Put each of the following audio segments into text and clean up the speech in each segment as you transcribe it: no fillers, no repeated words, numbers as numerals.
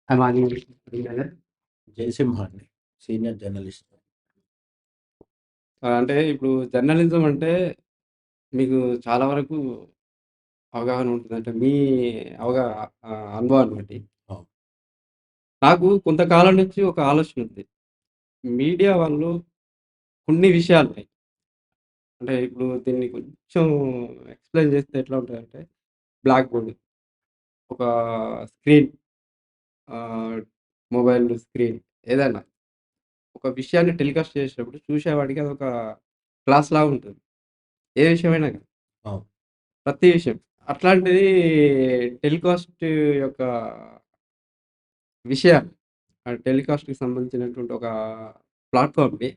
మాది కరీంనగర్. జయసింహ అండి. Senior journalist. అంటే ఇప్పుడు జర్నలిజం అంటే మీకు చాలా వరకు అవగాహన ఉంటుంది. అంటే మీ అనుభవాన్ని బట్టి. అవును. నాకు కొంతకాలం నుంచి ఒక ఆలోచన ఉంది. మీడియా వాళ్ళు కొన్ని విషయాల్ని అంటే ఇప్పుడు దీన్ని కొంచెం ఎక్స్‌ప్లెయిన్ చేస్తే ఎట్లా ఉంటదంటే బ్లాక్ బోర్డ్, ఒక స్క్రీన్, ఆహ్, మొబైల్ స్క్రీన్ ఏదైనా ఒక విషయాన్ని టెలికాస్ట్ చేసేటప్పుడు చూసేవాడికి అదొక క్లాస్‌లాగా ఉంటుంది. ఏ విషయమైనా గాని. అవును. ప్రతి విషయం. అట్లాంటిది టెలికాస్ట్ యొక్క విషయాలు టెలికాస్ట్‌కి సంబంధించినటువంటి ఒక ప్లాట్‌ఫార్మ్‌ని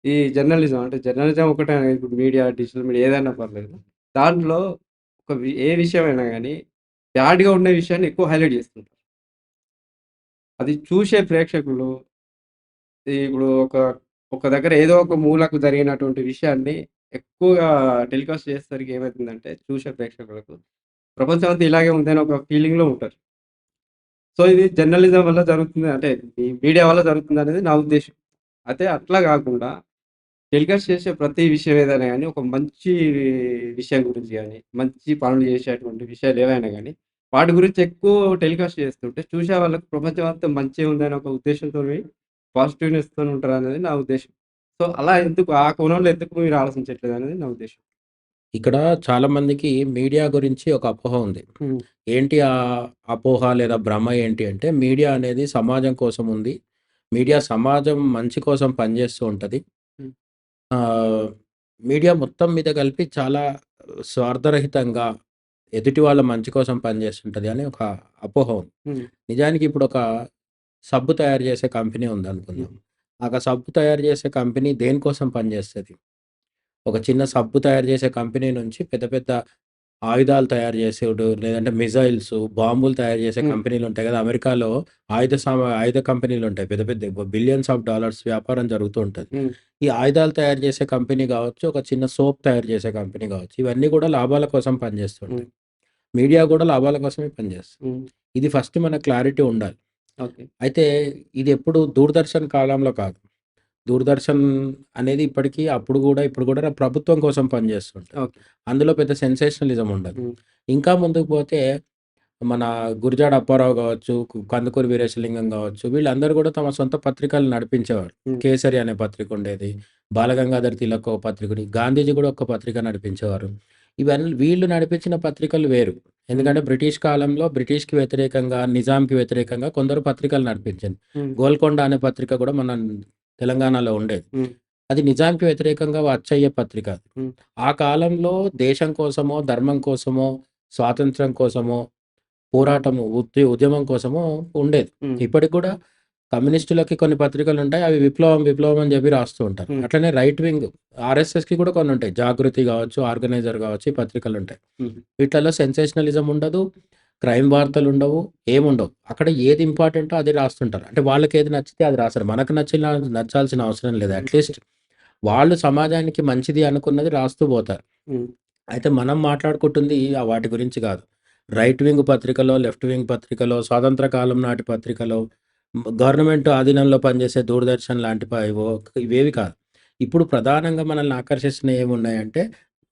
ఈ జర్నలిజం అంటే జర్నలిజం ఒకటే ఇప్పుడు మీడియా, డిజిటల్ మీడియా ఏదైనా పర్లేదు. దాంట్లో ఏ విషయమైనా గాని బ్యాడ్‌గా ఉండే విషయాన్ని ఎక్కువ హైలైట్ చేస్తుంటారు. అది చూసే ప్రేక్షకులు ఇప్పుడు ఒక దగ్గర ఏదో ఒక మూలకు జరిగినటువంటి విషయాన్ని ఎక్కువగా టెలికాస్ట్ చేసేసరికి ఏమైతుందంటే చూసే ప్రేక్షకులకు ప్రపంచం అంతా ఇలాగే ఉందని ఒక ఫీలింగ్‌లో ఉంటారు. సో, ఇది జర్నలిజం వల్ల జరుగుతుంది. అంటే ఈ మీడియా వల్ల జరుగుతుందనేది నా ఉద్దేశ్యం. అయితే అట్లా గాకుండా టెలికాస్ట్ చేసే ప్రతి విషయం ఏదైనా గాని, ఒక మంచి విషయం గురించి గాని, మంచి పనులు చేసేటువంటి విషయాలు ఏవైనా గాని, వాటి గురించి ఎక్కువ టెలికాస్ట్ చేస్తుంటే చూసే వాళ్ళకి ప్రపంచం అంతా మంచిగా ఉందనే ఒక ఉద్దేశ్యంతోని పాజిటివ్‌నెస్‌తోని ఉంటారనేది నా ఉద్దేశ్యం. సో, అలా ఎందుకు ఆ కోణంలో ఎందుకు మీరు ఆలోచించట్లేదనేది నా ఉద్దేశ్యం. ఇక్కడ చాలామందికి మీడియా గురించి ఒక అపోహ ఉంది. హ్మ్. ఏంటి ఆ అపోహ లేదా భ్రమ ఏంటి అంటే, మీడియా అనేది సమాజం కోసం ఉంది. మీడియా సమాజం మంచి కోసం పనిచేస్తూ ఉంటది. హ్మ్. ఆహ్, మీడియా మొత్తం మీద కలిపి చాలా స్వార్థరహితంగా ఎదుటి వాళ్ళ మంచి కోసం పనిచేస్తుంటది అని ఒక అపోహ ఉంది. హ్మ్. నిజానికి ఇప్పుడొక సబ్బు తయారు చేసే కంపెనీ హ్మ్. ఉందనుకుందాం. సబ్బు తయారు చేసే కంపెనీ దేనికోసం పనిచేస్తది? ఒక చిన్న సబ్బు తయారు చేసే కంపెనీ నుంచి పెద్ద పెద్ద ఆయుధాలు తయారు చేసేడు, లేదంటే మిజైల్స్, బాంబులు తయారు చేసే హ్మ్. కంపెనీలుంటాయి గదా! అమెరికాలో ఆయుధ కంపెనీలుంటాయి. పెద్ద పెద్దయి బిలియన్స్ ఆఫ్ డాలర్స్ వ్యాపారం జరుగుతూ ఉంటది. హ్మ్. ఈ ఆయుధాలు తయారు చేసే కంపెనీ గావచ్చు, ఒక చిన్న సోప్ తయారు చేసే కంపెనీ గావచ్చు. ఇవన్నీ గూడా లాభాల కోసం హ్మ్. పనిచేస్తుంటాయి. మీడియా గూడా లాభాల కోసమే పనిచేస్తది. హ్మ్. ఇది ఫస్ట్ మనకు క్లారిటీ ఉండాలి. ఓకే. అయితే ఇదెప్పుడు దూరదర్శన్ కాలంలో కాదు. దూరదర్శన్ అనేది ఇప్పటికి అప్పుడు గూడా, ఇప్పుడు గూడా ప్రభుత్వం కోసం పనిచేస్తుంటది. ఓకే. అందులో పెద్ద సెన్సేషనలిజం ఉండదు. హ్మ్. ఇంకా ముందుకు పోతే మన గురజాడ అప్పారావు గావచ్చు, కందుకూరి వీరేశలింగం గావచ్చు, వీళ్ళందరూ గూడా తమ సొంత పత్రికలు నడిపించేవారు. హ్మ్. 'కేసరి' అనే పత్రిక ఉండేది. బాలగంగాధర్ తిలక్ ఒక పత్రికని, గాంధీజీ గూడా ఒక పత్రిక నడిపించేవారు. వీళ్ళు నడిపించిన పత్రికలు వేరు. హ్మ్. ఎందుకంటే బ్రిటిష్ కాలంలో బ్రిటిష్‌కి వ్యతిరేకంగా, నిజాంకి వ్యతిరేకంగా కొందరు పత్రికలు నడిపించింది. హ్మ్. 'గోల్కొండ' అనే పత్రిక గూడా మన తెలంగాణలో ఉండేది. హ్మ్. అది నిజాంకి వ్యతిరేకంగా అచ్చయ్యే పత్రిక అది. హ్మ్. ఆ కాలంలో దేశం కోసమో, ధర్మం కోసమో, స్వాతంత్ర్యం కోసమో పోరాటము, ఉద్యమం కోసము ఉండేది. హ్మ్. ఇప్పటికి గూడా కమ్యూనిస్టులకి కొన్ని పత్రికలుంటాయి. అవి విప్లవం, విప్లవం అని జెప్పి రాస్తూ ఉంటారు. హ్మ్. అట్లనే రైట్ వింగ్ ఆర్ఎస్ఎస్‌కి కూడా కొన్నుంటాయి. 'జాగృతి' గావచ్చు, 'ఆర్గనైజర్' గావచ్చు ఈ పత్రికలుంటాయి. హుహు. వీటిలలో సెన్సేషనలిజం ఉండదు. క్రైమ్ వార్తలుండవు. ఏముండవు. అక్కడ ఏది ఇంపార్టెంటో అది రాస్తుంటారు. అంటే వాళ్ళకేది నచ్చితే అది రాస్తారు. మనకు నచ్చాల్సిన అవసరం లేదు. ఓకే. అట్‌లీస్ట్ వాళ్ళు సమాజానికి మంచిది అనుకున్నది రాస్తూ బోతారు. హ్మ్. అయితే మనం మాట్లాడుకుంటుంది వాటి గురించి గాదు. రైట్ వింగ్ పత్రికలో, లెఫ్ట్ వింగ్ పత్రికలో, స్వాతంత్ర కాలం నాటి పత్రికలో, గవర్నమెంట్ ఆధీనంలో పనిచేసే దూరదర్శన్ లాంటి ఇవేవి కాదు. ఇప్పుడు ప్రధానంగా మనల్ని ఆకర్షిస్తున్నయి ఏమున్నాయంటే,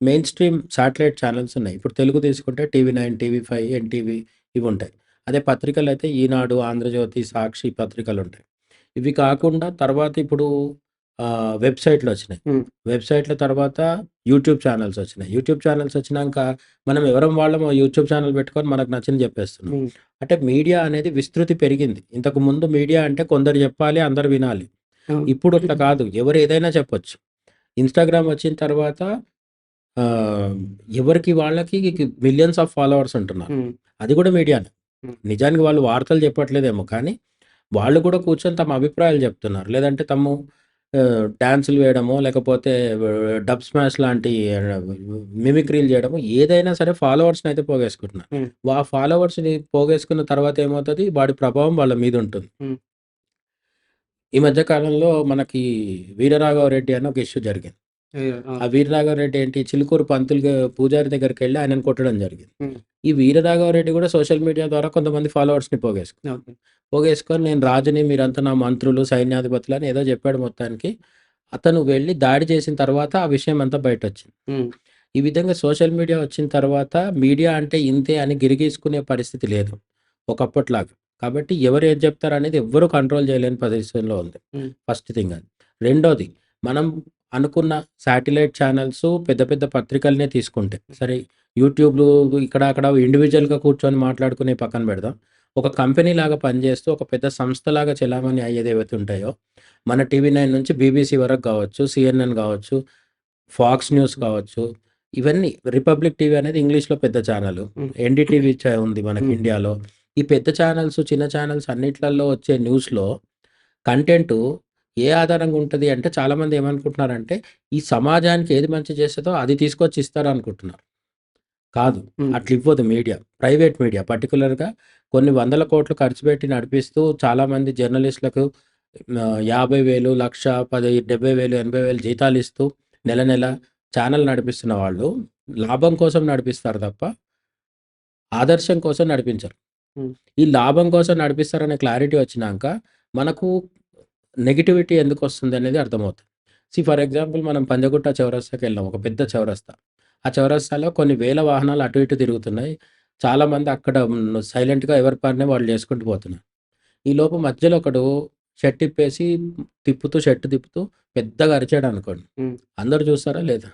మెయిన్ స్ట్రీమ్ శాటిలైట్ ఛానెల్స్ ఉన్నాయి. ఇప్పుడు తెలుగు తీసుకుంటే టీవీ9, టీవీ5, ఎన్‌టీవీ ఇవుంటాయి. అదే పత్రికలైతే ఈనాడు, ఆంధ్రజ్యోతి, సాక్షి పత్రికలుంటాయి. ఇవి కాకుండా తర్వాత ఇప్పుడు వెబ్‌సైట్‌లొచ్చినాయి. హ్మ్. వెబ్‌సైట్‌ల తర్వాత యూట్యూబ్ ఛానెల్స్ వచ్చినాయి. యూట్యూబ్ ఛానెల్స్ వచ్చినంక మనం ఎవరం వాళ్ళమో యూట్యూబ్ ఛానెల్ పెట్టుకొని మనకు నచ్చింది చెప్పేస్తున్నాం. హ్మ్. అంటే మీడియా అనేది విస్తృతి పెరిగింది. ఇంతకుముందు మీడియా అంటే కొందరు చెప్పాలి, అందరూ వినాలి. అవును. ఇప్పుడు అట్లా కాదు. ఎవరు ఏదైనా చెప్పొచ్చు. ఇన్‌స్టాగ్రామ్ వచ్చిన తర్వాత ఆహ్, ఎవరికి వాళ్ళకి మిలియన్స్ ఆఫ్ ఫాలోవర్స్ ఉంటున్నారు. హ్మ్. అది కూడా మీడియానే. హ్మ్. నిజానికి వాళ్ళు వార్తలు చెప్పట్లేదేమో కానీ, వాళ్ళు కూడా కూర్చొని తమ అభిప్రాయాలు చెప్తున్నారు. లేదంటే డాన్సులు వేయడమో, లేకపోతే డబ్ స్మాష్ లాంటి మిమిక్రీలు చేయడమో ఏదైనా సరే ఫాలోవర్స్‌నయితే పోగేసుకుంటున్నారు. హ్మ్. ఫాలోవర్స్‌ని పోగేసుకున్న తర్వాత ఏమవుతది? వాడి ప్రభావం వాళ్ళ మీదుంటుంది. హ్మ్. ఈ మధ్య కాలంలో మనకి 'వీరరాఘవరెడ్డి' అని ఒక ఇష్యూ జరిగింది. ఆ! ఆ వీరరాఘవరెడ్డి ఏంటి చిలుకూరు పంతులు పూజారి దగ్గరికెళ్ళి ఆయనను కొట్టడం జరిగింది. హ్మ్. ఈ వీరరాఘవరెడ్డి కూడా సోషల్ మీడియా ద్వారా కొంతమంది ఫాలోవర్స్‌ని పోగేసుకున్నాడు. ఓకే. పోగేసుకొని నేను రాజుని, మీరంతా నా మంత్రులు, సైన్యాధిపతులు అని ఏదో చెప్పాడు మొత్తానికి. అతను వెళ్లి దాడి చేసిన తర్వాత ఆ విషయం అంతా బయటొచ్చింది. హ్మ్. ఈ విధంగా సోషల్ మీడియా వచ్చిన తర్వాత మీడియా అంటే ఇంతే అని గిరిగీసుకునే పరిస్థితి లేదు ఒకప్పటిలాగా. కాబట్టి ఎవరు ఏది చెప్తారనేది ఎవ్వరు కంట్రోల్ చేయలేని పొజిషన్‌లో ఉంది. హ్మ్. ఫస్ట్ థింగ్ అది. రెండోది మనం అనుకున్న శాటిలైట్ ఛానల్స్ పెద్ద పెద్ద పత్రికలనే తీసుకుంటే సరే యూట్యూబ్‌లు ఇక్కడ అక్కడ ఇండివిడ్యువల్‌గా కూర్చొని మాట్లాడుకునే పక్కన పెడదాం. ఒక కంపెనీలాగా పనిచేస్తూ ఒక పెద్ద సంస్థలాగా చెలామణి అయ్యేది ఏవైతే ఉంటాయో మన టీవీ 9 నుంచి బీబీసీ వరకు కావచ్చు, సీఎన్ఎన్ కావచ్చు, ఫాక్స్ న్యూస్ కావచ్చు. ఇవన్నీ రిపబ్లిక్ టీవీ అనేది ఇంగ్లీష్‌లో పెద్ద ఛానలు. హ్మ్. ఎన్‌డీటీవీ ఉంది మనకి హ్మ్. ఇండియాలో. ఈ పెద్ద ఛానల్స్, చిన్న ఛానల్స్ అన్నిట్లల్లో వచ్చే న్యూస్‌లో కంటెంటు ఏ ఆధారంగా ఉంటది అంటే చాలామంది ఏమనుకుంటున్నారంటే, ఈ సమాజానికి ఏది మంచి చేస్తదో అది తీసుకొచ్చి ఇస్తారనుకుంటున్నారు. కాదు. హ్మ్. అట్లివ్వదు మీడియా. ప్రైవేట్ మీడియా పర్టిక్యులర్‌గా కొన్ని వందల కోట్లు ఖర్చు పెట్టి నడిపిస్తూ చాలామంది జర్నలిస్ట్‌లకు 50,000, 1,00,000, 10, 70,000, 80,000 జీతాలిస్తూ నెల నెల ఛానల్ నడిపిస్తున్న వాళ్ళు లాభం కోసం నడిపిస్తారు తప్ప, ఆదర్శం కోసం నడిపించరు. హ్మ్. ఈ లాభం కోసం నడిపిస్తారనే క్లారిటీ వచ్చినాక మనకు నెగటివిటీ ఎందుకొస్తుందనేది అర్థమవుతుంది. ఫర్ ఎగ్జాంపుల్ మనం పంజగుట్ట చౌరస్తాకెళ్ళాం. ఒక పెద్ద చౌరస్తా. ఆ చౌరస్తాలో కొన్ని వేల వాహనాలు అటు ఇటు తిరుగుతున్నాయి. చాలామంది అక్కడ సైలెంట్‌గా ఎవరి పని వాళ్ళు చేసుకుంటూ పోతున్నారు. ఈలోపు మధ్యలో ఒకడు షర్ట్ ఇప్పేసి షర్ట్ తిప్పుతూ పెద్దగా అరిచాడనుకోండి. హ్మ్. అందరూ చూస్తారా లేదా?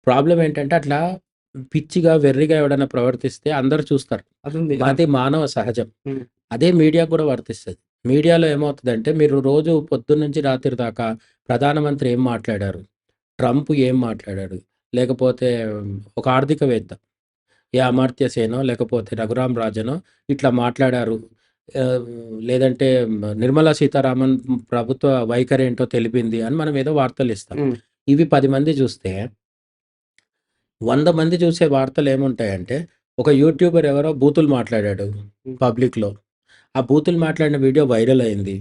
ప్రాబ్లమ్ ఏంటంటే అట్లా పిచ్చిగా, వెర్రిగా ఎవడన్నా ప్రవర్తిస్తే అందరూ చూస్తారు. అదుంది. ఆ! అది మానవ సహజం. హ్మ్. అదే మీడియాకు కూడా వర్తిస్తది. మీడియాలో ఏమవుతదంటే మీరు రోజు పొద్దున్నుంచి రాత్రి దాకా ప్రధానమంత్రి ఏం మాట్లాడారు? ట్రంప్ ఏం మాట్లాడాడు? లేకపోతే ఒక ఆర్థికవేత్త ఏ అమర్త్య సేనో లేకపోతే రఘురామ్ రాజనో ఇట్లా మాట్లాడారు. ఆహ్, లేదంటే నిర్మలా సీతారామన్ ప్రభుత్వ వైఖరేంటో తెలిపింది అని మనం ఏదో వార్తలిస్తాం. హ్మ్. ఇవి 10 మంది చూస్తే 100 మంది చూసే వార్తలేముంటాయంటే ఒక యూట్యూబర్ ఎవరో బూతులు మాట్లాడాడు హ్మ్. పబ్లిక్‌లో. ఆ బూతులు మాట్లాడిన వీడియో వైరల్ అయింది.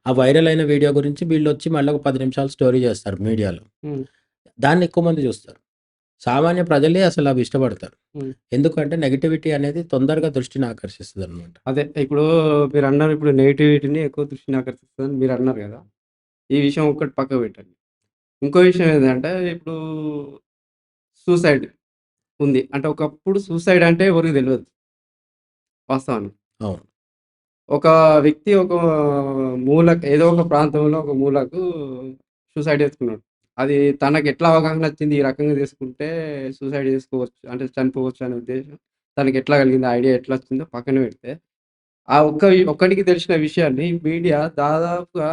ఆ వైరల్ అయిన వీడియో గురించి వీళ్ళొచ్చి మళ్ళీ ఒక 10 నిమిషాలు స్టోరీ చేస్తారు మీడియాలో. హ్మ్. దాన్ని ఎక్కువ మంది చూస్తారు. సామాన్య ప్రజలే అసలు అవి ఇష్టపడతారు. హ్మ్. ఎందుకంటే నెగటివిటీ అనేది తొందరగా దృష్టిని ఆకర్షిస్తదనమాట. అదే ఇప్పుడు మీరన్నారు ఇప్పుడు నెగటివిటీని ఎక్కువ దృష్టిని ఆకర్షిస్తదని మీరన్నారు గదా! ఈ విషయం ఒక్కటి పక్కకు పెట్టండి. ఇంకో విషయం ఏందంటే ఇప్పుడు సూసైడ్ ఉంది. అంటే ఒకప్పుడు సూసైడ్ అంటే ఎవరికీ తెలవదు వాస్తవానికి. అవును. ఒక వ్యక్తి ఒక మూలకు ఏదో ఒక ప్రాంతంలో ఒక మూలకు సూసైడ్ చేసుకున్నాడు. అది తనకెట్లా అవగాహన వచ్చింది. ఈ రకంగా చేసుకుంటే సూసైడ్ చేసుకోవచ్చు. అంటే చనిపోవచ్చు అనే ఉద్దేశం తనకెట్లా కలిగింది. ఆ ఐడియా ఎట్లా వచ్చిందో పక్కన పెడితే, ఆ ఒక్కడికి తెలిసిన విషయాన్ని మీడియా దాదాపుగా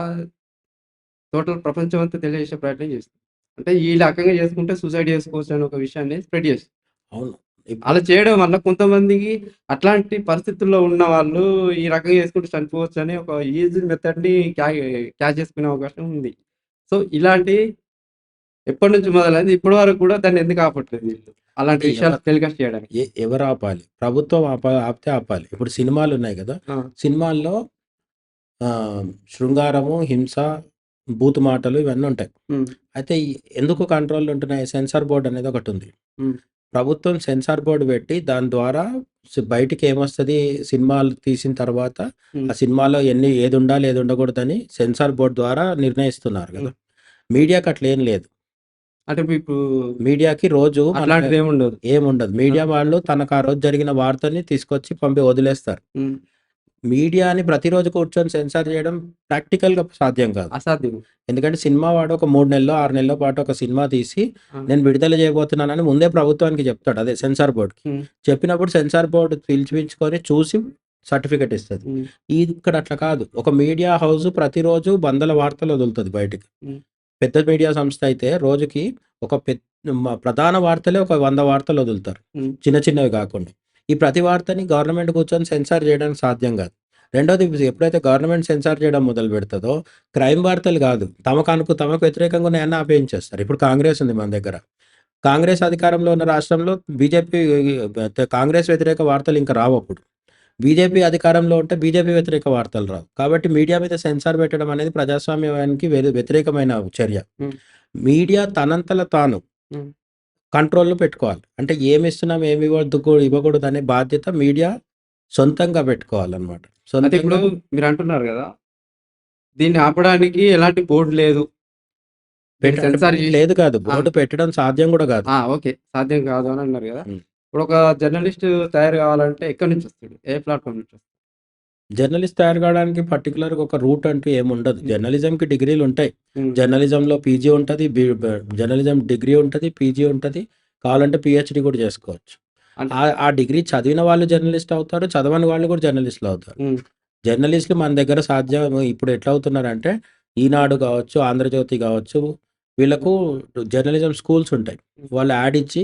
టోటల్ ప్రపంచం అంతా తెలియజేసే ప్రయత్నం చేస్తుంది. అంటే ఈ రకంగా చేసుకుంటే సూసైడ్ చేసుకోవచ్చు అనే ఒక విషయాన్ని స్ప్రెడ్ చేస్తుంది. అవును. ఇప్పుడు అలా చేయడం వల్ల కొంతమందికి అట్లాంటి పరిస్థితుల్లో ఉన్నవాళ్ళు ఈ రకంగా చేసుకుంటే చనిపోవచ్చని ఒక ఈజీ మెథడ్‌ని క్యాచ్ చేసుకునే అవకాశం ఉంది. సో, ఇలాంటి ఎప్పటినుంచి మొదలైంది ఇప్పటి వరకు కూడా దాన్ని ఎందుకు ఆపట్లేదు వీళ్ళు? అలాంటి అంటే విషయాలు టెలికాస్ట్ చేయడానికి. ఎవరు ఆపాలి? ప్రభుత్వం ఆపితే ఆపాలి. ఇప్పుడు సినిమాలున్నాయి గదా! ఆ! సినిమాల్లో శృంగారము, హింస, బూతు మాటలు ఇవన్నీ ఉంటాయి. హ్మ్. అయితే ఎందుకు కంట్రోల్‌లో ఉంటున్నాయి? సెన్సార్ బోర్డ్ అనేది ఒకటుంది. హ్మ్. ప్రభుత్వం సెన్సార్ బోర్డ్ పెట్టి దాని ద్వారా బయటికేమొస్తది సినిమాలు తీసిన తర్వాత హ్మ్. ఆ సినిమాలో ఏదుండాలి, ఏది ఉండకూడదని సెన్సార్ బోర్డ్ ద్వారా నిర్ణయిస్తున్నారు హ్మ్. గదా! మీడియాకి అట్లేం లేదు. అంటే ఇప్పుడు మీడియాకి రోజు అట్లాంటిదేముండదు. ఏముండదు. ఆ! మీడియా వాళ్ళు తనకు ఆ రోజు జరిగిన వార్తని తీసుకొచ్చి వదిలేస్తారు. హ్మ్. మీడియాని ప్రతిరోజు కూర్చొని సెన్సార్ చేయడం ప్రాక్టికల్‌గా సాధ్యం కాదు. అసాధ్యం. ఎందుకంటే సినిమా వాడు ఒక 3 నెల్లో, 6 నెలల పాటు ఒక సినిమా తీసి ఆ! నేను విడుదల చేయబోతున్నానని ముందే ప్రభుత్వానికి చెప్తాడు. అదే సెన్సార్ బోర్డ్‌కి. హ్మ్. చెప్పినప్పుడు సెన్సార్ బోర్డ్ పిలిపించుకొని చూసి సర్టిఫికేట్ ఇస్తది. హ్మ్. ఇక్కడ అట్లా కాదు. ఒక మీడియా హౌస్ ప్రతిరోజు వందల వార్తలు వదులుతది బయటికి. హ్మ్. పెద్ద మీడియా సంస్థ అయితే రోజుకి ఒక ప్రధాన వార్తలే ఒక 100 వార్తలు వదులుతారు. హ్మ్. చిన్న చిన్నవి గాకుండా. ఈ ప్రతి వార్తని గవర్నమెంట్ కూర్చొని సెన్సార్ జేయడానికి సాధ్యం గాదు. రెండోది ఎప్పుడైతే గవర్నమెంట్ సెన్సార్ చేయడం మొదలుపెడతదో, క్రైమ్ వార్తలు గాదు. తమకు వ్యతిరేకంగా ఉన్నాయన్నీ ఆపేయించేస్తారు. ఇప్పుడు కాంగ్రెస్ ఉంది మన దగ్గర. కాంగ్రెస్ అధికారంలో ఉన్న రాష్ట్రంలో బీజేపీ కాంగ్రెస్ వ్యతిరేక వార్తలు ఇంక రావప్పుడు. బీజేపీ అధికారంలో ఉంటే బీజేపీ వ్యతిరేక వార్తలు రావు. కాబట్టి మీడియా మీద సెన్సార్ పెట్టడం అనేది ప్రజాస్వామ్యానికి వ్యతిరేకమైన చర్య. హ్మ్. మీడియా తనంతట తాను హ్మ్. కంట్రోల్‌లో పెట్టుకోవాలి. అంటే ఏమిస్తున్నాం, ఏమి ఇవ్వకూడదనే బాధ్యత మీడియా సొంతంగా పెట్టుకోవాలనమాట. అయితే ఇప్పుడు సొంతంగా మీరంటున్నారు గదా! దీన్ని ఆపడానికి ఎలాంటి బోర్డ్ లేదు. దీన్ని అంటే సెన్సార్ బోర్డ్ జేసి లేదు కాదు. ఆ! బోర్డ్ పెట్టడం సాధ్యం గూడా గాదు. ఓకే. సాధ్యం కాదు అని అన్నారు గదా! హ్మ్. ఇప్పుడొక జర్నలిస్ట్ తయారు గావాలంటే ఎక్కడి నుంచొస్తాడు? ఏ ప్లాట్‌ఫార్మ్ నుంచొస్తాడు? జర్నలిస్ట్ తయారు కావడానికి పర్టిక్యులర్‌గా ఒక రూట్ అంటూ ఏముండదు. హ్మ్. జర్నలిజంకి డిగ్రీలుంటాయి. హ్మ్. జర్నలిజంలో పీజీ ఉంటది. జర్నలిజం డిగ్రీ ఉంటది. పీజీ ఉంటది. కావాలంటే పీహెచ్‌డీ కూడా చేసుకోవచ్చు. అంటే ఆ డిగ్రీ చదివిన వాళ్ళు జర్నలిస్ట్ అవుతారు. చదవని వాళ్ళు కూడా జర్నలిస్ట్‌లు అవుతారు. హ్మ్. జర్నలిస్ట్‌లు మన దగ్గర సాధ్యం ఇప్పుడు ఎట్లా అవుతున్నారంటే, ఈనాడు గావచ్చు, ఆంధ్రజ్యోతి గావచ్చు, వీళ్ళకు జర్నలిజం స్కూల్స్ ఉంటాయి. హ్మ్. వాళ్ళు యాడ్ ఇచ్చి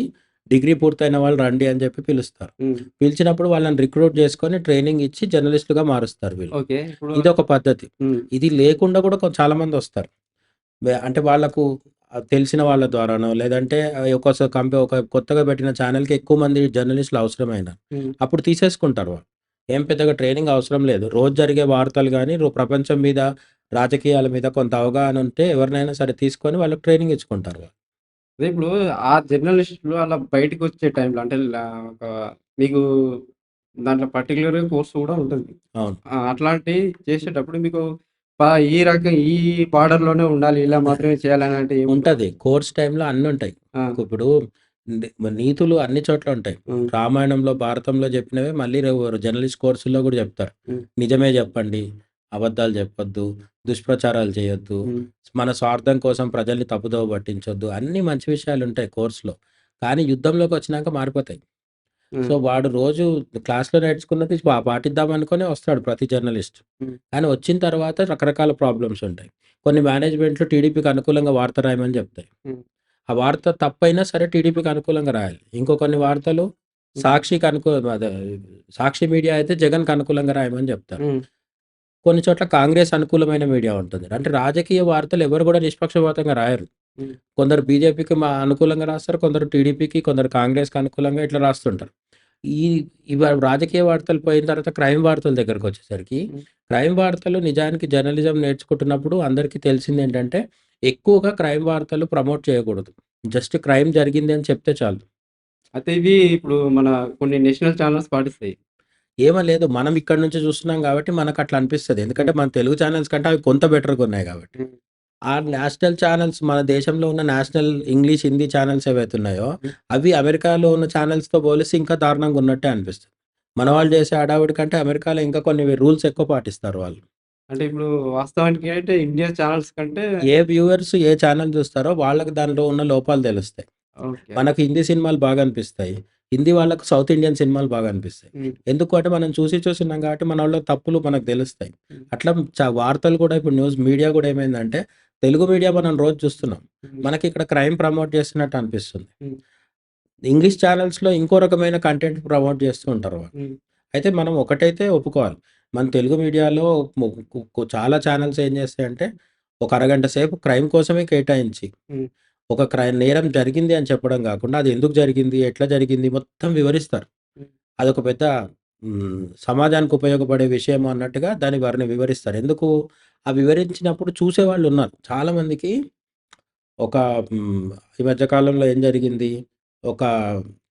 డిగ్రీ పూర్తయిన వాళ్ళు రండి అని చెప్పి పిలుస్తారు. హ్మ్. పిలిచినప్పుడు వాళ్ళని రిక్రూట్ చేసుకొని ట్రైనింగ్ ఇచ్చి జర్నలిస్ట్‌లుగా మారుస్తారు వీళ్ళు. ఓకే. ఇప్పుడు ఇదొక పద్ధతి. హ్మ్. ఇది లేకుండా కూడా చాలామందొస్తారు. అంటే వాళ్ళకు తెలిసిన వాళ్ళ ద్వారానో లేదంటే ఒక కొత్తగా పెట్టిన ఛానెల్‌కి ఎక్కువ మంది జర్నలిస్టులు అవసరమైనారు. హ్మ్. అప్పుడు తీసేసుకుంటారు వాళ్ళు. ఏం పెద్దగా ట్రైనింగ్ అవసరం లేదు. రోజు జరిగే వార్తలు గాని, ప్రపంచం మీద, రాజకీయాల మీద కొంత అవగాహన ఉంటే ఎవరినైనా సరే తీసుకొని వాళ్ళకి ట్రైనింగ్ ఇచ్చుకుంటారు వాళ్ళు. అదే ఇప్పుడు ఆ జర్నలిస్టులు అలా బయటికొచ్చే టైంలో అంటే ఒక మీకు దాంట్లో పర్టిక్యులర్‌గా కోర్స్ కూడా ఉంటుంది. అవును. అట్లాంటివి చేసేటప్పుడు మీకు ఈ రకం ఈ బార్డర్‌లోనే ఉండాలి. ఇలా మాత్రమే చేయాలని అంటే ఏముండదు. ఉంటది. కోర్స్ టైమ్‌లో అన్నుంటాయి. ఆ! ఇప్పుడు నీతులు అన్ని చోట్ల ఉంటాయి. హ్మ్. రామాయణంలో, భారతంలో చెప్పినవే మళ్ళీ జర్నలిస్ట్ కోర్సుల్లో గూడా చెప్తారు. హ్మ్. నిజమే చెప్పండి, అబద్ధాలు చెప్పొద్దు, దుష్ప్రచారాలు చేయొద్దు, హ్మ్. మన స్వార్థం కోసం ప్రజల్ని తప్పుదోవ పట్టించొద్దు. అన్నీ మంచి విషయాలుంటాయి కోర్స్‌లో. కానీ యుద్ధంలోకొచ్చినాక మారిపోతాయి. హ్మ్. సో, వాడు రోజు క్లాస్‌లో నేర్చుకున్నది పాటిద్దాం అనుకునే వస్తాడు ప్రతి జర్నలిస్ట్. హ్మ్. కానీ వచ్చిన తర్వాత రకరకాల ప్రాబ్లమ్స్ ఉంటాయి. కొన్ని మేనేజ్‌మెంట్‌లు టీడీపీకి అనుకూలంగా వార్త రాయమని చెప్తాయి. హ్మ్. ఆ వార్త తప్పైనా సరే టీడీపీకి అనుకూలంగా రాయాలి. కొన్ని వార్తలు హ్మ్. సాక్షికి అనుకూ అదే సాక్షి మీడియా అయితే జగన్‌కి అనుకూలంగా రాయమని చెప్తారు. హ్మ్. కొన్ని చోట్ల కాంగ్రెస్ అనుకూలమైన మీడియా ఉంటుంది. అంటే రాజకీయ వార్తలు ఎవరు కూడా నిష్పక్షపాతంగా రాయరు. హ్మ్. కొందరు బీజేపీకి అనుకూలంగా రాస్తారు. కొందరు టీడీపీకి, కొందరు కాంగ్రెస్‌కి అనుకూలంగా ఇట్లా రాస్తుంటారు. ఈ రాజకీయ వార్తలు పోయిన తర్వాత క్రైమ్ వార్తల దగ్గరకొచ్చేసరికి, హ్మ్. క్రైమ్ వార్తలు నిజానికి జర్నలిజం నేర్చుకుంటున్నప్పుడు అందరికీ తెలిసిందేంటంటే, ఎక్కువగా క్రైమ్ వార్తలు ప్రమోట్ చేయకూడదు. జస్ట్ క్రైమ్ జరిగింది అని చెప్తే చాలు. అయితే ఇవి ఇప్పుడు మన కొన్ని నేషనల్ ఛానెల్స్ పాటిస్తాయి. ఏమో లేదు, మనం ఇక్కడి నుంచి చూస్తున్నాం కాబట్టి మనకట్లా అనిపిస్తది. ఎందుకంటే హ్మ్. మన తెలుగు ఛానెల్స్ కంటే అవి కొంత బెటర్‌గున్నాయి కాబట్టి. హ్మ్. ఆ నేషనల్ ఛానెల్స్ మన దేశంలో ఉన్న నేషనల్ ఇంగ్లీష్, హిందీ ఛానెల్స్ ఏవైతే ఉన్నాయో, హ్మ్. అవి అమెరికాలో ఉన్న ఛానెల్స్‌తో పోలిస్తే ఇంకా దారుణంగా ఉన్నట్టే అనిపిస్తది. మన వాళ్ళు చేసే హడావిడి కంటే అమెరికాలో ఇంకా కొన్ని రూల్స్ ఎక్కువ పాటిస్తారు వాళ్ళు. అంటే ఇప్పుడు వాస్తవానికి అయితే ఇండియా ఛానెల్స్ కంటే ఏ వ్యూవర్స్ ఏ ఛానెల్ చూస్తారో వాళ్ళకి దానిలో ఉన్న లోపాలు తెలుస్తాయి. ఓకే. మనకు హిందీ సినిమాలు బాగా అనిపిస్తాయి. హిందీ వాళ్ళకి సౌత్ ఇండియన్ సినిమాలు బాగా అనిపిస్తాయి. హ్మ్. ఎందుకు అంటే మనం చూసున్నాం కాబట్టి మనోళ్ళ తప్పులు మనకు తెలుస్తాయి. హ్మ్. అట్లా వార్తలు కూడా ఇప్పుడు న్యూస్ మీడియా కూడా ఏమైందంటే తెలుగు మీడియా మనం రోజు చూస్తున్నాం. హ్మ్. మనకి ఇక్కడ క్రైమ్ ప్రమోట్ చేస్తున్నట్టు అనిపిస్తుంది. హ్మ్. ఇంగ్లీష్ ఛానెల్స్‌లో ఇంకో రకమైన కంటెంట్ ప్రమోట్ చేస్తూ ఉంటారు వాళ్ళు. హ్మ్. అయితే మనం ఒకటైతే ఒప్పుకోవాలి. మన తెలుగు మీడియాలో ము కు కు చాలా ఛానెల్స్ ఏం చేస్తాయంటే ఒక అరగంట సేపు క్రైమ్ కోసమే కేటాయించి హ్మ్. ఒక నేరం జరిగింది అని చెప్పడం గాకుండా, అది ఎందుకు జరిగింది? ఎట్లా జరిగింది? మొత్తం వివరిస్తారు. హ్మ్. అదొక పెద్ద సమాజానికి ఉపయోగపడే విషయం అన్నట్టుగా వారిని వివరిస్తారు. ఎందుకు? ఆ వివరించినప్పుడు చూసేవాళ్ళున్నారు. చాలామందికి ఒక హ్మ్, ఈ మధ్య కాలంలో ఏం జరిగింది? ఒక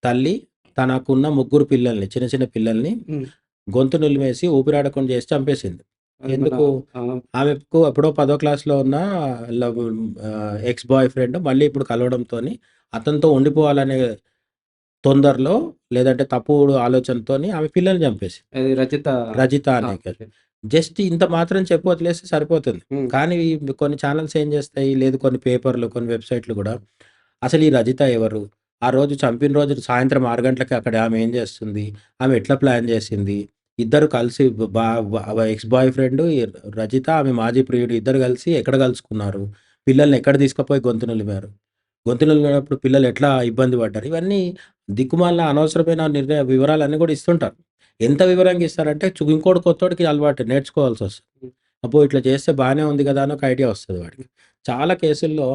తల్లి తనకున్న ముగ్గురు పిల్లల్ని, చిన్న చిన్న పిల్లల్ని హ్మ్. గొంతు నులిమేసి ఊపిరాడకుండా చేసి చంపేసింది. అది మన ఎందుకు? ఆహ్, ఆమెకు ఎప్పుడో 10వ క్లాస్‌లో ఉన్న ఎక్స్ బాయ్ ఫ్రెండ్ మళ్ళీ ఇప్పుడు కలవడంతోని అతనితో ఉండిపోవాలనే తొందరలో లేదంటే తప్పుడు ఆలోచనతోని ఆమె పిల్లల్ని చంపేసింది. అది రచిత రజిత అనే గర్ల్. ఓకే. జస్ట్ ఇంత మాత్రం చెప్పి వదిలేస్తే సరిపోతుంది. హ్మ్. కానీ కొన్ని ఛానెల్స్ ఏం చేస్తాయి, లేదు కొన్ని పేపర్‌లు, కొన్ని వెబ్‌సైట్‌లు గూడా అసలు ఈ రజిత ఎవరు? ఆ రోజు చంపిన రోజు సాయంత్రం 6 గంటలకి అక్కడ ఆమె ఏం చేస్తుంది? ఆమె ఎట్లా ప్లాన్ చేసింది? ఇద్దరు కలిసి బా ఎక్స్ బాయ్ ఫ్రెండ్ రజిత, ఆమె మాజీ ప్రియుడు ఇద్దరు కలిసి ఎక్కడ కలుసుకున్నారు? పిల్లల్ని ఎక్కడ తీసుకుపోయి గొంతు నులిమారు? గొంతు నులిమినప్పుడు పిల్లలు ఎట్లా ఇబ్బంది పడ్డారు? ఇవన్నీ దిక్కుమాలిన అనవసరమైన వివరాలన్నీ కూడా ఇస్తుంటారు. ఎంత వివరంగా ఇస్తారంటే ఇంకోడు కొత్తోడికి అలవాటు నేర్చుకోవాల్సొస్తది. హ్మ్. అబ్బో! ఇట్లా చేస్తే బానే ఉంది గదా! అని ఒక ఐడియా వస్తది వాడికి. హ్మ్. చాలా కేసుల్లో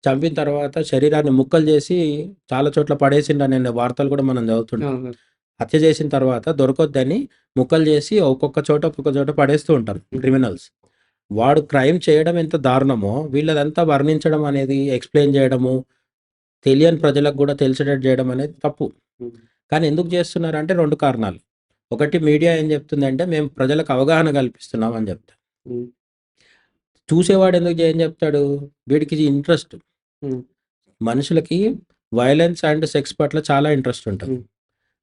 చంపిన తర్వాత శరీరాన్ని ముక్కలు జేసి చాలా చోట్ల పడేసిండనే వార్తలు గూడా మనం చదువుతుంటాం. అవును. హత్య చేసిన తర్వాత దొరకొద్దని ముక్కలు చేసి ఒక్కొక్క చోట పడేస్తూ ఉంటారు క్రిమినల్స్. వాడు క్రైమ్ చేయడం ఎంత దారుణమో వీళ్ళదంతా వర్ణించడం అనేది, ఎక్స్‌ప్లెయిన్ చేయడము, తెలియని ప్రజలకు గూడా తెలిసేటట్టు చేయడం అనేది తప్పు. హ్మ్. కానీ ఎందుకు చేస్తున్నారంటే 2 కారణాలు. ఒకటి మీడియా ఏం చెప్తుందంటే మేము ప్రజలకు అవగాహన కల్పిస్తున్నాం అని చెప్తారు. హ్మ్. చూసేవాడు ఏం చెప్తాడు? వీడికి ఇంట్రెస్ట్. హ్మ్. మనుషులకి వయలెన్స్ అండ్ సెక్స్ పట్ల చాలా ఇంట్రెస్ట్ ఉంటది. హ్మ్.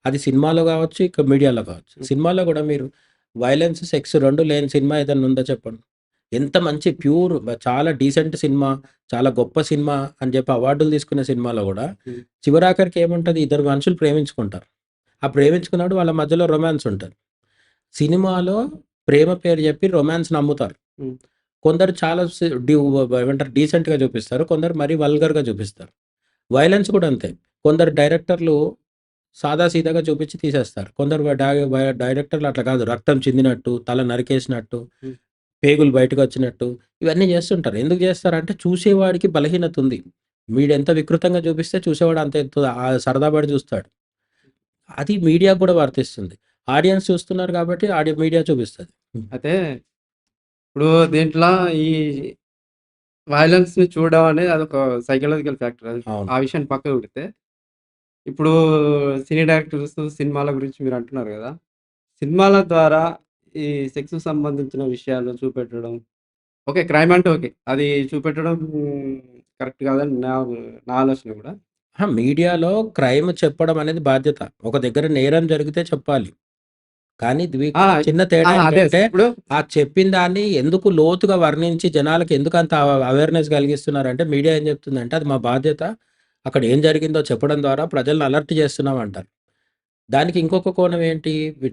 అది సినిమాలో కావచ్చు, ఇక మీడియాలో కావచ్చు. హ్మ్. సినిమాలో కూడా మీరు వయలెన్స్, సెక్స్ 2 లేని సినిమా ఏదన్నా ఉందో చెప్పండి. ఎంత మంచి ప్యూర్ చాలా డీసెంట్ సినిమా, చాలా గొప్ప సినిమా అని చెప్పి అవార్డులు తీసుకునే సినిమాలో కూడా హ్మ్. చివరాఖరికి ఏముంటది? ఇద్దరు మనుషులు ప్రేమించుకుంటారు. ఆ ప్రేమించుకున్నప్పుడు వాళ్ళ మధ్యలో రొమాన్స్ ఉంటది. సినిమాలో ప్రేమ పేరు చెప్పి రొమాన్స్ నమ్ముతారు. హ్మ్. కొందరు చాలా ఏమంటారు డీసెంట్‌గా చూపిస్తారు. కొందరు మరీ వల్గర్‌గా చూపిస్తారు. వయలెన్స్ కూడా అంతే. కొందరు డైరెక్టర్లు సాదా సీదాగా చూపించి తీసేస్తారు. కొందరు డైరెక్టర్లు అట్లా కాదు. రక్తం చిందినట్టు, తల నరికేసినట్టు, హ్మ్. పేగులు బయటకొచ్చినట్టు ఇవన్నీ చేస్తుంటారు. ఎందుకు చేస్తారంటే చూసేవాడికి బలహీనత ఉంది. వీడెంత వికృతంగా చూపిస్తే చూసేవాడు అంత సరదా పడి చూస్తాడు. అది మీడియాకు కూడా వర్తిస్తుంది. ఆడియన్స్ చూస్తున్నారు కాబట్టి మీడియా చూపిస్తది. హ్మ్. అయితే ఇప్పుడు దీంట్లో ఈ వయలెన్స్‌ని చూడడం అనేది అదొక సైకలాజికల్ ఫ్యాక్టర్. అది అవును. ఆ విషయాన్ని పక్కకు పెడితే, ఇప్పుడు సినీ డైరెక్టర్స్ సినిమాల గురించి మీరంటున్నారు గదా! సినిమాల ద్వారా ఈ సెక్స్‌కి సంబంధించిన విషయాలు చూపెట్టడం ఓకే. క్రైమ్ అంటే ఓకే. అది చూపెట్టడం కరెక్ట్ కాదని నా ఆలోచన గూడా. అహా! మీడియాలో క్రైమ్ చెప్పడం అనేది బాధ్యత. ఒక దగ్గర నేరం జరిగితే చెప్పాలి. కానీ ఆ! వీటిలో చిన్న ఆ! తేడా అదే ఏంటంటే, ఇప్పుడు ఆ చెప్పిన దాన్ని ఎందుకు లోతుగా వర్ణించి జనాలకి ఎందుకంత అవేర్‌నెస్ కలిగిస్తున్నారంటే, మీడియా ఏం చెప్తుందంటే, అది మా బాధ్యత. అక్కడ ఏం జరిగిందో చెప్పడం ద్వారా ప్రజల్ని అలర్ట్ చేస్తున్నాం అంటారు. దానికి ఇంకొక కోణం ఏంటి?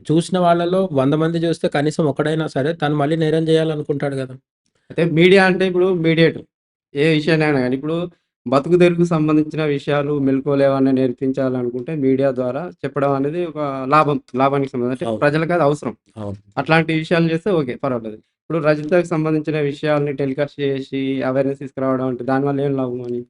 చూసిన వాళ్ళలో 100 మంది చూస్తే కనీసం ఒకడైనా సరే తను మళ్ళీ నేరం చేయాలనుకుంటాడు గదా! అయితే మీడియా అంటే ఇప్పుడు మీడియేటర్. ఏ విషయాన్నైనా గాని. ఇప్పుడు బతుకు తెరువుకు సంబంధించిన విషయాలు, మెళకువలు ఏమన్నా నేర్పించాలనుకుంటే మీడియా ద్వారా చెప్పడం అనేది ఒక లాభానికి సంబంధం. అంటే అవును. ప్రజలకి అది అవసరం. అవును. అట్లాంటి విషయాలు చేస్తే ఓకే. పర్వాలేదు. ఇప్పుడు రజితకి సంబంధించిన విషయాల్ని టెలికాస్ట్ చేసి అవేర్‌నెస్ తీసుకురావడం అంటే దానివల్ల ఏం లాభం అని?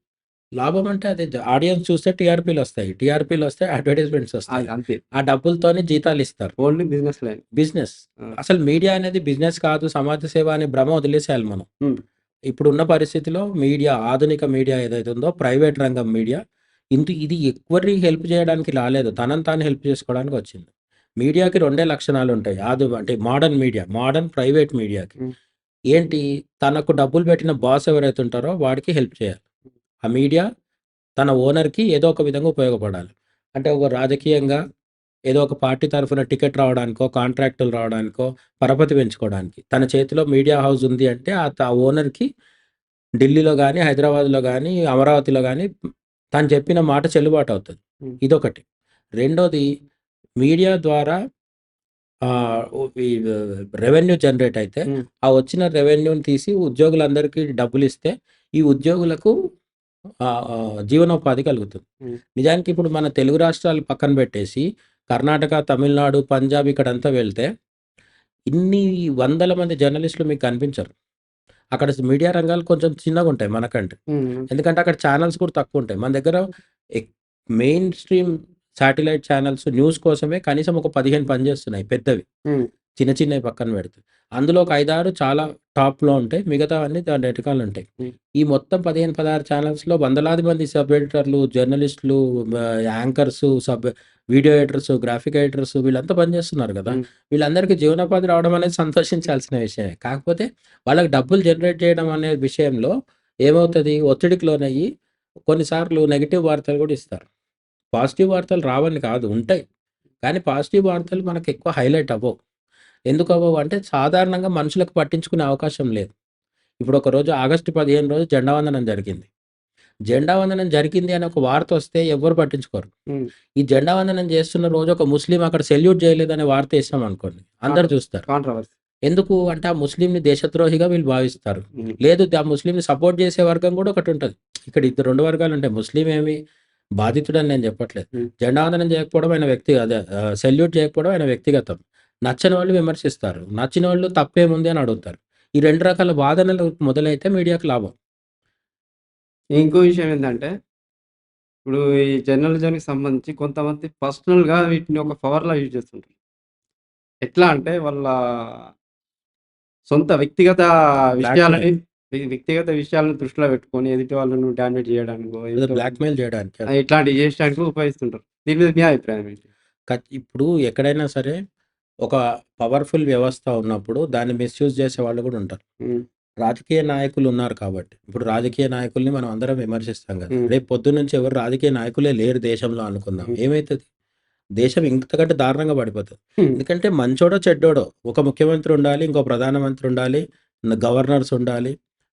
లాభం అంటే అదే ఆడియన్స్ చూస్తే టీఆర్‌పీలొస్తాయి. టీఆర్‌పీలొస్తే అడ్వర్టైజ్‌మెంట్స్ ఒస్తాయి. అది అంతే. ఆ డబ్బులతోని జీతాలిస్తారు. Only business line. బిజినెస్. ఆ! అసలు మీడియా అనేది బిజినెస్ కాదు, సమాజ సేవ అనే భ్రమ వదిలేసేయాలి మనం. హ్మ్. ఇప్పుడున్న పరిస్థితిలో మీడియా, ఆధునిక మీడియా ఏదైతే ఉందో ప్రైవేట్ రంగం మీడియా ఇది ఎవ్వరిని హెల్ప్ చేయడానికి రాలేదు. తనని తాను హెల్ప్ చేసుకోవడానికి వచ్చింది. మీడియాకి 2 లక్షణాలుంటాయి. అంటే మోడర్న్ మీడియా, మోడర్న్ ప్రైవేట్ మీడియాకి. హ్మ్. ఏంటి? తనకు డబ్బులు పెట్టిన బాస్ ఎవరైతే ఉంటారో వాడికి హెల్ప్ చేయాలి. ఆ మీడియా తన ఓనర్‌కి ఏదో ఒక విధంగా ఉపయోగపడాలి. అంటే ఒక రాజకీయంగా ఏదో ఒక పార్టీ తరఫున టికెట్ రావడానికో, కాంట్రాక్టులు రావడానికో, పరపతి పెంచుకోవడానికి. తన చేతిలో మీడియా హౌస్ ఉంది అంటే ఆ ఓనర్‌కి ఢిల్లీలో గాని, హైదరాబాద్‌లో గాని, అమరావతిలో గాని తను చెప్పిన మాట చెల్లుబాటవుతది. హ్మ్. ఇదొకటి. రెండోది మీడియా ద్వారా ఈ రెవెన్యూ జనరేట్ అయితే, హ్మ్. ఆ వచ్చిన రెవెన్యూని తీసి ఉద్యోగులందరికీ డబ్బులిస్తే, ఈ ఉద్యోగులకు జీవనోపాధి కలుగుతుంది. హ్మ్. నిజానికి ఇప్పుడు మన తెలుగు రాష్ట్రాలు పక్కన పెట్టేసి, కర్ణాటక, తమిళనాడు, పంజాబ్ ఇక్కడంతా వెళ్తే, ఇన్ని వందల మంది జర్నలిస్టులు మీకు కనిపించరు. అక్కడ మీడియా రంగాలు కొంచెం చిన్నగుంటాయి మనకంటే. హ్మ్. ఎందుకంటే అక్కడ ఛానెల్స్ కూడా తక్కువుంటాయి. మన దగ్గర ఎక్ main stream satellite channels news కోసమే కనీసం ఒక 15 పనిచేస్తున్నాయి పెద్దవి. హ్మ్. చిన్న చిన్నవి పక్కన పెడితే. అందులో ఒక 5, 6 చాలా టాప్‌లో ఉంటాయి. మిగతావన్నీ దాని వెనకాలుంటాయి. హ్మ్. ఈ మొత్తం 15, 16 ఛానెల్స్‌లో వందలాది మంది సబ్ ఎడిటర్లు, జర్నలిస్టులు, యాంకర్సు, వీడియో ఎడిటర్స్, గ్రాఫిక్ ఎడిటర్స్ వీళ్ళంతా పనిచేస్తున్నారు గదా! హ్మ్. వీళ్ళందరికీ జీవనోపాధి రావడం అనేది సంతోషించాల్సిన విషయమే. కాకపోతే వాళ్ళకి డబ్బులు జనరేట్ చేయడం అనే విషయంలో ఏమవుతది ఒత్తిడికి లోనయ్యి కొన్నిసార్లు నెగెటివ్ వార్తలు గూడా ఇస్తారు. పాజిటివ్ వార్తలు రావని కాదు ఉంటాయి. కానీ పాజిటివ్ వార్తలు మనకెక్కువ హైలైట్ అవ్వవు. ఎందుకవ్వవు అంటే సాధారణంగా మనుషులకు పట్టించుకునే అవకాశం లేదు. ఇప్పుడు ఒక రోజు ఆగస్టు 15 రోజు జెండా వందనం జరిగింది. జెండా వందనం జరిగింది అని ఒక వార్తొస్తే ఎవ్వరు పట్టించుకోరు. హ్మ్. ఈ జెండా వందనం చేస్తున్న రోజు ఒక ముస్లిం అక్కడ సెల్యూట్ చేయలేదనే వార్త ఏసామనుకోండి. అందరూ చూస్తారు. కాంట్రోవర్సీ. ఎందుకు అంటే ఆ ముస్లింని దేశద్రోహిగా వీళ్ళు భావిస్తారు. హ్మ్. లేదు ఆ ముస్లింని సపోర్ట్ చేసే వర్గం కూడా ఒకటుంటది. ఇక్కడ 2 వర్గాలుంటాయి. ముస్లిం ఏమి బాధితుడని నేను చెప్పట్లేదు. హ్మ్. జెండా వందనం చేయకపోవడం ఆయన సెల్యూట్ చేయకపోవడం ఆయన వ్యక్తిగతం. నచ్చనోళ్ళు విమర్శిస్తారు. నచ్చినోళ్ళు తప్పేముంది అని అడుగుతారు. ఈ 2 రకాల వాదనలు మొదలైతే మీడియాకు లాభం. ఇంకో విషయం ఏందంటే, ఇప్పుడు ఈ జర్నలిజానికి సంబంధించి కొంతమంది పర్సనల్‌గా వీటిని ఒక పవర్‌లా యూజ్ చేస్తుంటారు. ఎట్లా అంటే వాళ్ళ సొంత వ్యక్తిగత బ్లాక్‌మెయిల్. విషయాలని వ్యక్తిగత విషయాలను దృష్టిలో పెట్టుకొని ఎదుటి వాళ్ళను డామేజ్ చేయడానికో, ఏదో ఎదుటి వాళ్ళని బ్లాక్‌మెయిల్ చేయడానికి. ఇట్లాంటివి చేసడానికి ఉపయోగిస్తుంటారు. దీని మీద మీ అభిప్రాయం ఏంటి? ఇప్పుడు ఎక్కడైనా సరే ఒక పవర్‌ఫుల్ వ్యవస్థ ఉన్నప్పుడు దాన్ని మిస్‌యూజ్ చేసేవాళ్ళు గూడా ఉంటారు. హ్మ్. రాజకీయ నాయకులు ఉన్నారు కాబట్టి. ఇప్పుడు రాజకీయ నాయకుల్ని మనం అందరం విమర్శిస్తాం గదా! హ్మ్. రేపు పొద్దున్నుంచి ఎవరు రాజకీయ నాయకులే లేరు దేశంలో అనుకుందాం. హ్మ్. ఏమైతది? దేశం ఇంతకంటే దారుణంగా పడిపోతది. హ్మ్. ఎందుకంటే మంచోడో, చెడ్డోడో ఒక ముఖ్యమంత్రి ఉండాలి, ఇంకో ప్రధానమంత్రి ఉండాలి, గవర్నర్స్ ఉండాలి,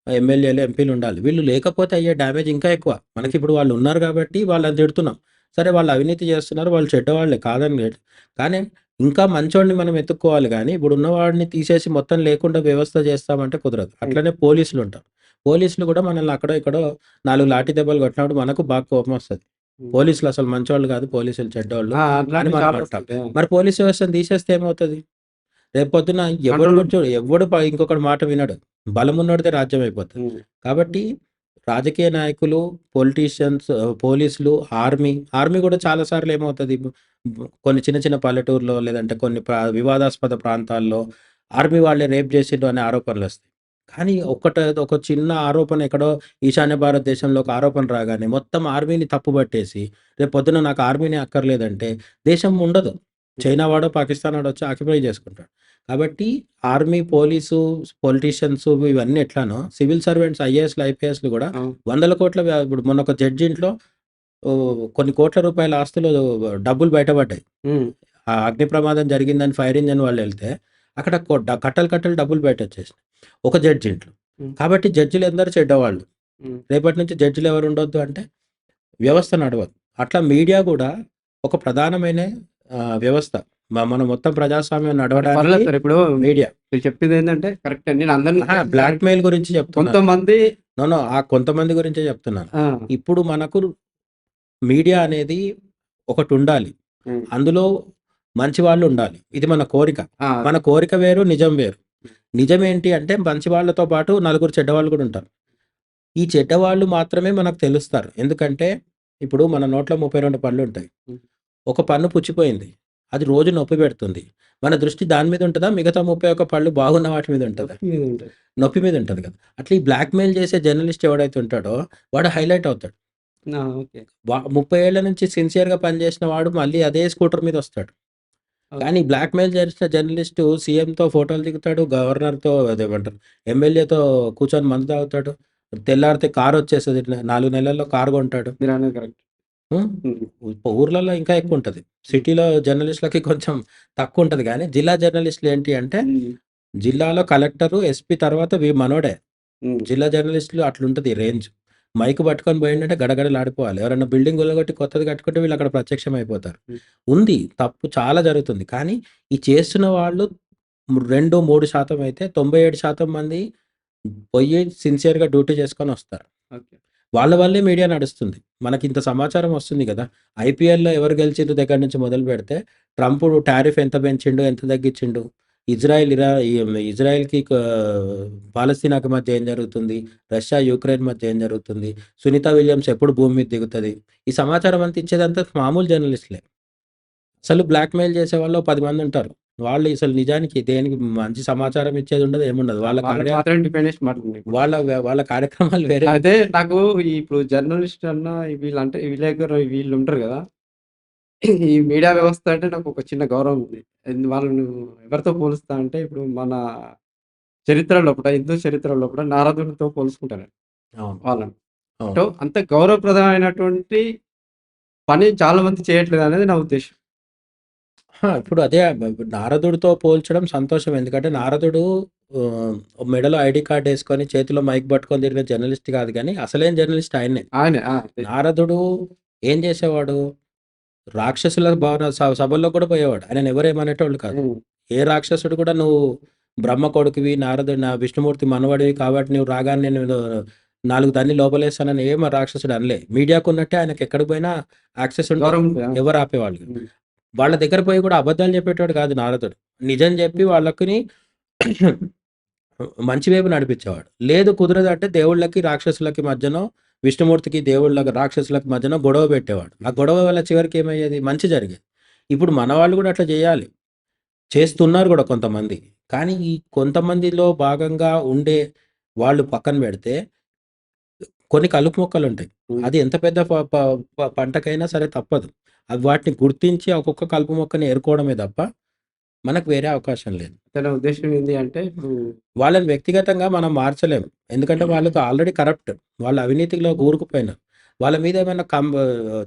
ఎమ్మెల్యేలు, ఎంపీలు ఉండాలి. వీళ్ళు లేకపోతే అయ్యే డ్యామేజ్ ఇంకా ఎక్కువ. మనకిప్పుడు వాళ్ళు ఉన్నారు కాబట్టి వాళ్ళని తిడుతున్నాం. సరే వాళ్ళు అవినీతి చేస్తున్నారు, వాళ్ళు చెడ్డవాళ్ళే కాదని లేదు. కానీ ఇంకా మంచోడిని మనం ఎతుక్కోవాలి గానీ, ఇప్పుడున్న వాడిని తీసేసి మొత్తం లేకుండా వ్యవస్థ చేస్తామంటే కుదరదు. హ్మ్. అట్లనే పోలీసులుంటారు. పోలీసులు కూడా మనల్ని అక్కడో, ఇక్కడో 4 లాఠీ దెబ్బలు కొట్టినప్పుడు మనకు బాగా కోపమొస్తది. హ్మ్. పోలీసులు అసలు మంచోళ్ళు కాదు, పోలీసులు చెడ్డోళ్ళు ఆ! అని అట్లాంటివి మనం చాలా అంటాం. వస్తుంటాయి. ఆ! మరి పోలీస్ వ్యవస్థను తీసేస్తే ఏమవుతది? రేపొద్దున ఎవడు కంట్రోల్ కూడా చూడు ఎవడు ఇంకొకడి మాట వినడు. బలమున్నోడిదే రాజ్యం అయిపోతది. హ్మ్. కాబట్టి రాజకీయ నాయకులు, పొలిటీషియన్స్, పోలీసులు, ఆర్మీ కూడా చాలా సార్లు ఏమవుతది కొన్ని చిన్న చిన్న పల్లెటూరులో లేదంటే కొన్ని వివాదాస్పద ప్రాంతాల్లో ఆర్మీ వాళ్ళే రేప్ చేసిండ్రు అనే ఆరోపణలొస్తాయి. కానీ ఒక చిన్న ఆరోపణ ఎక్కడో ఈశాన్య భారతదేశంలో ఒక ఆరోపణ రాగానే మొత్తం ఆర్మీని తప్పుబట్టేసి రేపొద్దున నాకు ఆర్మీనే అక్కర్లేదంటే దేశం ఉండదు. చైనా వాడో, పాకిస్తాన్ వాడో వచ్చి ఆక్యుపై చేసుకుంటాడు. కాబట్టి ఆర్మీ, పోలీసు, పొలిటీషియన్స్ ఇవన్నీ ఎట్లానో సివిల్ సర్వెంట్స్ ఐఏఎస్‌లు, ఐపీఎస్‌లు గూడా అవును. వందల కోట్ల ఇప్పుడు మొన్న ఒక జడ్జి ఇంట్లో కొన్ని కోట్ల రూపాయల ఆస్తులు డబ్బులు బయటపడ్డాయి. హ్మ్. ఆ అగ్ని ప్రమాదం జరిగిందని ఫైర్ ఇంజిన్ వాళ్ళెళ్తే అక్కడ కట్టలు కట్టలు డబ్బులు బయటొచ్చేసినాయి. ఒక జడ్జి ఇంట్లో. హ్మ్. కాబట్టి జడ్జిలందరూ చెడ్డవాళ్ళు. హ్మ్. రేపటి నుంచి జడ్జిలు ఎవరు ఉండొద్దు అంటే వ్యవస్థ నడవదు. అట్లా మీడియా గూడా ఒక ప్రధానమైన వ్యవస్థ. మన మొత్తం ప్రజాస్వామ్యం అంటే నడవడానికి పర్లేదు సార్. ఇప్పుడు మీడియా. మీరు చెప్పిందేంటంటే కరెక్టే. నేను అందరిని అహా! కరెక్ట్. బ్లాక్‌మెయిల్ గురించి చెప్తున్నాను. కొంతమంది నో. నో. ఆ కొంతమంది గురించే చెప్తున్నాను. ఆ! ఇప్పుడు మనకు మీడియా అనేది ఒకటుండాలి. హ్మ్. అందులో మంచి వాళ్ళుండాలి. ఇది మన కోరిక. ఆ! మన కోరిక వేరు, నిజం వేరు. నిజమేంటి అంటే మంచి వాళ్ళతో పాటు నలుగురు చెడ్డవాళ్ళు కూడా ఉంటారు. ఈ చెడ్డవాళ్ళు మాత్రమే మనకు తెలుస్తారు. ఎందుకంటే ఇప్పుడు మన నోట్లో 32 పళ్ళుంటాయి. హ్మ్. ఒక పన్ను పుచ్చిపోయింది. అది రోజు నొప్పి పెడుతుంది. మన దృష్టి దాని మీద ఉంటదా? మిగతా 31 పళ్ళు బాగున్న వాటి మీద ఉంటదా? నొప్పి మీద ఉంటది. నొప్పి మీద ఉంటది కదా! అట్లా ఈ బ్లాక్‌మెయిల్ చేసే జర్నలిస్ట్ ఎవడైతే ఉంటాడో వాడు హైలైట్ అవుతాడు. ఆ! ఓకే. 30 ఏళ్ల నుంచి సిన్సియర్‌గా పనిచేసిన వాడు మళ్ళీ అదే స్కూటర్ మీద వస్తాడు. ఓకే. కానీ బ్లాక్‌మెయిల్ చేసిన జర్నలిస్టు సీఎంతో ఫోటోలు దిగుతాడు. గవర్నర్‌తో అదేమంటారు ఎమ్మెల్యేతో కూర్చొని మందు తాగుతాడు. తెల్లారితే కారొచ్చేస్తది. 4 నెలల్లో కారు కొంటాడు. మీరన్నది కరెక్ట్. హ్మ్. హ్మ్. ఊర్లలో ఇంకా ఎక్కువుంటది. హ్మ్. సిటీలో జర్నలిస్ట్‌లకి కొంచెం తక్కువుంటది గానీ, జిల్లా జర్నలిస్ట్‌లు ఏంటి అంటే, హ్మ్. జిల్లాలో కలెక్టరు, ఎస్పీ తర్వాత మనోడే. హ్మ్. జిల్లా జర్నలిస్ట్‌లు అట్లుంటది రేంజ్. మైక్ పట్టుకొని పోయిండంటే గడగడలాడిపోవాలి. ఎవరైనా బిల్డింగ్ కూలగొట్టి కొత్తది కట్టుకుంటే వీళ్ళక్కడ ప్రత్యక్షమైపోతారు. హ్మ్. ఉంది. తప్పు చాలా జరుగుతుంది. కానీ, ఈ చేస్తున్న వాళ్ళు 2, 3% అయితే 97% మంది పొయ్యి సిన్సియర్‌గా డ్యూటీ చేసుకొనొస్తారు. ఓకే. వాళ్ళ వల్లే మీడియా నడుస్తుంది. మనకింత సమాచారం వస్తుంది గదా! ఐపీఎల్‌లో ఎవరు గెలిచిండ్రు దగ్గర నుంచి మొదలుపెడితే, ట్రంప్ టారిఫ్ ఎంత పెంచిండు, ఎంత తగ్గించిండు, ఇజ్రాయెల్‌కి పాలస్తీనాకి మధ్య ఏం జరుగుతుంది, రష్యా, యుక్రెయిన్ మధ్య ఏం జరుగుతుంది, సునీత విలియమ్స్ ఎప్పుడు భూమి మీద దిగుతది. ఈ సమాచారం అంతా ఇచ్చేదంతా మామూలు జర్నలిస్ట్‌లే. అసలు బ్లాక్‌మెయిల్ చేసేవాళ్ళు ఓ 10 మందుంటారు. వాళ్ళు అసలు నిజానికి దేనికి మంచి సమాచారం ఇచ్చేదుండదు, ఏముండదు. ఆ! వాళ్ళకి మాత్రమే డిపెండ్ చేసి మాట్లాడండి ఇప్పుడు. వాళ్ళ కార్యక్రమాలు వేరే అదే ఉంటాయి. నాకు ఇప్పుడు జర్నలిస్ట్ అన్నా వీళ్ళంటే విలేకరు వీళ్ళుంటారు గదా! ఈ మీడియా వ్యవస్థ అంటే నాకొక చిన్న గౌరవం ఉంది. వాళ్ళను ఎవరితో పోలుస్తా అంటే ఇప్పుడు మన చరిత్ర లోపట హిందూ చరిత్ర లోపట నారదునితో పోల్చుకుంటాను అవును. వాళ్ళని. అవును. అంత గౌరవప్రదమైనటువంటి పని చాలా మంది చేయట్లేదనేది నా ఉద్దేశ్యం. ఇప్పుడు అదే నారదుడితో పోల్చడం సంతోషం. ఎందుకంటే హ్మ్. నారదుడు మెడలో ఐడీ కార్డ్ యేసుకొని, చేతిలో మైక్ పట్టుకొని తిరిగే జర్నలిస్ట్ కాదు గానీ, అసలైన జర్నలిస్ట్ ఆయనే. ఆయనే. ఆ! అదే. నారదుడు ఏం చేసేవాడు? రాక్షసుల భవన సభల్లో కూడా పోయేవాడు. ఆయనను ఎవరు ఏమనేటోళ్ళు కాదు. హ్మ్. ఏ రాక్షసుడు కూడా నువ్వు బ్రహ్మ కొడుకువి, నా విష్ణుమూర్తి మనవడివి కాబట్టి నువ్వు రాగానే నేను 4 తన్ని లోపలేస్తానని ఏమి రాక్షసుడు అనలే. మీడియాకున్నట్టే ఆయనకెక్కడికి పోయినా యాక్సెస్ ఉండేది. గౌరవం ఉంది. ఆ! ఎవరు ఆపేవాళ్ళు కాదు. హ్మ్. వాళ్ళ దగ్గర పోయి కూడా అబద్ధాలు చెప్పేటోడు కాదు నారదుడు. నిజం చెప్పి వాళ్ళకిని మంచి వైపు నడిపించేవాడు. లేదు కుదరదంటే దేవుళ్ళకి, రాక్షసులకి మధ్యనో విష్ణుమూర్తికి, దేవుళ్ళకి, రాక్షసులకు మధ్యన గొడవ పెట్టేవాడు. ఆ గొడవ వల్ల చివరికి ఏమయ్యేది? మంచి జరిగేది. ఇప్పుడు మన వాళ్ళు కూడా అట్లా చేయాలి. చేస్తున్నారు కూడా కొంతమంది. కానీ ఈ కొంతమందిలో భాగంగా ఉండే వాళ్ళు పక్కన పెడితే కొన్ని కలుపు మొక్కలుంటాయి. హ్మ్. అది ఎంత పెద్ద ప ప ప పంటకైనా సరే తప్పదు. అవి వాటిని గుర్తించి ఒక్కొక్క కలుపు మొక్కని ఏరుకోవడమే తప్ప మనకు వేరే అవకాశం లేదు. తన ఉద్దేశ్యం ఏంది అంటే ఇప్పుడు వాళ్ళని వ్యక్తిగతంగా మనం మార్చలేం. ఎందుకంటే వాళ్ళకి ఆల్రెడీ కరప్ట్. వాళ్ళు అవినీతిలో కూరుకుపోయినారు. వాళ్ళ మీద ఏమైనా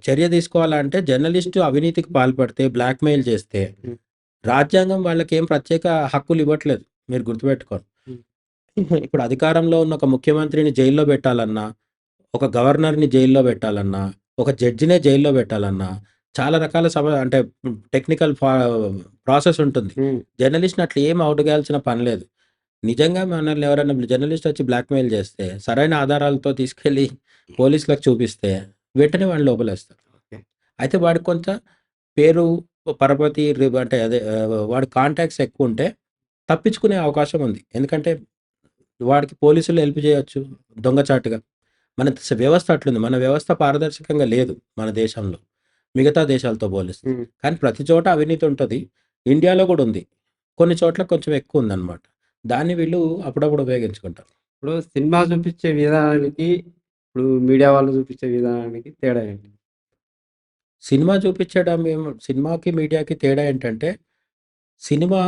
చర్య తీసుకోవాలంటే జర్నలిస్టు అవినీతికి పాల్పడితే, బ్లాక్‌మెయిల్ చేస్తే హ్మ్. రాజ్యాంగం వాళ్ళకేం ప్రత్యేక హక్కులు ఇవ్వట్లేదు. మీరు గుర్తుపెట్టుకోండి. హ్మ్. ఇప్పుడు అధికారంలో ఉన్న ఒక ముఖ్యమంత్రిని జైల్లో పెట్టాలన్నా, ఒక గవర్నర్‌ని జైల్లో పెట్టాలన్నా, ఒక జడ్జినే జైల్లో పెట్టాలన్నా, చాలా రకాల అంటే టెక్నికల్ ప్రాసెస్ ఉంటుంది. హ్మ్. జర్నలిస్ట్‌ని అట్లా ఏమి అడుగాల్సిన పని లేదు. నిజంగా మనల్ని ఎవరైనా జర్నలిస్ట్ వచ్చి బ్లాక్‌మెయిల్ చేస్తే, సరైన ఆధారాలతో తీసుకెళ్ళి పోలీసులకు చూపిస్తే, వెంటనే వాడిని లోపలేస్తారు. ఓకే. అయితే వాడికి కొంత పేరు, పరపతి అంటే అదే వాడి కాంటాక్ట్స్ ఎక్కువుంటే తప్పించుకునే అవకాశం ఉంది. ఎందుకంటే వాడికి పోలీసులు హెల్ప్ చేయొచ్చు దొంగచాటుగా. మన వ్యవస్థ అట్లుంది. మన వ్యవస్థ పారదర్శకంగా లేదు మన దేశంలో. మిగతా దేశాలతో పోలిస్తే. హ్మ్. కానీ ప్రతి చోట అవినీతి ఉంటది. ఇండియాలో కూడా ఉంది. కొన్ని చోట్ల కొంచెం ఎక్కువుందనమాట. దాన్ని వీళ్ళు అప్పుడప్పుడు ఉపయోగించుకుంటారు. ఇప్పుడు సినిమా చూపించే విధానానికి, ఇప్పుడు మీడియా వాళ్ళు చూపించే విధానానికి తేడా ఏంటి? సినిమాకి, మీడియాకి తేడా ఏంటంటే, సినిమా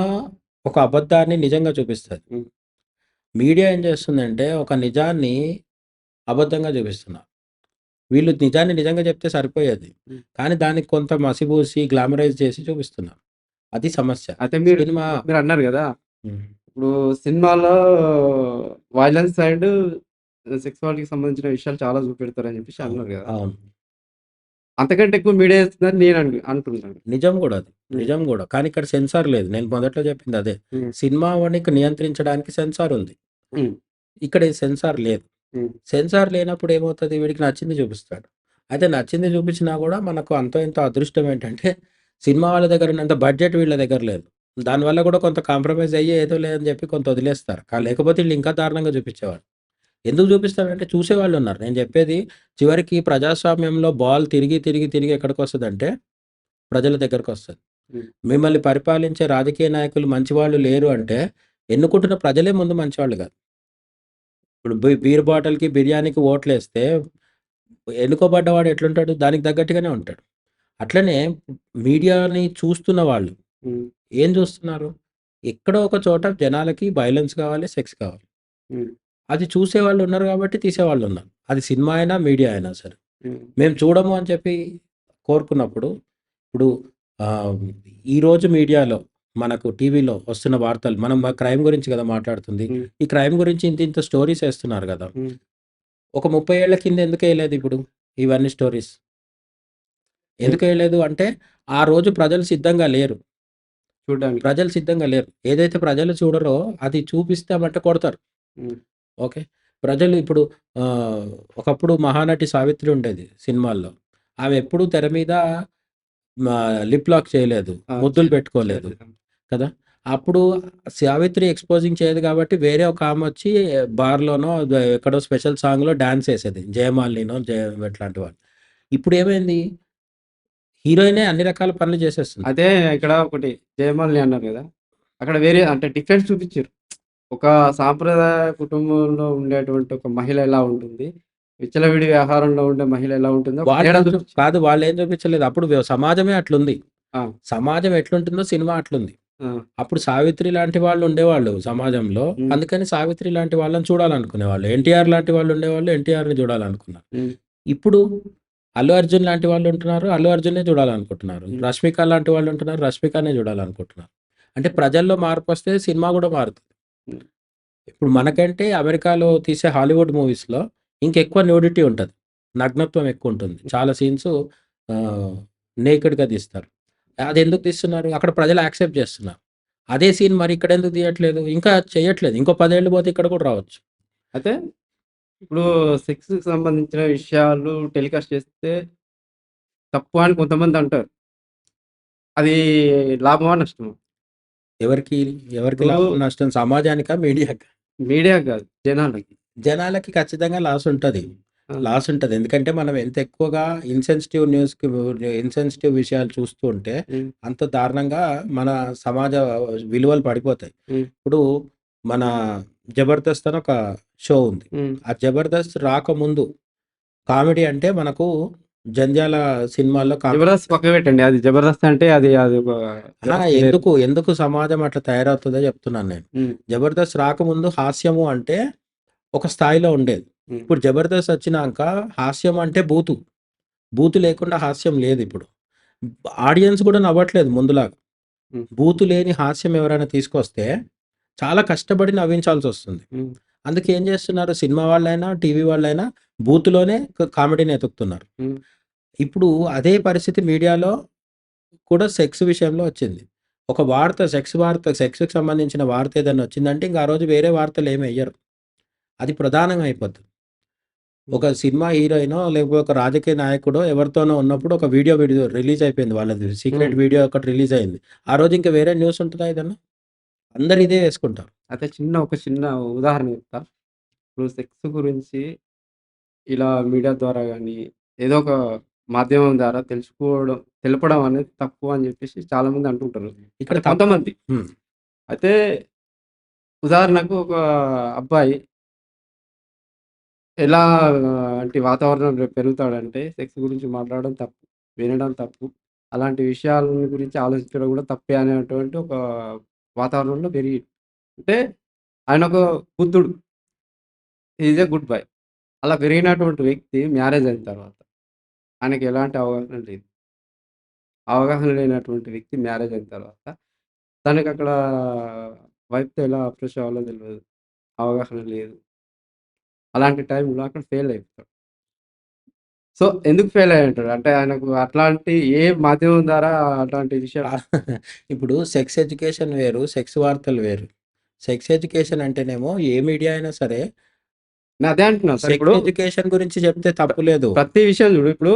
ఒక అబద్ధాన్ని నిజంగా చూపిస్తది. హ్మ్. మీడియా ఏం చేస్తుందంటే, ఒక నిజాన్ని అబద్ధంగా చూపిస్తున్నారు. వీళ్ళు నిజాన్ని నిజంగా చెప్తే సరిపోయేది. హ్మ్. కానీ దానికి కొంత మసిబూసి, గ్లామరైజ్ చేసి చూపిస్తున్నారు. అది సమస్య. అయితే మీరు సినిమా మీరన్నారు గదా! హ్మ్. ఇప్పుడు సినిమాలో వయలెన్స్ అండ్ సెక్సువాలిటీకి సంబంధించిన విషయాలు చాలా చూపెడతారని జెప్పేసి అవును. అన్నారు గదా! అవును. అంతకంటే ఎక్కువ మీడియా చేస్తుందని నేను అనుకుంటున్నాను. నిజం గూడా అది. హ్మ్. నిజం గూడా. కానీ ఇక్కడ సెన్సార్ లేదు. నేను మొదట్లో చెప్పింది అదే. హ్మ్. సినిమాని నియంత్రించడానికి సెన్సార్ ఉంది. హ్మ్. ఇక్కడ ఈ సెన్సార్ లేదు. హ్మ్. సెన్సార్ లేనప్పుడు ఏమవుతది? వీడికి నచ్చింది చూపిస్తాడు. అయితే నచ్చింది చూపించినా గూడా మనకు అంతో ఇంతో అదృష్టం ఏంటంటే, సినిమా వాళ్ళ దగ్గర ఉన్నంత బడ్జెట్ వీళ్ళ దగ్గర లేదు. దానివల్ల గూడా కొంత కాంప్రమైజ్ అయ్యి ఏదో లేదని చెప్పి కొంత వదిలేస్తారు. హ్మ్. లేకపోతే ఈళ్ళు ఇంకా దారుణంగా చూపించేవాళ్ళు. ఎందుకు చూపిస్తారంటే చూసేవాళ్ళున్నారు. నేను చెప్పేది చివరికి ప్రజాస్వామ్యంలో బాల్ తిరిగి, తిరిగి, తిరిగి ఎక్కడికొస్తదంటే ప్రజల దగ్గరకొస్తది. హ్మ్. మిమ్మల్ని పరిపాలించే రాజకీయ నాయకులు మంచివాళ్ళు లేరు అంటే, ఎన్నుకుంటున్న ప్రజలే ముందు మంచివాళ్ళు గాదు. ఇప్పుడు బీర్ బాటిల్‌కి, బిర్యానీకి ఓట్లేస్తే ఎన్నుకోబడ్డవాడు ఎట్లుంటాడు? దానికి తగ్గట్టుగానే ఉంటాడు. అట్లనే మీడియాని చూస్తున్న వాళ్ళు హ్మ్. ఏం చూస్తున్నారు? ఎక్కడో ఒక చోట జనాలకి వయలెన్స్ కావాలి, సెక్స్ కావాలి. హ్మ్. అది చూసేవాళ్ళున్నారు గాబట్టి తీసేవాళ్ళున్నారు. అది సినిమా అయినా, మీడియా అయినా సరే. హ్మ్. మేము చూడము అని చెప్పి కోరుకున్నప్పుడు, ఇప్పుడు ఆహ్, ఈరోజు మీడియాలో మనకు టీవీలో వస్తున్న వార్తలు మనం క్రైమ్ గురించి గదా మాట్లాడుతుంది. హ్మ్. ఈ క్రైమ్ గురించి ఇంత ఇంత స్టోరీస్ ఏస్తున్నారు గదా! హ్మ్. ఒక 30 ఏళ్ల కింద ఎందుకేయలేదిప్పుడు ఇవన్నీ స్టోరీస్? ఏ ఎందుకేయలేదు అంటే, ఆ రోజు ప్రజలు సిద్ధంగా లేరు. చూడ్డానికి. ప్రజలు సిద్ధంగా లేరు. ఏదైతే ప్రజలు చూడరో అది చూపిస్తామంటే కొడతారు. హ్మ్. ఓకే. ప్రజలు ఇప్పుడు ఆహ్, ఒకప్పుడు 'మహానటి సావిత్రి' ఉండేది సినిమాల్లో. ఆమె ఎప్పుడూ తెర మీద మా లిప్ లాక్ చేయలేదు. ఆ! ముద్దులు పెట్టుకోలేదు చేయలేదు. కదా! అప్పుడు సావిత్రి ఎక్స్‌పోజింగ్ చేయదు కాబట్టి వేరే ఒక ఆమొచ్చి బార్‌లోనో ఎక్కడో స్పెషల్ సాంగ్‌లో డాన్స్ ఏసేది. జయమాలినినో ఇట్లాంటి వాళ్ళు. ఇప్పుడేమైంది? హీరోయినే అన్ని రకాల పనులు చేసేస్తుంది. అదే ఇక్కడ ఒకటి 'జయమాలిని' అన్నారు గదా! అక్కడ వేరే అంటే డిఫరెన్స్ చూపిచ్చిర్రు. ఒక సాంప్రదాయ కుటుంబంలో ఉండేటువంటి ఒక మహిళ ఎలా ఉంటుంది? విచ్చలవిడి వ్యవహారంలో ఉండే మహిళ ఎలా ఉంటుందో ఒక తేడా చూపిచ్చారు. కాదు వాళ్ళేం చూపించలేదు. అప్పుడు సమాజమే అట్లుంది. ఆ! సమాజం ఎట్లుంటుందో సినిమా అట్లుంది. ఆ! అప్పుడు 'సావిత్రి' లాంటి వాళ్ళు ఉండేవాళ్ళు సమాజంలో. హ్మ్. అందుకని 'సావిత్రి' లాంటి వాళ్ళని చూడాలనుకునేవాళ్ళు. 'ఎన్టీఆర్' లాంటి వాళ్ళు ఉండేవాళ్ళు. 'ఎన్టీఆర్‌ని' చూడాలనుకున్నారు. హ్మ్. ఇప్పుడు 'అల్లు అర్జున్' లాంటి వాళ్ళు ఉంటున్నారు. 'అల్లు అర్జున్‌నే' చూడాలనుకుంటున్నారు. హ్మ్. 'రష్మిక' లాంటి వాళ్ళు ఉంటున్నారు. 'రష్మికనే' చూడాలనుకుంటున్నారు. అంటే ప్రజల్లో మార్పొస్తే సినిమా గూడా మారుతది. హ్మ్. ఇప్పుడు మనకంటే అమెరికాలో తీసే హాలీవుడ్ మూవీస్‌లో ఇంకెక్కువ న్యూడిటీ ఉంటది. నగ్నత్వం ఎక్కువుంటుంది. చాలా సీన్స్ ఆహ్, నేకెడ్‌గా తీస్తారు. అదెందుకు తీస్తున్నారు? అక్కడ ప్రజలు యాక్సెప్ట్ చేస్తున్నారు. అదే సీన్ మరి ఇక్కడెందుకు తీయట్లేదు? ఇంకా చేయట్లేదు. ఇంకో 10 ఏళ్ళు పోతే ఇక్కడ కూడా రావచ్చు. అయితే ఇప్పుడు సెక్స్‌కి సంబంధించిన విషయాలు టెలికాస్ట్ చేస్తే తప్పు అని కొంతమందంటారు. అది లాభమా? నష్టమా? ఎవరికి, ఎవరికి ఇప్పుడు లాభం, నష్టం సమాజానికా? మీడియాకా? మీడియాకి గాదు జనాలకి. జనాలకి ఖచ్చితంగా లాస్ ఉంటది. ఆ! లాస్ ఉంటది. ఎందుకంటే మనం ఎంత ఎక్కువగా ఇన్సెన్సిటివ్ విషయాలు చూస్తూ ఉంటే హ్మ్. అంత దారుణంగా మన సమాజ విలువలు పడిపోతాయి. హ్మ్. ఇప్పుడు మన 'జబర్దస్త్' అని ఒక షో ఉంది. హ్మ్. ఆ 'జబర్దస్త్' రాకముందు కామెడీ అంటే మనకు 'జంధ్యాల' సినిమాల్లో కామెడీ 'జబర్దస్త్' ఉంటది. పక్కకు పెట్టండి. అది 'జబర్దస్త్' అంటే అది ఒక అహా! వ్యవస్థ వేరు. ఎందుకు సమాజం అట్లా తయారవుతదో చెప్తున్నాను నేను. హ్మ్. 'జబర్దస్త్' రాకముందు హాస్యము అంటే ఒక స్థాయిలో ఉండేది. హ్మ్. ఇప్పుడు 'జబర్దస్త్' వచ్చినాక హాస్యం అంటే బూతు. బూతు లేకుండా హాస్యం లేదిప్పుడు. ఆడియన్స్ కూడా నవ్వట్లేదు ముందులాగా. హ్మ్. బూతు లేని హాస్యం ఎవరైనా తీసుకొస్తే చాలా కష్టపడి నవ్వించాల్సొస్తుంది. హ్మ్. అందుకే ఏం చేస్తున్నారు సినిమా వాళ్ళైనా, టీవీ వాళ్ళైనా బూతులోనే కామెడీని ఎతుకుతున్నారు. హ్మ్. ఇప్పుడు అదే పరిస్థితి మీడియాలో కూడా సెక్స్ విషయంలో వచ్చింది. ఒక వార్త సెక్స్‌కి సంబంధించిన వార్త ఏదైనా వచ్చిందంటే ఇంక ఆ రోజు వేరే వార్తలేమి ఎయ్యరు. అది ప్రధానం అయిపోద్ది. హ్మ్. ఒక సినిమా హీరోయినో, లేకపోతే ఒక రాజకీయ నాయకుడో ఎవరితోనో ఉన్నప్పుడు ఒక వీడియో రిలీజ్ అయిపోయింది వాళ్ళది. హ్మ్. సీక్రెట్ వీడియో ఒకటి రిలీజ్ అయింది. ఆ రోజు ఇంక వేరే న్యూస్ ఉంటదా ఏదన్నా? అందరూ ఇదే వేసుకుంటారు. అయితే ఒక చిన్న ఉదాహరణ చెప్తా. ఇప్పుడు సెక్స్ గురించి ఇలా మీడియా ద్వారా గాని, ఏదో ఒక మాధ్యమం ద్వారా తెలపడం అనేది తప్పు అని జెప్పేసి చాలామంది అంటుంటారు. ఇక్కడ అంటే తప్పు కొంతమంది. హ్మ్. అయితే ఉదాహరణకు ఒక అబ్బాయి ఎలా అంటే వాతావరణంలో పెరుగుతాడంటే సెక్స్ గురించి మాట్లాడడం తప్పు. వినడం తప్పు. అలాంటి విషయాల గురించి ఆలోచించడం గూడా తప్పే అనేటువంటి ఒక వాతావరణంలో అంటే ఆయన ఒక బుద్ధుడు. He is a good boy. అలా పెరిగినటువంటి వ్యక్తి మ్యారేజ్ అయిన తర్వాత ఆయనకి ఎలాంటి అవగాహన లేదు. అవగాహన లేనటువంటి వ్యక్తి మ్యారేజ్ అయిన తర్వాత తనకక్కడ వైఫ్‌తో ఎలా అప్రోచ్ అవ్వాలో తెలవదు. అవగాహన లేదు. అలాంటి టైంలో అక్కడ ఫెయిల్ అయిపోతాడు. సో, ఎందుకు ఫెయిల్ అయ్యుంటాడు? అంటే ఆయనకు అట్లాంటి ఏ మాధ్యమం ద్వారా అట్లాంటి విషయాలు ఆ! ఇప్పుడు సెక్స్ ఎడ్యుకేషన్ వేరు, సెక్స్ వార్తలు వేరు. సెక్స్ ఎడ్యుకేషన్ అంటేనేమో ఏ మీడియా అయినా సరే నేను అదే అంటున్నా సార్. సెక్స్ ఇప్పుడు ఎడ్యుకేషన్ గురించి చెప్తే ప్ర తప్పు లేదు. ప్రతి విషయం చూడు.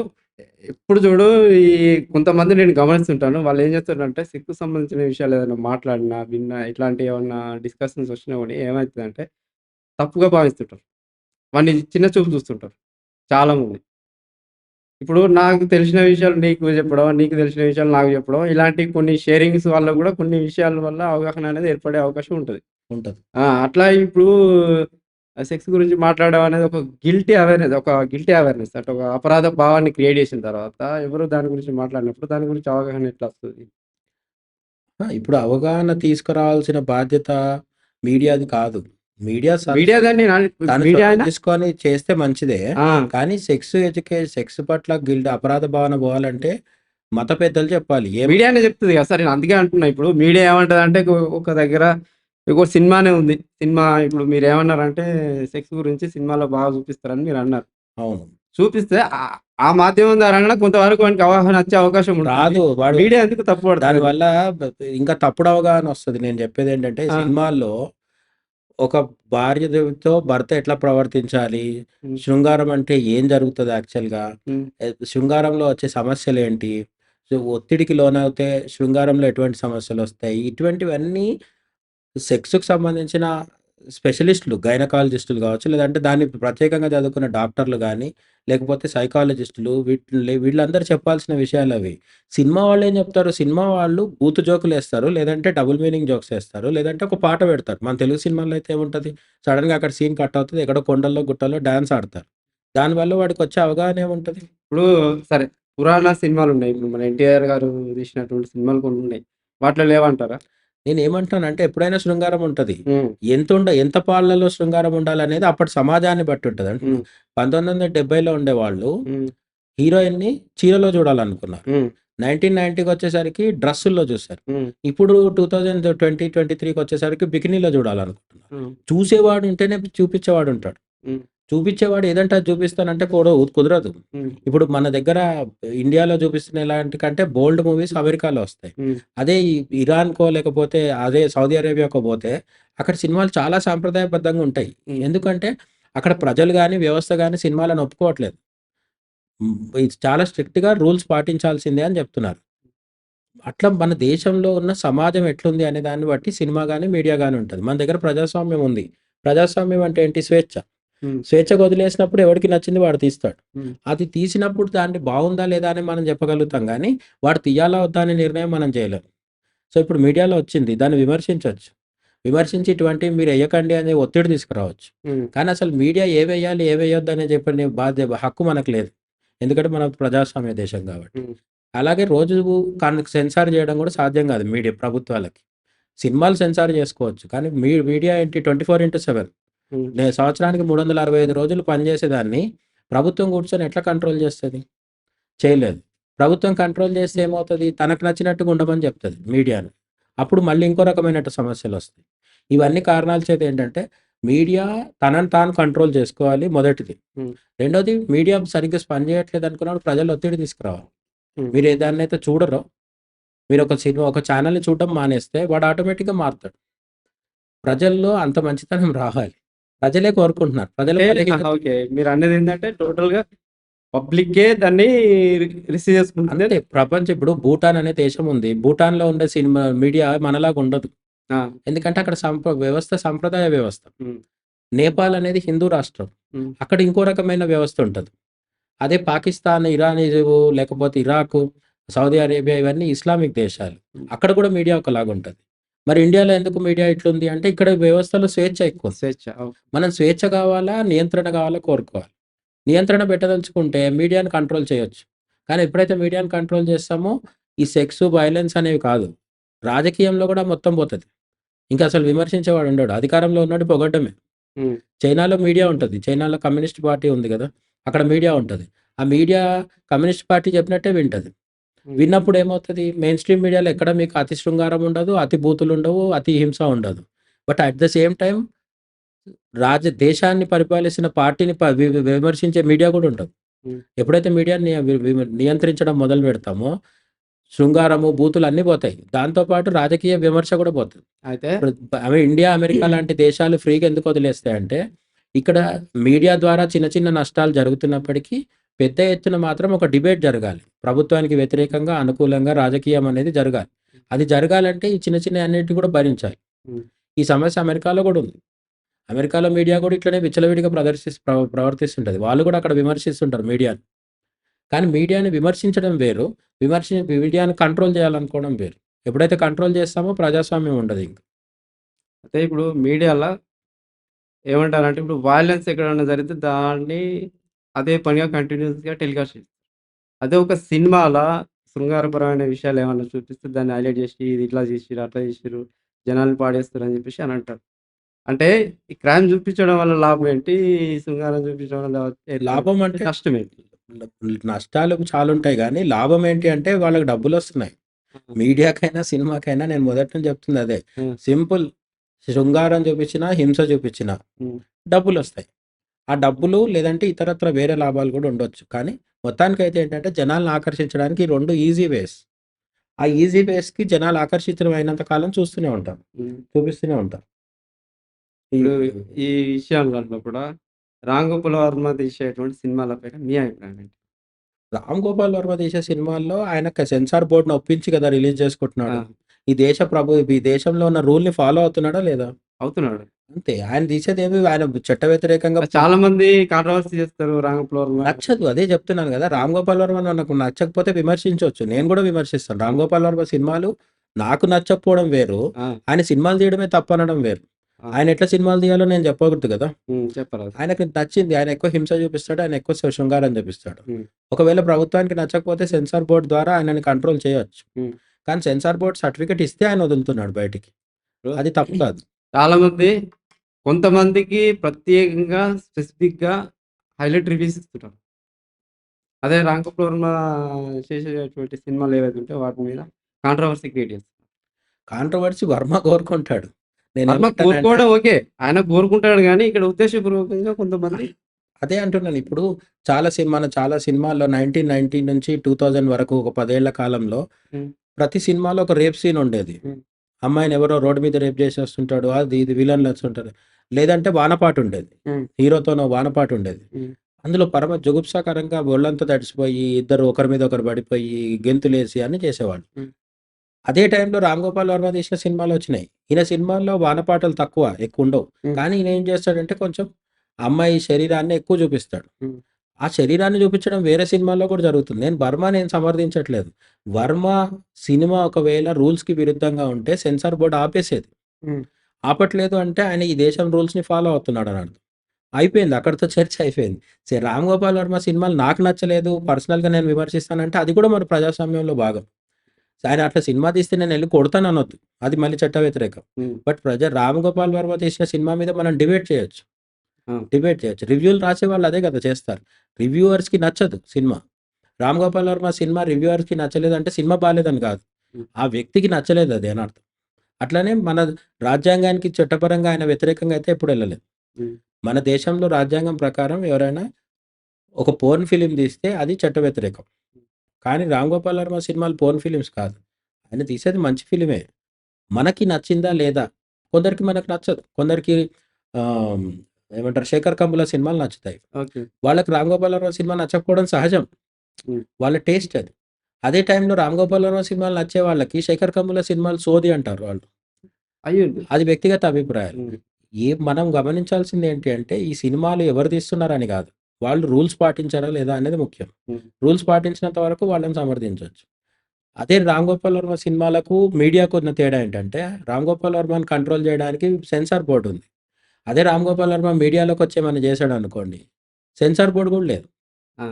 ఇప్పుడు చూడు ఈ కొంతమంది నేను గమనిస్తుంటాను. వాళ్ళేం చేస్తారంటే సెక్స్‌కి సంబంధించిన విషయాలు ఏదైనా మాట్లాడినా, విన్నా ఇట్లాంటివి ఏమన్నా డిస్కషన్స్ వచ్చినా కూడా ఏమైతదంటే తప్పుగా భావిస్తుంటారు. వాడిని చిన్న చూపు చూస్తుంటారు చాలామంది. ఇప్పుడు నాకు తెలిసిన విషయాలు నీకు చెప్పడం, నీకు తెలిసిన విషయాలు నాకు చెప్పడం, ఇలాంటి కొన్ని షేరింగ్స్ వల్ల కూడా కొన్ని విషయాల వల్ల అవగాహన అనేది ఏర్పడే అవకాశం ఉంటది. ఉంటది. అట్లా ఇప్పుడు సెక్స్ గురించి మాట్లాడడం అనేది ఒక గిల్టీ అవేర్‌నెస్ అంటే ఒక అపరాధ భావాన్ని క్రియేట్ చేసిన తర్వాత ఎవరు దాని గురించి మాట్లాడినప్పుడు దాని గురించి అవగాహన ఎట్లా వస్తది? ఇప్పుడు అవగాహన తీసుకురావాల్సిన బాధ్యత మీడియాది కాదు. మీడియా మీడియా దాన్ని నాని తను మీడియా చొరవ అయినా తీసుకొని చేస్తే మంచిదే. ఆ! కానీ సెక్స్ పట్ల అపరాధ భావన పోవాలంటే మత పెద్దలు చెప్పాలి. మీడియానే చెప్తది కదా! సార్ నేను అందుకే అంటున్నా. ఇప్పుడు మీడియా ఏమంటదంటే ఒక దగ్గర ఒక సినిమానే ఉంది. ఇప్పుడు మీరేమన్నారంటే సెక్స్ గురించి సినిమాలో బాగా చూపిస్తారని మీరన్నారు. అవును. చూపిస్తే ఆ మాధ్యమం ద్వారానే కొంతవరకు వానికి అవగాహన వచ్చే అవకాశం ఉంటుంది. రాదు. వాడు మీడియా ఎందుకు తప్పు పడతది? దానివల్ల బ ఇంకా తప్పుడు అవగాహన వస్తది. నేను చెప్పేదేంటంటే ఆ! సినిమాల్లో ఒక భార్యతో భర్త ఎట్లా ప్రవర్తించాలి? హ్మ్. శృంగారం అంటే ఏం జరుగుతది యాక్చువల్‌గా? హ్మ్. శృంగారంలో వచ్చే సమస్యలేంటి? సో, ఒత్తిడికి లోనవుతే శృంగారంలో ఎటువంటి సమస్యలొస్తాయి? ఇటువంటివన్నీ సెక్స్‌కి సంబంధించిన స్పెషలిస్టులు, గైనకాలజిస్టులు గావచ్చు, లేదంటే దాన్ని ప్రత్యేకంగా చదువుకున్న డాక్టర్లు గానీ, లేకపోతే సైకాలజిస్టులు వీళ్ళందరూ చెప్పాల్సిన విషయాలవి. సినిమా వాళ్ళేం చెప్తారు? సినిమా వాళ్ళు బూతు జోకులేస్తారు, లేదంటే డబుల్ మీనింగ్ జోక్స్ ఏస్తారు, లేదంటే ఒక పాట పెడతారు. మన తెలుగు సినిమాల్లో అయితే ఏముంటది? సడెన్‌గా అక్కడ సీన్ కట్ అవుతది. ఎక్కడో కొండల్లో, గుట్టల్లో డాన్స్ ఆడతారు. దానివల్ల వాడికొచ్చే అవగాహన ఏముంటది? ఇప్పుడు సరే పురాణ సినిమాలున్నాయి. ఇప్పుడు మన 'ఎన్టీఆర్' గారు తీసినటువంటి సినిమాలు కొన్నున్నాయి. వాటిలో లేవంటారా? నేనేమంటానంటే ఎప్పుడైనా శృంగారం ఉంటది. హ్మ్. ఎంత పాళ్ళలో శృంగారం ఉండాలనేది అప్పటి సమాజాన్ని బట్టి ఉంటది. అంటున్నా. హ్మ్. 1970లో ఉండేవాళ్ళు హ్మ్. హీరోయిన్‌ని చీరలో చూడాలనుకున్నారు. హ్మ్. 1990కొచ్చేసరికి డ్రెస్సుల్లో చూసారు. హ్మ్. ఇప్పుడు 2023కొచ్చేసరికి బికినీలో చూడాలనుకుంటున్నారు. హ్మ్. చూసేవాడు ఉంటేనే చూపిచ్చేవాడుంటాడు. హ్మ్. చూపిచ్చేవాడు ఏదంటే అది చూపిస్తానంటే కుదరదు. హ్మ్. ఇప్పుడు మన దగ్గర ఇండియాలో చూపిస్తున్న ఎలాంటి కంటే బోలెడు మూవీస్ అమెరికాలో వస్తాయి. హ్మ్. అదే ఇరాన్‌కో లేకపోతే అదే సౌదీ అరేబియాకో పోతే అక్కడ సినిమాలు చాలా సాంప్రదాయబద్ధంగా ఉంటాయి. హ్మ్. ఎందుకంటే అక్కడ ప్రజలు గాని, వ్యవస్థ గాని సినిమాలను ఒప్పుకోవట్లేదు. ఇది చాలా స్ట్రిక్ట్‌గా రూల్స్ పాటించాల్సిందే అని చెప్తున్నారు. అట్లా మన దేశంలో ఉన్న సమాజం ఎట్లుంది అనే దాన్ని బట్టి సినిమా గాని, మీడియా గాని ఉంటది. మన దగ్గర ప్రజాస్వామ్యం ఉంది. ప్రజాస్వామ్యం అంటే ఏంటి? స్వేచ్ఛ. హ్మ్. స్వేచ్ఛగా వదిలేసినప్పుడు ఎవడికి నచ్చింది వాడు తీస్తాడు. హ్మ్. అది తీసినప్పుడు దాన్ని బావుందా లేదా అని మనం చెప్పగలుగుతాం గానీ, వాడు తీయాలా వద్దా అనే నిర్ణయం మనం చేయలేం. సో, ఇప్పుడు మీడియాలో వచ్చింది. దాన్ని విమర్శించొచ్చు. విమర్శించి ఇటువంటివి మీరెయ్యకండి అనే ఒత్తిడి తీసుకురావచ్చు. హ్మ్. కానీ అసలు మీడియా ఏవేయాలి, ఏవేయొద్దనే చెప్పని హక్కు మనకు లేదు. ఎందుకంటే మనం ప్రజాస్వామ్య దేశం కాబట్టి. హ్మ్. అలాగే రోజు సెన్సార్ చేయడం కూడా సాధ్యం కాదు ప్రభుత్వాలకి. సినిమాలు సెన్సార్ చేసుకోవచ్చు. కానీ మీడియా ఏంటి 24/7 హ్మ్. సంవత్సరానికి 365 రోజులు పనిచేసేదాన్ని ప్రభుత్వం కూర్చొని ఎట్లా కంట్రోల్ చేస్తది? చేయలేదు. ప్రభుత్వం కంట్రోల్ చేస్తే ఏమవుతది? తనకు నచ్చినట్టుగా ఉండమని చెప్తది మీడియాని. అప్పుడు మళ్ళీ ఇంకో రకమైన సమస్యలొస్తాయి. ఇవన్నీ కారణాల చేత ఏంటంటే, మీడియా తనను తాను కంట్రోల్ చేసుకోవాలి మొదటిది. హ్మ్. రెండోది మీడియా సరిగ్గా పనిచేయట్లేదు అనుకున్నప్పుడు ప్రజలు ఒత్తిడి తీసుకురావాలి. హ్మ్. మీరు ఏదాన్నైతే చూడరో, మీరు ఒక ఛానెల్‌ని చూడడం మానేస్తే వాడు ఆటోమేటిక్‌గా మారుతాడు. ప్రజల్లో అంత మంచితనం రావాలి. ప్రజలే కోరుకుంటున్నారు. ప్రజల అంటే బలహీనత ఓకే. మీరన్నదేంటంటే టోటల్‌గా పబ్లిక్కే దాన్ని రిసీవ్ చేసుకుంటుంది. అంతే. ఇప్పుడు భూటాన్ అనే దేశం ఉంది. భూటాన్‌లో ఉండే మీడియా మనలాగా ఉండదు. ఆ! ఎందుకంటే అక్కడ వ్యవస్థ సంప్రదాయ వ్యవస్థ. హ్మ్. నేపాల్ అనేది హిందూ రాష్ట్రం. హ్మ్. అక్కడ ఇంకో రకమైన వ్యవస్థ ఉంటది. అదే పాకిస్తాన్, ఇరాన్ లేకపోతే ఇరాకు, సౌదీ అరేబియా ఇవన్నీ ఇస్లామిక్ దేశాలు. హ్మ్. అక్కడ కూడా మీడియా ఒకలాగుంటది. మరి ఇండియాలో ఎందుకు మీడియా ఇట్లుంది అంటే ఇక్కడ వ్యవస్థలో స్వేచ్ఛ ఎక్కువుంది. స్వేచ్ఛ. అవును. మనం స్వేచ్ఛ కావాలా, నియంత్రణ కావాలా కోరుకోవాలి. నియంత్రణ పెట్టదలుచుకుంటే మీడియాని కంట్రోల్ చేయొచ్చు. కానీ ఎప్పుడైతే మీడియాని కంట్రోల్ చేస్తామో ఈ సెక్స్, వయలెన్స్ అనేవి కాదు. రాజకీయంలో కూడా మొత్తం పోతది. ఇంకా అసలు విమర్శించేవాడు ఉండడు. అధికారంలో ఉన్నోడిని పొగడ్డమే. హ్మ్. చైనాలో మీడియా ఉంటది. చైనాలో కమ్యూనిస్ట్ పార్టీ ఉంది గదా! అక్కడ మీడియా ఉంటది. ఆ మీడియా కమ్యూనిస్ట్ పార్టీ చెప్పినట్టే వింటది. హ్మ్. విన్నప్పుడు ఏమవుతది? మెయిన్ స్ట్రీమ్ మీడియాలో ఎక్కడ మీకు అతి శృంగారం ఉండదు, అతి బూతులుండవు, అతి హింస ఉండదు. But at the same time దేశాన్ని పరిపాలిస్తున్న పార్టీని విమర్శించే మీడియా గూడా ఉంటది. హ్మ్. ఎప్పుడైతే మీడియాని నియంత్రించడం మొదలు పెడతామో, శృంగారము, బూతులు అన్నీ పోతాయి. దాంతో పాటు రాజకీయ విమర్శ కూడా పోతది. అయితే ఇప్పుడు ఇండియా, అమెరికా లాంటి దేశాలు ఫ్రీగా ఎందుకు వదిలేస్తాయంటే, ఇక్కడ మీడియా ద్వారా చిన్న చిన్న నష్టాలు జరుగుతున్నప్పటికీ, పెద్ద ఎత్తున మాత్రం ఒక డిబేట్ జరగాలి. ప్రభుత్వానికి వ్యతిరేకంగా, అనుకూలంగా రాజకీయం అనేది జరగాలి. అది జరగాలంటే ఈ చిన్న చిన్నయి అన్నిటిని కూడా భరించాలి. హ్మ్. ఈ సమస్య అమెరికాలో కూడా ఉంది. అమెరికాలో మీడియా కూడా ఇట్లనే విచ్చలవిడిగా ప్రవర్తిస్తుంటది. వాళ్ళు కూడా అక్కడ విమర్శిస్తుంటారు మీడియాని. కానీ మీడియాని విమర్శించడం వేరు. మీడియాని కంట్రోల్ చేయాలనుకోవడం వేరు. ఎప్పుడైతే కంట్రోల్ చేస్తామో ప్రజాస్వామ్యం ఉండదింక. అయితే ఇప్పుడు మీడియాల ఏమంటారంటే ఇప్పుడు వయలెన్స్ ఎక్కడైనా జరిగితే దాన్ని అదే పనిగా కంటిన్యూయస్‌గా టెలికాస్ట్ చేస్తారు. అదే ఒక సినిమాల శృంగారపరమైన విషయాలు ఏమన్నా చూపిస్తే దాన్ని హైలైట్ చేసి ఇది ఇట్లా చేసిర్రు, అట్లా చేసిర్రు, జనాల్ని పాడేస్తారు అని చెప్పేసి అని అంటారు. అంటే ఈ క్రైమ్ చూపించడం వల్ల లాభం ఏంటి? ఈ శృంగారం చూపించడం వల్ల లాభం అంటే నష్టం ఏంటి? నష్టాలు చాలుంటాయి గానీ, లాభం ఏంటి అంటే వాళ్ళకి డబ్బులొస్తున్నాయి. ఆ! మీడియాకైనా, సినిమాకైనా నేను మొదటి నుంచి చెప్తుంది అదే. ఆ! సింపుల్. శృంగారం చూపించినా, హింస చూపించినా హ్మ్. డబ్బులొస్తాయి. ఆ డబ్బులు లేదంటే ఇతరత్ర వేరే లాభాలు కూడా ఉండొచ్చు. కానీ మొత్తానికైతే ఏంటంటే జనాల్ని ఆకర్షించడానికి ఈ 2 ఈజీ వేస్. ఆ ఈజీ వేస్‌కి జనాలు ఆకర్షితులమైనంత కాలం చూస్తూనే ఉంటారు. హ్మ్. చూపిస్తూనే ఉంటారు. ఈ ఇప్పుడు ఈ విషయాలలో కూడా 'రామ్ గోపాల్ వర్మ' తీసేటువంటి సినిమాల పైన మీ అభిప్రాయం ఏంటి? 'రామ్ గోపాల్ వర్మ' తీసే సినిమాల్లో ఆయన సెన్సార్ బోర్డ్‌ని ఒప్పించి కదా రిలీజ్ ఆ! చేసుకుంటున్నాడు. ఈ దేశంలో ఉన్న రూల్‌ని ఫాలో అవుతున్నాడా లేదా? అవుతున్నాడు. అంతే. ఆయన తీసేదేమి ఆయన చట్ట వ్యతిరేకంగా చాలా మంది కాంట్రోవర్సీ చేస్తారు 'రామ్ గోపాల్ వర్మ'. నచ్చదు. అదే చెప్తున్నాను గదా! ఆ! 'రామ్ గోపాల్ వర్మ' నాకు నచ్చకపోతే విమర్శించొచ్చు. నేను గూడా విమర్శిస్తాను. 'రామ్ గోపాల్ వర్మ' సినిమాలు నాకు నచ్చకపోవడం వేరు. ఆ! ఆయన సినిమాలు తీయడమే తప్పనడం వేరు. ఆ! ఆయన ఎట్లా సినిమాలు తీయాలో నేను చెప్పకూడదు గదా! హ్మ్. చెప్పరాదు. ఆయనకి నచ్చింది. ఆయన ఎక్కువ హింస చూపిస్తాడు. ఆయన ఎక్కువ శృంగారం చూపిస్తాడు. హ్మ్. ఒకవేళ ప్రభుత్వానికి నచ్చకపోతే సెన్సార్ బోర్డ్ ద్వారా ఆయనని కంట్రోల్ చేయొచ్చు. హ్మ్. కానీ సెన్సార్ బోర్డ్ సర్టిఫికేట్ ఇస్తే ఆయన వదులుతున్నాడు బయటికి. ఇప్పుడు అది తప్పు కాదు. చాలామంది కొంతమందికి ప్రత్యేకంగా స్పెసిఫిక్‌గా హైలైట్ రివ్యూస్ ఇస్తుంటారు. అదే 'రామ్ గోపాల్ వర్మ' చేసేటువంటి సినిమాలు ఏవైతే ఉంటాయో వాటి మీద కాంట్రోవర్సీ క్రియేట్ చేస్తారు. కాంట్రోవర్సీ వర్మ కోరుకుంటాడు. వర్మ నేనేమంటానంటే కోరుకోవడం ఓకే. ఆయన కోరుకుంటాడు గానీ ఇక్కడ ఉద్దేశపూర్వకంగా కొంతమంది అదే అంటున్నాను. ఇప్పుడు మన చాలా సినిమాల్లో 1990 నుంచి 2000 వరకు ఒక 10 ఏళ్ల కాలంలో హ్మ్. ప్రతి సినిమాలో ఒక రేప్ సీన్ ఉండేది. హ్మ్. అమ్మాయిని ఎవరో రోడ్డు మీద రేప్ చేసేస్తుంటాడు. అది ఇది విలన్లు వస్తుంటారు. లేదంటే వానపాట ఉండేది. హ్మ్. హీరోతోనో వానపాట ఉండేది. హ్మ్. అందులో పరమ జుగుప్సాకరంగా ఒళ్ళంతా తడిసిపోయి ఇద్దరు ఒకరి మీద ఒకరు పడిపోయి గెంతులేసి అన్ని చేసేవాళ్ళు. హ్మ్. అదే టైంలో 'రామ్ గోపాల్ వర్మ' తీసిన సినిమాలొచ్చినాయి. ఈయన సినిమాల్లో వానపాటలు తక్కువ, ఎక్కువుండవు. హ్మ్. కానీ ఈయన ఏం చేస్తాడంటే కొంచెం అమ్మాయి శరీరాన్ని ఎక్కువ చూపిస్తాడు. హ్మ్. ఆ శరీరాన్ని చూపించడం వేరే సినిమాల్లో కూడా జరుగుతుంది. నేను సమర్థించట్లేదు. 'వర్మ' సినిమా ఒకవేళ రూల్స్‌కి విరుద్ధంగా ఉంటే సెన్సార్ బోర్డ్ ఆపేసేది. హ్మ్. ఆపట్లేదు అంటే ఆయన ఈ దేశం రూల్స్‌ని ఫాలో అవుతున్నాడని అర్థం. అయిపోయింది. అక్కడితో చర్చ అయిపోయింది. 'రామ్ గోపాల్ వర్మ' సినిమాలు నాకు నచ్చలేదు. పర్సనల్‌గా నేను విమర్శిస్తానంటే అది కూడా మన ప్రజాస్వామ్యంలో భాగం. ఆయన అట్లా సినిమా తీస్తే నేనెళ్లి కొడతాననొద్దు. అది మళ్ళీ చట్ట వ్యతిరేకం. హ్మ్. బట్ 'రామ్ గోపాల్ వర్మ' తీసిన సినిమా మీద మనం డిబేట్ చేయొచ్చు. ఆ! డిబేట్ చేయొచ్చు. రివ్యూలు రాసేవాళ్ళు అదే కదా చేస్తారు. రివ్యూవర్స్‌కి నచ్చదు సినిమా. 'రామ్ గోపాల్ వర్మ' సినిమా రివ్యూవర్స్‌కి నచ్చలేదంటే సినిమా బాలేదని కాదు. హ్మ్. ఆ వ్యక్తికి నచ్చలేదది అని అర్థం. అట్లనే మన రాజ్యాంగానికి చట్టపరంగా ఆయన వ్యతిరేకంగా అయితే ఎప్పుడు ఎళ్ళలేదు. హ్మ్. మన దేశంలో రాజ్యాంగం ప్రకారం ఎవరైనా ఒక పోర్న్ ఫిల్మ్ తీస్తే అది చట్ట వ్యతిరేకం. కానీ 'రామ్ గోపాల్ వర్మ' సినిమాలు పోర్న్ ఫిల్మ్స్ కాదు. ఆయన తీసేది మంచి ఫిల్మే. మనకి నచ్చిందా లేదా? కొందరికి మనకు నచ్చదు. కొందరికి ఆహ్, ఏమంటారు 'శేఖర్ కమ్ముల' సినిమాలు నచ్చుతాయి. ఓకే. వాళ్ళకి 'రామ్ గోపాల్ వర్మ' సినిమా నచ్చకపోవడం సహజం. హ్మ్. వాళ్ళ టేస్ట్ అది. అదే టైంలో 'రామ్ గోపాల్ వర్మ' సినిమాలు నచ్చే వాళ్ళకి 'శేఖర్ కమ్ముల' సినిమాలు సోది అంటారు వాళ్ళు. అయ్యుండొచ్చు. అది వ్యక్తిగత అభిప్రాయాలు. హ్మ్. మనం గమనించాల్సింది ఏంటి అంటే ఈ సినిమాలు ఎవరు తీస్తున్నారని కాదు. వాళ్ళు రూల్స్ పాటించారా లేదా అనేది ముఖ్యం. హ్మ్. రూల్స్ పాటించినంత వరకు వాళ్ళని సమర్థించొచ్చు. అదే 'రామ్ గోపాల్ వర్మ' సినిమాలకు, మీడియాకు ఉన్న తేడా ఏంటంటే 'రామ్ గోపాల్ వర్మని' కంట్రోల్ చేయడానికి సెన్సార్ బోర్డ్ ఉంది. అదే 'రామ్ గోపాల్ వర్మ' మీడియాలోకొచ్చి ఏమన్నా చేశాడనుకోండి, సెన్సార్ బోర్డ్ కూడా లేదు. ఆ!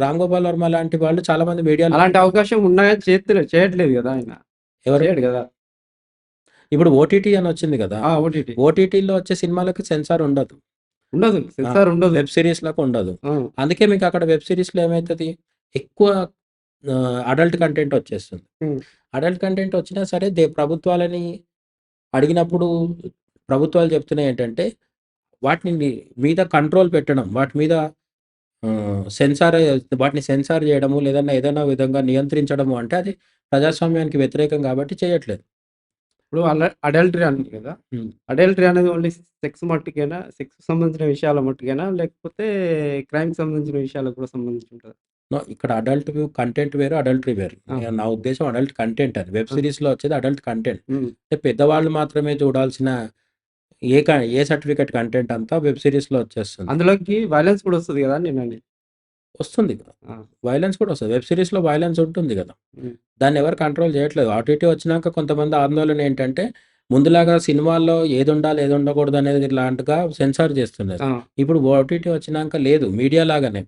'రామ్ గోపాల్ వర్మ' లాంటి వాళ్ళు చాలా మంది మీడియాలో అలాంటి అవకాశం ఉన్నా గాని చేయట్లేదు గదా! ఆయన. ఎవరు చేయడు గదా! ఇప్పుడు ఓటీటీ అని వచ్చింది కదా! ఆ! ఓటీటీ. ఓటీటీలో వచ్చే సినిమాలకి సెన్సార్ ఉండదు. ఉండదు. ఆ! సెన్సార్ ఉండదు. వెబ్ సీరీస్‌లకు ఉండదు. ఆ! అందుకే మీకు అక్కడ వెబ్ సీరీస్‌లో ఏమైతది, ఎక్కువ అడల్ట్ కంటెంట్ వచ్చేస్తుంది. హ్మ్. అడల్ట్ కంటెంట్ వచ్చినా సరే ప్రభుత్వాలని అడిగినప్పుడు ప్రభుత్వాలు చెప్తున్నాయి ఏంటంటే, వాటిని మీద కంట్రోల్ పెట్టడం, వాటి మీద సెన్సార్ వాటిని సెన్సార్ చేయడము, లేదన్నా ఏదైనా విధంగా నియంత్రించడము అంటే అది ప్రజాస్వామ్యానికి వ్యతిరేకం కాబట్టి చేయట్లేదు. ఇప్పుడు అడల్టరీ అన్నారు గదా! హ్మ్. అడల్టరీ అనేది ఓన్లీ సెక్స్ మట్టుకేనా? సెక్స్‌కి సంబంధించిన విషయాల మట్టుకేనా? లేకపోతే క్రైమ్‌కి సంబంధించిన విషయాలకు కూడా సంబంధించి ఉంటదా? నో ఇక్కడ అడల్ట్ కంటెంట్ వేరు, అడల్టరీ వేరు. ఆ! నా ఉద్దేశ్యం అడల్ట్ కంటెంట్ అది. వెబ్ ఆ! సీరీస్‌లో వచ్చేది అడల్ట్ కంటెంట్. హ్మ్. అంటే పెద్దవాళ్ళు మాత్రమే చూడాల్సిన ఏ సర్టిఫికేట్ కంటెంట్ అంతా వెబ్ సీరీస్‌లో వచ్చేస్తుంది. అందులోకి వయలెన్స్ కూడా వస్తది గదా! అని నేననేది. వస్తుంది. ఆ! వయలెన్స్ కూడా వస్తది. వెబ్ సీరీస్‌లో వయలెన్స్ ఉంటుంది గదా! హ్మ్. దాన్నెవరు కంట్రోల్ జేయట్లేదు. ఓటీటీ వచ్చినాక కొంతమంది ఆందోళన ఏంటంటే, ముందులాగా సినిమాల్లో ఏదుండాలి, ఏదుండకూడదనేది ఇలాంటిగా సెన్సార్ జేస్తున్నారు. ఆ! ఇప్పుడు ఓటీటీ వచ్చినాక లేదు. మీడియా లాగానే.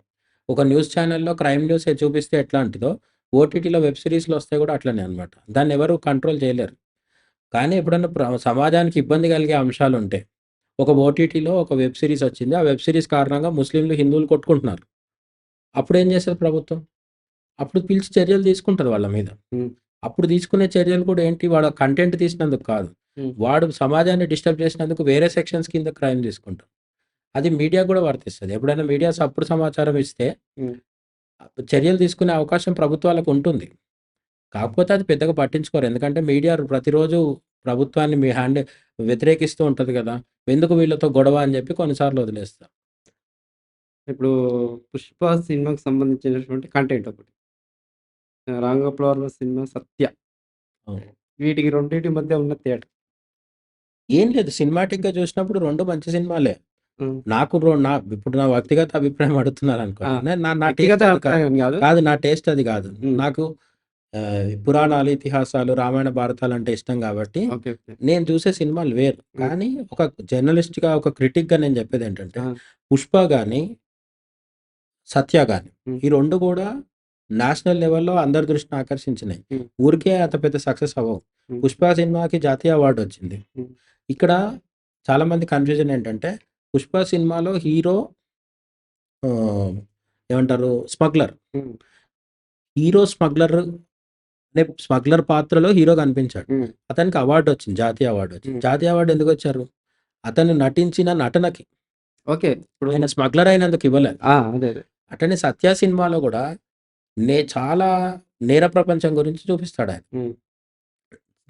ఒక న్యూస్ ఛానెల్‌లో క్రైమ్ న్యూసే చూపిస్తే ఎట్లాంటిదో, ఓటీటీలో వెబ్ సీరీస్‌లో వస్తే గూడా అట్లనే అన్నమాట. దాన్నెవరు కంట్రోల్ చేయలేరు. కానీ ఎప్పుడన్నా సమాజానికి ఇబ్బంది కలిగే అంశాలుంటే, ఒక ఓటీటీలో ఒక వెబ్ సీరీస్ వచ్చింది. ఆ వెబ్ సీరీస్ కారణంగా ముస్లింలు, హిందువులు కొట్టుకుంటున్నారు. అప్పుడేం చేస్తది ప్రభుత్వం? అప్పుడు పిలిచి చర్యలు తీసుకుంటది వాళ్ళ మీద. హ్మ్. అప్పుడు తీసుకునే చర్యలు కూడా ఏంటి? వాడు కంటెంట్ తీసినందుకు కాదు. హ్మ్. వాడు సమాజాన్ని డిస్టర్బ్ చేసినందుకు వేరే సెక్షన్స్ కింద క్రైమ్ తీసుకుంటాం. అది మీడియాకు కూడా వర్తిస్తది. ఎప్పుడైనా మీడియా తప్పుడు సమాచారం ఇస్తే హ్మ్. చర్యలు తీసుకునే అవకాశం ప్రభుత్వాలకు ఉంటుంది. కాకపోతే అది పెద్దగా పట్టించుకోరు. ఎందుకంటే మీడియా ప్రతిరోజు ప్రభుత్వాన్ని వ్యతిరేకిస్తూ ఉంటది కదా! ఎందుకు వీళ్ళతో గొడవ అని చెప్పి కొన్నిసార్లు వదిలేస్తారు. ఇప్పుడు 'పుష్ప' సినిమాకి సంబంధించినటువంటి కంటెంట్ ఒకటి. 'రామ్ గోపాల్ వర్మ' సినిమా 'సత్య' అవును. వీటికి రెండిటి మధ్య ఉన్న తేడా. ఏం లేదు సినిమాటిక్‌గా చూసినప్పుడు 2 మంచి సినిమాలే. హ్మ్. నాకు రొ నా ఇప్పుడు నా వ్యక్తిగత అభిప్రాయం ఆ! అడుగుతున్నారనుకోండి. నా నా వ్యక్తిగత టేస్ట్ అది కాదు. అభిప్రాయం అని గాదు. కాదు నా టేస్ట్ అది కాదు. హ్మ్. నాకు పురాణాలు, ఇతిహాసాలు, రామాయణ, భారతాలంటే ఇష్టం కాబట్టి, ఓకే. ఓకే. నేను చూసే సినిమాలు వేరు. హ్మ్. కానీ ఒక జర్నలిస్ట్‌గా, ఒక క్రిటిక్‌గా నేను చెప్పేదేంటంటే, ఆ! 'పుష్ప' గాని, 'సత్య' గాని హ్మ్. ఈ 2 కూడా నేషనల్ లెవెల్‌లో అందరి దృష్టిని ఆకర్షించినాయి. హ్మ్. ఊరికే అంత పెద్ద సక్సెస్ అవ్వవు. హ్మ్. 'పుష్ప' సినిమాకి జాతీయ అవార్డ్ వచ్చింది. హ్మ్. ఇక్కడ చాలామంది కన్‌ఫ్యూజన్ ఏంటంటే, 'పుష్ప' సినిమాలో హీరో ఆహ్, ఏమంటారు స్మగ్లర్. హ్మ్. హీరో స్మగ్లర్ అంటే స్మగ్లర్ పాత్రలో హీరో కనిపించాడు. హ్మ్. అతనికి అవార్డొచ్చింది. జాతీయ అవార్డొచ్చింది. హ్మ్. జాతీయ అవార్డ్ ఎందుకొచ్చారు? అతను నటించిన నటనకి. ఓకే. ఇప్పుడు ఆయన స్మగ్లర్ అయినందుకు ఇవ్వలే. ఆ! అదే. అదే. అట్లనే 'సత్య' సినిమాలో గూడా చాలా నేర ప్రపంచం గురించి చూపిస్తాడాయన. హ్మ్.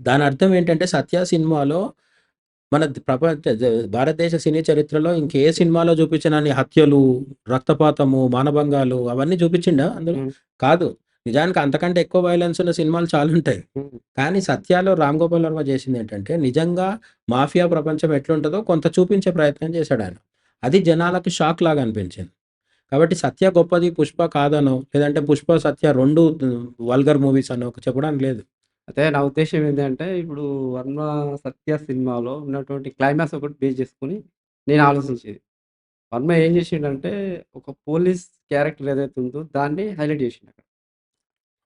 దాని అర్థం ఏంటంటే 'సత్య' సినిమాలో మన భారతదేశ సినీ చరిత్రలో ఇంకే సినిమాలో చూపించనన్ని హత్యలు, రక్తపాతము, మానభంగాలు అవన్నీ చూపించిండా అందులో? హ్మ్. కాదు. నిజానికి అంతకంటే ఎక్కువ వయలెన్స్ ఉన్న సినిమాలు చాలుంటాయి. హ్మ్. కానీ 'సత్యాలో' 'రామ్ గోపాల్ వర్మ' చేసిందేంటంటే నిజంగా మాఫియా ప్రపంచం ఎట్లుంటదో కొంత చూపించే ప్రయత్నం చేశాడాయన. అది జనాలకి షాక్ లాగా అనిపించింది. కాబట్టి 'సత్య' గొప్పది, 'పుష్ప' కాదనో, లేదంటే 'పుష్ప', 'సత్య' 2 వల్గర్ మూవీస్ అనో చెప్పడానికి లేదు. అయితే నా ఉద్దేశ్యం ఏందంటే, ఇప్పుడు 'వర్మ సత్య' సినిమాలో ఉన్నటువంటి క్లైమాక్స్ ఒకటి బేస్ చేసుకొని నేను ఆలోచించేది. వర్మ ఏం చేసిండంటే, ఒక పోలీస్ క్యారెక్టర్ ఏదైతే ఉందో దాన్ని హైలైట్ చేసిండక్కడ.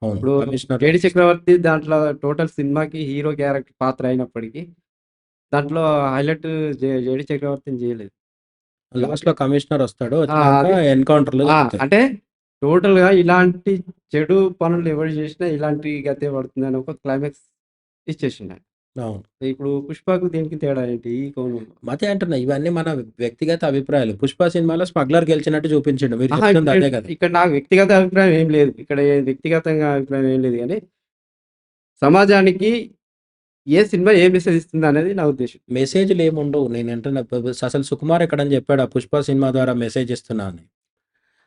అవును. ఇప్పుడు కమిషనర్ 'జేడీ చక్రవర్తి' దాంట్లో టోటల్ సినిమాకి హీరో క్యారెక్టర్ పాత్ర అయినప్పటికీ, దాంట్లో హైలైట్ 'జేడీ చక్రవర్తిని' చేయలేదు. లాస్ట్‌లో కమిషనర్ వస్తాడు. ఆ! వచ్చినాక అది ఎన్‌కౌంటర్‌లో ఆ! జరుగుతాయి. అంటే టోటల్‌గా ఇలాంటి చెడు పనులు ఎవరు చేసినా ఇలాంటి గతే పడుతుందని ఒక క్లైమాక్స్ ఇచ్చేసిండాయన. అవును. ఇప్పుడు 'పుష్పకు' దీనికి తేడా ఏంటి ఈ కోణంలో? అదే అంటున్నా. ఇవన్నీ మన వ్యక్తిగత అభిప్రాయాలు. 'పుష్ప' సినిమాలో స్మగ్లర్ గెలిచినట్టు చూపించిండు. మీరు అహా! చెప్తుంది ఇప్పుడు అదే కదా! ఇక్కడ నాకు వ్యక్తిగత అభిప్రాయం ఏం లేదు. ఇక్కడ వ్యక్తిగతంగా అభిప్రాయం ఏం లేదు గానీ, సమాజానికి ఏ సినిమా ఏ మెసేజ్ ఇస్తుందనేది నా ఉద్దేశ్యం. మెసేజ్‌లు ఏముండవు. నేనంటున్నా అసలు 'సుకుమార్' ఎక్కడని చెప్పాడా 'పుష్ప' సినిమా ద్వారా మెసేజ్ ఇస్తున్నా అని.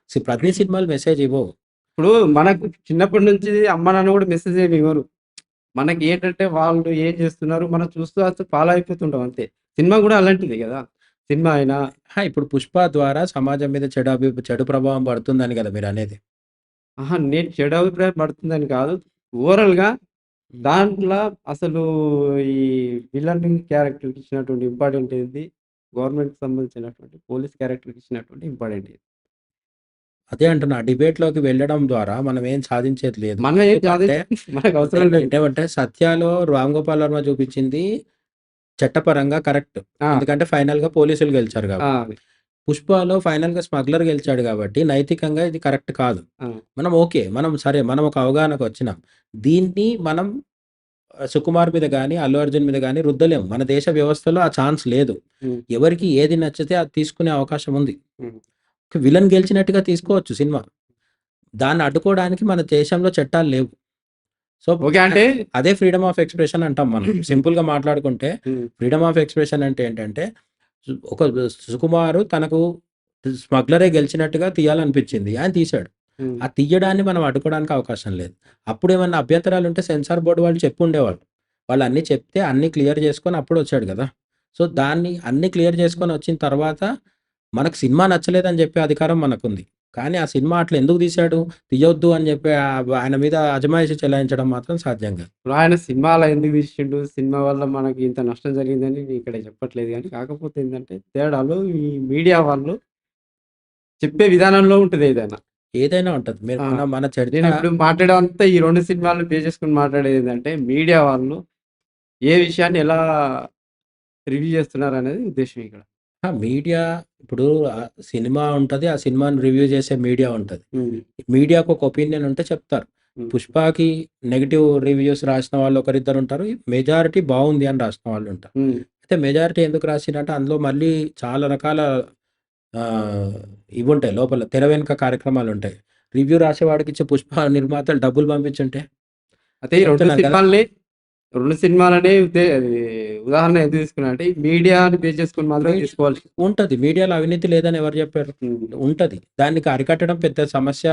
ప్రతి సినిమాలు మెసేజ్ ఇవ్వవు. ఇప్పుడు మనకు చిన్నప్పటి నుంచి అమ్మ, నాన్న కూడా మెసేజ్ ఏమి ఇవ్వరు. మనకి ఏంటంటే వాళ్ళు ఏం చేస్తున్నారు మనం చూస్తూ ఫాలో అయిపోతుంటాం అంతే. సినిమా కూడా అలాంటిదే గదా! సినిమా అయినా ఇప్పుడు 'పుష్ప' ద్వారా సమాజం మీద చెడు ప్రభావం పడుతుందని కదా మీరనేది. అహా! నేను చెడు అభిప్రాయం పడుతుందని కాదు. ఓవరాల్‌గా హ్మ్. దాంట్ల అసలు ఈ విలన్ క్యారెక్టర్‌కి ఇచ్చినటువంటి ఇంపార్టెంట్ ఏంది? గవర్నమెంట్‌కి సంబంధించినటువంటి పోలీస్ క్యారెక్టర్‌కి ఇచ్చినటువంటి ఇంపార్టెంట్ ఏది? అదే అంటున్నా. డిబేట్‌లోకి వెళ్ళడం ద్వారా మనం ఏం సాధించేది లేదు. మనం ఏం ఎందుకంటే మనకు అవసరం లేదు. ఏమంటే 'సత్యాలో' రామ్ గోపాల్ వర్మ చూపించింది చట్టపరంగా కరెక్ట్. ఆ! ఎందుకంటే ఫైనల్‌గా పోలీసులు గెలిచారు ఆ! కాబట్టి. 'పుష్పలో' ఫైనల్‌గా స్మగ్లర్ గెలిచాడు కాబట్టి నైతికంగా ఇది కరెక్ట్ కాదు. ఆ! మనం ఓకే. మనం ఒక అవగాహనకొచ్చినాం. దీన్ని మనం 'సుకుమార్' మీద గాని, 'అల్లు అర్జున్' మీద గాని రుద్దలేం. మన దేశ వ్యవస్థలో ఆ ఛాన్స్ లేదు. హ్మ్. ఎవరికి ఏది నచ్చితే అది తీసుకునే అవకాశం ఉంది. హ్మ్. విలన్ గెలిచినట్టుగా తీసుకోవచ్చు సినిమా. దాన్ని అడ్డుకోవడానికి మన దేశంలో చట్టాలు లేవు. So, okay. అంటే అదే ఫ్రీడమ్ ఆఫ్ ఎక్స్‌ప్రెషన్ అంటాం మనం. సింపుల్‌గా మాట్లాడుకుంటే హ్మ్. ఫ్రీడమ్ ఆఫ్ ఎక్స్‌ప్రెషన్ అంటే ఏంటంటే, ఒక సుకుమారు తనకు స్మగ్లరే గెలిచినట్టుగా తీయాలనిపించింది. ఆయన తీశాడు. హ్మ్. ఆ తీయడాన్ని మనం అడ్డుకోవడానికి అవకాశం లేదు. అప్పుడేమన్నా అభ్యంతరాలుంటే సెన్సార్ బోర్డ్ వాళ్ళు చెప్పుండేవాళ్ళు. వాళ్ళన్నీ చెప్తే అన్నీ క్లియర్ చేసుకొని అప్పుడొచ్చాడు గదా! సో, దాన్ని అన్నీ క్లియర్ చేసుకొనొచ్చిన తర్వాత మనకు సినిమా నచ్చలేదని చెప్పే అధికారం మనకుంది. కానీ ఆ సినిమా అట్లా ఎందుకు తీశాడు? తీయొద్దు అని చెప్పి ఆయన మీద అజమాయిషి చెలాయించడం మాత్రం సాధ్యం కాదు. ఇప్పుడు ఆయన సినిమా అలా ఎందుకు తీసిండు? సినిమా వల్ల మనకి ఇంత నష్టం జరిగిందని నేను ఇక్కడ చెప్పట్లేదు గానీ, కాకపోతే ఏందంటే తేడాలు ఈ మీడియా వాళ్ళు చెప్పే విధానంలో ఉంటది ఏదైనా. ఏదైనా ఉంటది. మీరు ఆ! మన చర్చ నేనిప్పుడు మాట్లాడేదంతా ఈ 2 సినిమాలను బేస్ చేసుకొని మాట్లాడేదేంటంటే, మీడియా వాళ్ళు ఏ విషయాన్ని ఎలా రివ్యూ చేస్తున్నారనేది ఉద్దేశ్యం ఇక్కడ. మీడియా ఇప్పుడు సినిమా ఉంటది. ఆ సినిమాని రివ్యూ చేసే మీడియా ఉంటది. హ్మ్. మీడియాకు ఒక ఒపీనియన్ ఉంటే చెప్తారు. హ్మ్. 'పుష్పకి' నెగెటివ్ రివ్యూస్ రాసిన వాళ్ళు ఒకరిద్దరుంటారు. మెజారిటీ బావుంది అని రాసిన వాళ్ళుంటారు. హ్మ్. అయితే మెజారిటీ ఎందుకు రాసిర్రంటే అందులో మళ్ళీ చాలా రకాల ఆహ్, ఇవుంటాయి లోపల తెర వెనుక కార్యక్రమాలుంటాయి. రివ్యూ రాసేవాడికిచ్చే 'పుష్ప' నిర్మాతలు డబ్బులు పంపించుంటే అయితే ఈ 2 చెప్తున్నాను కదా! సినిమాల్ని 2 సినిమాలని అది ఉదాహరణ ఎందుకు తీసుకున్నానంటే, ఈ మీడియాని బేస్ చేసుకొని మాత్రమే మీడియా తీసుకోవాలి. ఉంటది. మీడియాలో అవినీతి లేదని ఎవరు జెప్పారు? హ్మ్. ఉంటది. దానికి అరికట్టడం పెద్ద సమస్య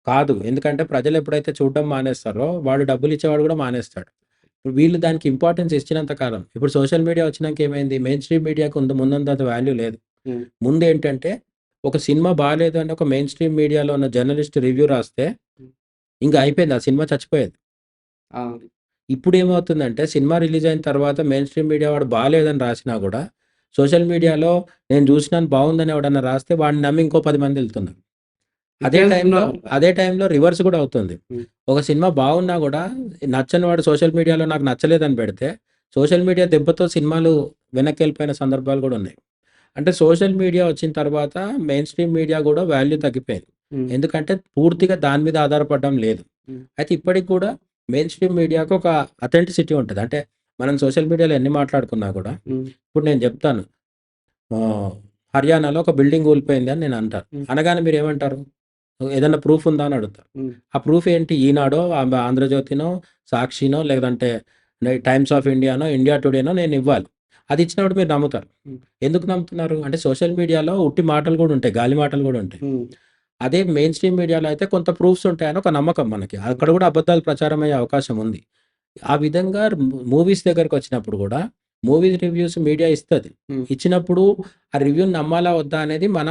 కాదు. ఎందుకంటే ప్రజలెప్పుడైతే చూడడం మానేస్తారో, వాడు డబ్బులిచ్చేవాడు గూడా మానేస్తాడు. వీళ్ళు దానికి ఇంపార్టెన్స్ ఇచ్చినంత కాలం. ఇప్పుడు సోషల్ మీడియా వచ్చినంక ఏమైంది? మెయిన్ స్ట్రీమ్ మీడియాకు ముందున్నంత వాల్యూ లేదు. హ్మ్. ముందేంటంటే, ఒక సినిమా బాలేదు అని ఒక మెయిన్ స్ట్రీమ్ మీడియాలో ఉన్న జర్నలిస్ట్ రివ్యూ రాస్తే, హ్మ్. ఇంక అయిపోయింది. ఆ సినిమా చచ్చిపోయేది. ఆ! ఇప్పుడేమవుతుందంటే, సినిమా రిలీజ్ అయిన తర్వాత మెయిన్ స్ట్రీమ్ మీడియా వాడు బాలేదని రాసినా గూడా, సోషల్ మీడియాలో నేను జూసినాను బావుందని ఎవడన్నా రాస్తే వాడిని నమ్మి ఇంకో 10 మందెళ్తున్నారు. అదే ఇన్‌ఫ్లుయెన్స్ టైంలో ఉన్నారు. అదే టైంలో రివర్స్ గూడా అవుతుంది. హ్మ్. ఒక సినిమా బాగున్నా గూడా నచ్చని వాడు సోషల్ మీడియాలో నాకు నచ్చలేదని పెడితే, సోషల్ మీడియా దెబ్బతో సినిమాలు వెనక్కెళ్ళిపోయిన సందర్భాలు గూడా ఉన్నాయి. అంటే సోషల్ మీడియా వచ్చిన తర్వాత మెయిన్ స్ట్రీమ్ మీడియా గూడా వాల్యూ తగ్గిపోయింది. హ్మ్. ఎందుకంటే పూర్తిగా దాని మీద ఆధారపడడం లేదు. హ్మ్. అయితే ఇప్పటికి గూడా మెయిన్ స్ట్రీమ్ మీడియాకు ఒక అథెంటిసిటీ ఉంటది. అంటే మనం సోషల్ మీడియాలో ఎన్ని మాట్లాడుకున్నా గూడా, హ్మ్. ఇప్పుడు నేను జెప్తాను. హర్యానాలో ఒక బిల్డింగ్ కూలిపోయింది అని నేను అంటాను. హ్మ్. అనగానే మీరేమంటారు? ఏదన్నా ప్రూఫ్ ఉందా అని అడుగుతారు. హ్మ్. ఆ ప్రూఫ్ ఏంటి? ఈనాడో, ఆంధ్రజ్యోతినో, సాక్షినో లేదంటే టైమ్స్ ఆఫ్ ఇండియానో, ఇండియా టుడేనో నేనివ్వాలి. అది ఇచ్చినప్పుడు మీరు నమ్ముతారు. హ్మ్. ఎందుకు నమ్ముతున్నారు? అంటే సోషల్ మీడియాలో ఉట్టి మాటలు గూడా ఉంటాయి. గాలి మాటలు గూడా ఉంటాయి. హ్మ్. అదే మెయిన్ స్ట్రీమ్ మీడియాలో అయితే కొంత ప్రూఫ్స్ ఉంటాయని ఒక నమ్మకం మనకి. అక్కడ గూడా అబద్ధాలు ప్రచారమయ్యే అవకాశం ఉంది. ఆ విధంగా మూవీస్ దగ్గరకొచ్చినప్పుడు గూడా మూవీ రివ్యూస్ మీడియా ఇస్తది. హ్మ్. ఇచ్చినప్పుడు ఆ రివ్యూని నమ్మాలా వద్దా అనేది మన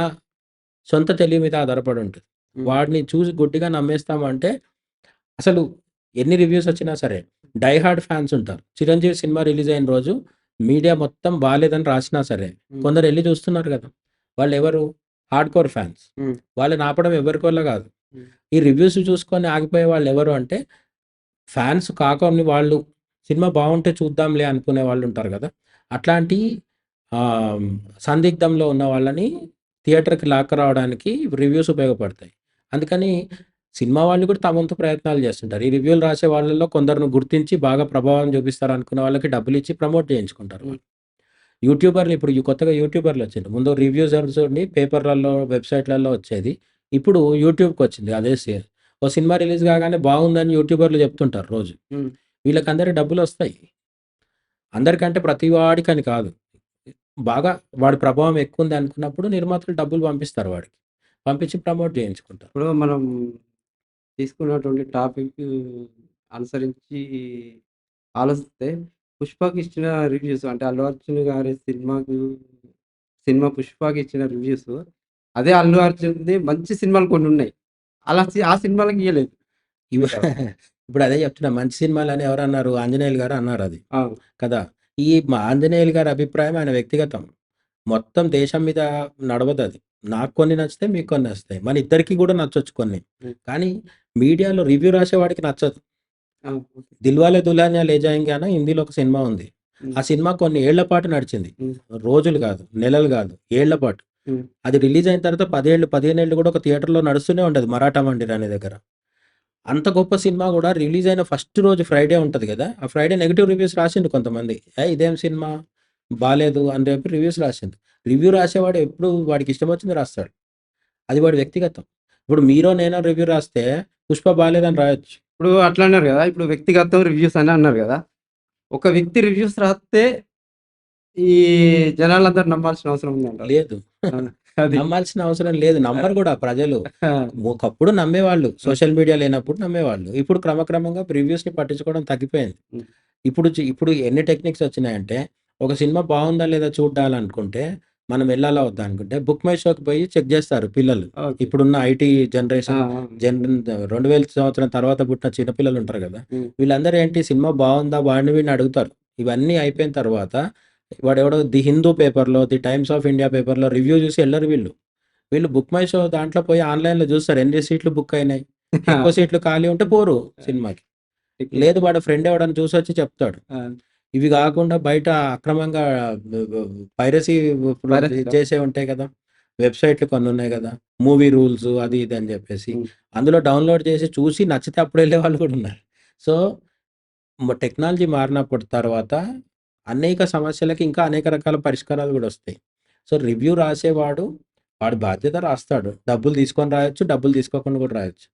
సొంత తెలివి మీద ఆధారపడి ఉంటది. హ్మ్. వాడిని చూసి గుడ్డిగా నమ్మేస్తామంటే అసలు ఎన్ని రివ్యూస్ వచ్చినా సరే, డై హార్డ్ ఫ్యాన్స్ ఉంటారు. 'చిరంజీవి' సినిమా రిలీజ్ అయిన రోజు మీడియా మొత్తం బాలేదని రాసినా సరే, హ్మ్. కొందరెళ్లి చూస్తున్నారు గదా! వాళ్ళెవరు? Hard core fans. హ్మ్. వాళ్ళని ఆపడం ఎవరి వల్ల గాదు. హ్మ్. ఈ రివ్యూస్ చూసుకొని ఆగిపోయే వాళ్ళెవరు అంటే, ఫ్యాన్స్ కాకొని వాళ్ళు సినిమా బావుంటే చూద్దాంలే అనుకునే వాళ్ళుంటారు గదా! అట్లాంటి ఆహ్, సందిగ్ధంలో ఉన్న వాళ్ళని థియేటర్‌కి లాక్కరావడానికి రివ్యూస్ ఉపయోగపడతాయి. అందుకని సినిమా వాళ్ళు కూడా తమ వంతు ప్రయత్నాలు చేస్తుంటారు. ఈ రివ్యూలు రాసే వాళ్ళలో కొందరిని గుర్తించి బాగా ప్రభావం చూపిస్తారనుకున్న వాళ్ళకి డబ్బులిచ్చి ప్రమోట్ చేయించుకుంటారు హ్మ్. వాళ్ళు. యూట్యూబర్లు ఇప్పుడు కొత్తగా యూట్యూబర్‌లొచ్చిండ్రు. ముందు రివ్యూజర్స్ ఉండి పేపర్‌లలో, వెబ్‌సైట్‌లలో వచ్చేది. ఇప్పుడు యూట్యూబ్‌కొచ్చింది అదే సేమ్. ఓ సినిమా రిలీజ్ కాగానే బావుందని యూట్యూబర్లు చెప్తుంటారు రోజు. హ్మ్. వీళ్ళకందరికి డబ్బులొస్తాయి. అందరికంటే ప్రతి వాడికని కాదు. బాగా వాడి ప్రభావం ఎక్కువుంది అనుకున్నప్పుడు నిర్మాతలు డబ్బులు పంపిస్తారు వాడికి. పంపించి ప్రమోట్ చేయించుకుంటారు. ఇప్పుడు మనం తీసుకున్నటువంటి టాపిక్ అనుసరించి ఆలోచిస్తే 'పుష్పకి' ఇచ్చిన రివ్యూస్ అంటే 'అల్లు అర్జున్' గారి సినిమా 'పుష్పకి' ఇచ్చిన రివ్యూస్ అదే 'అల్లు అర్జున్‌ది' మంచి సినిమాలు కొన్నున్నాయి. ఆ సినిమాలకి ఇయ్యలేదు ఇవ మీడియా. ఇప్పుడు అదే చెప్తున్నా. మంచి సినిమాలని ఎవరన్నారు? ఆంజనేయులు గారు అన్నారది. ఆ! కదా! ఈ ఆంజనేయులు గారి అభిప్రాయం ఆయన వ్యక్తిగతం. మొత్తం దేశం మీద నడవదది. నాకు కొన్ని నచ్చుతాయి. మీకు కొన్ని నచ్చుతాయి. మన ఇద్దరికీ గూడా నచ్చొచ్చు కొన్ని. హ్మ్. కానీ మీడియాలో రివ్యూ రాసేవాడికి నచ్చదు. ఆ! ఓకే. 'దిల్వాలే దుల్హనియా లే జాయేంగే' అని హిందీలో ఒక సినిమా ఉంది. హ్మ్. ఆ సినిమా కొన్ని ఏళ్ల పాటు నడిచింది. హ్మ్. రోజులు గాదు, నెలలు గాదు, ఏళ్ల పాటు. హ్మ్. అది రిలీజ్ అయిన తర్వాత 10 ఏళ్ళు, 15 ఏళ్ళు గూడా ఒక థియేటర్‌లో నడుస్తూనే ఉంటది 'మరాఠా మందిర్' అనే దగ్గర. అంత గొప్ప సినిమా గూడా రిలీజ్ అయిన ఫస్ట్ రోజు ఫ్రైడే ఉంటది గదా! ఆ ఫ్రైడే నెగెటివ్ రివ్యూస్ రాసిండు కొంతమంది. ఇదేం సినిమా బాలేదు అని చెప్పి రివ్యూస్ రాసిండు. రివ్యూ రాసేవాడు ఎప్పుడు వాడికి ఇష్టమొచ్చింది రాస్తాడు. అది వాడి వ్యక్తిగతం. ఇప్పుడు మీరో, నేనో రివ్యూ రాస్తే 'పుష్ప' బాలేదని రాయొచ్చు. ఇప్పుడు అట్లా అన్నారు గదా! ఇప్పుడు వ్యక్తిగతం రివ్యూస్ అని అన్నారు గదా! ఒక వ్యక్తి రివ్యూస్ రాస్తే ఈ జనాలందరూ నమ్మాల్సిన అవసరం ఉందంటారా? లేదు. ఆ! అది. నమ్మాల్సిన అవసరం లేదు. నమ్మరు గూడా ప్రజలు. ఆ! ఒకప్పుడు నమ్మేవాళ్ళు. ఆ! సోషల్ మీడియా లేనప్పుడు నమ్మేవాళ్ళు. ఇప్పుడు క్రమక్రమంగా రివ్యూస్‌ని పట్టించుకోవడం తగ్గిపోయింది. హ్మ్. ఇప్పుడు ఎన్ని టెక్నిక్స్ వచ్చినాయంటే, ఒక సినిమా బావుందా లేదా చూడాలనుకుంటే, మనం వెళ్ళాలా వద్దా అనుకుంటే, బుక్ మై షోకి పోయి చెక్ జేస్తారు పిల్లలు. ఓకే. ఇప్పుడున్న ఐటీ ఆ! జనరేషన్ ఆ! 2000 సంవత్సరం తర్వాత పుట్టిన చిన్న పిల్లలు ఉంటారు గదా! హ్మ్. వీళ్ళందరూ ఏంటి సినిమా బావుందా? వాడిని వీడిని అడుగుతారు. ఇవన్నీ అయిపోయిన తర్వాత వాడెవడో 'ది హిందూ' పేపర్‌లో, 'ది టైమ్స్ ఆఫ్ ఇండియా' పేపర్‌లో రివ్యూ జూసి ఎళ్లరు వీళ్ళు. వీళ్ళు బుక్ మై షో దాంట్లో పోయి ఆన్‌లైన్‌లో జూస్తారు. ఎన్ని సీట్లు బుక్ అయినాయి. ఎక్కువ సీట్లు ఖాళీ ఉంటే పోరు సినిమాకి. టికెట్ లేదు వాడి ఫ్రెండ్ ఎవడన్నా చూసొచ్చి చెప్తాడు. ఆ! ఇవి గాకుండా బయట అక్రమంగా బ బ పైరసీ ఇప్పుడు వైరస్‌లో చేసేవి ఉంటాయి గదా! వెబ్‌సైట్‌లు కొన్నున్నాయి గదా! మూవీ రూల్స్ అది ఇది అని జెప్పేసి. హ్మ్. అందులో డౌన్‌లోడ్ చేసి చూసి నచ్చితే అప్పుడెళ్ళే వాళ్ళు గూడా ఉన్నారు. సో, టెక్నాలజీ మారినప్పటి తర్వాత అనేక సమస్యలకి ఇంకా అనేక రకాల పరిష్కారాలు గూడా ఒస్తాయి. సో, రివ్యూ రాసేవాడు వాడి బాధ్యత రాస్తాడు. డబ్బులు తీసుకొని రాయొచ్చు, డబ్బులు తీసుకోకుండా గూడా రాయొచ్చు.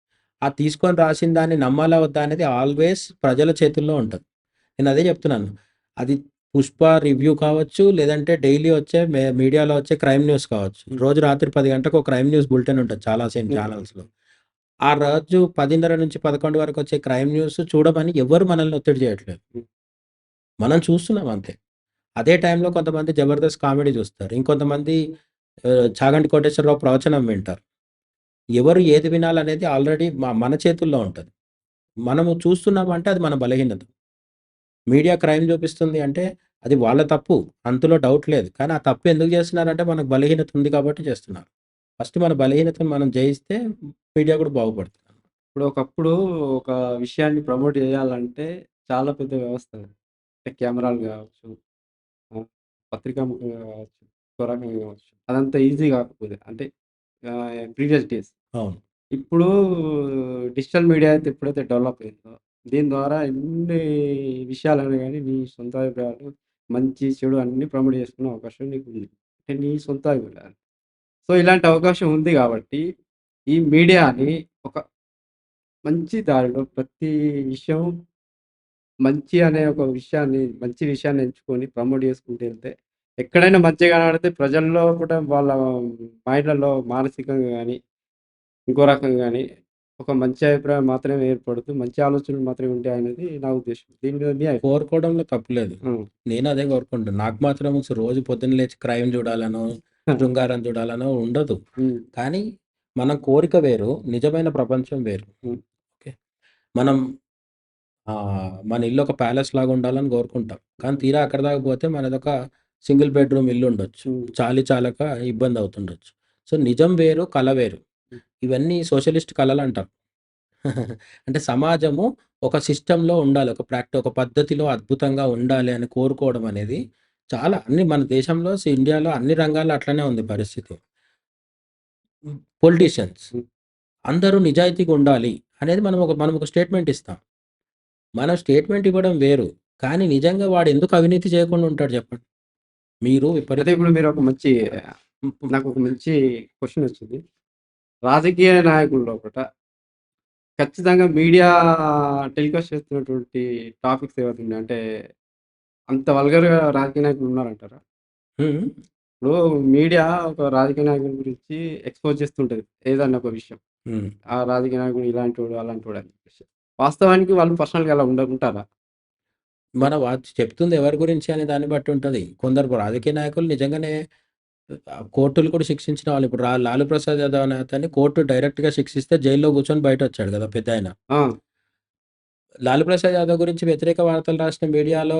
ఆ తీసుకొని రాసిన దాన్ని నమ్మాలా వద్దా అనేది ఆల్‌వేస్ ప్రజల చేతుల్లో ఉంటది. నేనదే జెప్తున్నాను. అది 'పుష్ప' రివ్యూ కావచ్చు, లేదంటే డైలీ వచ్చే మీడియాలో వచ్చే క్రైమ్ న్యూస్ కావచ్చు. హ్మ్. రోజు రాత్రి 10 గంటలకు ఒక క్రైమ్ న్యూస్ బులెటిన్ ఉంటది చాలా హ్మ్. ఛానల్స్‌లో. ఆ రోజు 10:30-11 వరకు వచ్చే క్రైమ్ న్యూస్ చూడమని ఎవ్వరు మనల్ని ఒత్తిడి చేయట్లేదు. హ్మ్. మనం చూస్తున్నాం అంతే. అదే టైంలో కొంతమంది 'జబర్దస్త్' కామెడీ చూస్తారు. ఇంకొంతమంది 'చాగంటి కోటేశ్వరరావు' ప్రవచనం వింటారు. ఎవరు ఏది వినాలనేది ఆల్రెడీ మన చేతుల్లో ఉంటది. మనము చూస్తున్నామంటే అది మన బలహీనత. మీడియా క్రైమ్ చూపిస్తుంది అంటే అది వాళ్ళ తప్పు. అందులో డౌట్ లేదు. కానీ ఆ తప్పు ఎందుకు చేస్తున్నారంటే మనకు బలహీనత ఉంది కాబట్టి చేస్తున్నారు. ఫస్ట్ మన బలహీనతను మనం జయిస్తే మీడియా కూడా బాగుపడుతుంది. ఇప్పుడు ఒకప్పుడు ఒక విషయాన్ని ప్రమోట్ చేయాలంటే చాలా పెద్ద వ్యవస్థ అది. అంటే కెమెరాలు గావచ్చు, పత్రికా ముఖంగా గావచ్చు, ఇంకో రకంగా గావచ్చు. అదంత ఈజీ గాకపోయేది. అంటే ప్రీవియస్ డేస్. అవును. ఇప్పుడు డిజిటల్ మీడియా అయితే ఎప్పుడైతే డెవలప్ అయిందో, దీని ద్వారా ఎన్ని విషయాలైనా గాని నీ సొంత అభిప్రాయాలు మంచి, చెడు అన్నీ ప్రమోట్ చేసుకునే అవకాశం నీకుంది. అంటే నీ సొంత అభిప్రాయాలు. సో, ఇలాంటి అవకాశం ఉంది గాబట్టి, ఈ మీడియాని ఒక మంచి దారిలో ప్రతి విషయం మంచి విషయాన్ని ఎంచుకొని ప్రమోట్ చేసుకుంటూ ఎళ్తే, ఎక్కడైనా మంచి కనపడితే ప్రజల్లో కూడా వాళ్ళ మైండ్‌లలో మానసికంగా గాని, ఇంకో రకంగా గాని ఒక మంచి అభిప్రాయం మాత్రమే ఏర్పడుతూ, మంచి ఆలోచనలు మాత్రమే ఉంటాయనేది నా ఉద్దేశ్యం. దీని మీద మీ అభిప్రాయం? కోరుకోవడంలో తప్పులేదు. హ్మ్. నేను అదే కోరుకుంటాను. నాకు మాత్రం రోజు పొద్దున్న లేచి క్రైమ్ చూడాలనో, శృంగారం చూడాలనో ఉండదు. హ్మ్. కానీ మన కోరిక వేరు, నిజమైన ప్రపంచం వేరు. హ్మ్. ఓకే. మనం మన ఇల్లు ఒక ప్యాలెస్ లాగా ఉండాలని కోరుకుంటాం. కానీ తీరా అక్కడి దాకా పోతే మనదొక సింగిల్ బెడ్‌రూమ్ ఇల్లు ఉండొచ్చు. హ్మ్. చాలక ఇబ్బంది అవుతుండొచ్చు. సో, నిజం వేరు, కల వేరు. హ్మ్. ఇవన్నీ సోషలిస్ట్ కలలంటారు. అంటే సమాజము ఒక సిస్టమ్‌లో ఉండాలి. ఒక పద్ధతిలో అద్భుతంగా ఉండాలి అని కోరుకోవడం అనేది చాలా మన దేశంలో ఇండియాలో అన్ని రంగాల్లో అట్లనే ఉంది పరిస్థితి. పొలిటీషియన్స్ హ్మ్. అందరూ నిజాయితీగా ఉండాలి అనేది మనం ఒక స్టేట్మెంట్ ఇస్తాం. మనం స్టేట్మెంట్ ఇవ్వడం వేరు. కానీ నిజంగా వాడు ఎందుకు అవినీతి చేయకుండా ఉంటాడు చెప్పండి? మీరు అయితే విపరీతం ఇప్పుడు మీరొక మంచి నాకొక మంచి క్వెషనొచ్చింది. రాజకీయ నాయకుల లోపట ఖచ్చితంగా మీడియా టెలికాస్ట్ చేస్తున్నటువంటి టాపిక్స్ ఏవైతున్నాయి అంటే అంత వల్గర్‌గా రాజకీయ నాయకులు ఉన్నారంటారా? హ్మ్. ఇప్పుడు మీడియా ఒక రాజకీయ నాయకుడి గురించి ఎక్స్‌పోజ్ చేస్తుంటది. ఏదన్నా ఒక విషయం. హ్మ్. ఆ రాజకీయ నాయకుడు ఇలాంటోడు, అలాంటోడు అని చెప్పేసి. వాస్తవానికి వాళ్ళు పర్సనల్‌గా అలా ఉంటారా? చెప్తుంది ఎవరి గురించి అనే దాన్ని బట్టి ఉంటది. కొందరు రాజకీయ నాయకులు నిజంగానే కోర్టులు కూడా శిక్షించిన వాళ్ళు. ఇప్పుడు లాలూ ప్రసాద్ యాదవ్ అనే అతన్ని కోర్టు డైరెక్ట్‌గా శిక్షిస్తే జైల్‌లో కూర్చొని బయటొచ్చాడు కదా! పెద్దాయన. ఆ! లాలూ ప్రసాద్ యాదవ్ గురించి వ్యతిరేక వార్తలు రాసిన మీడియాలో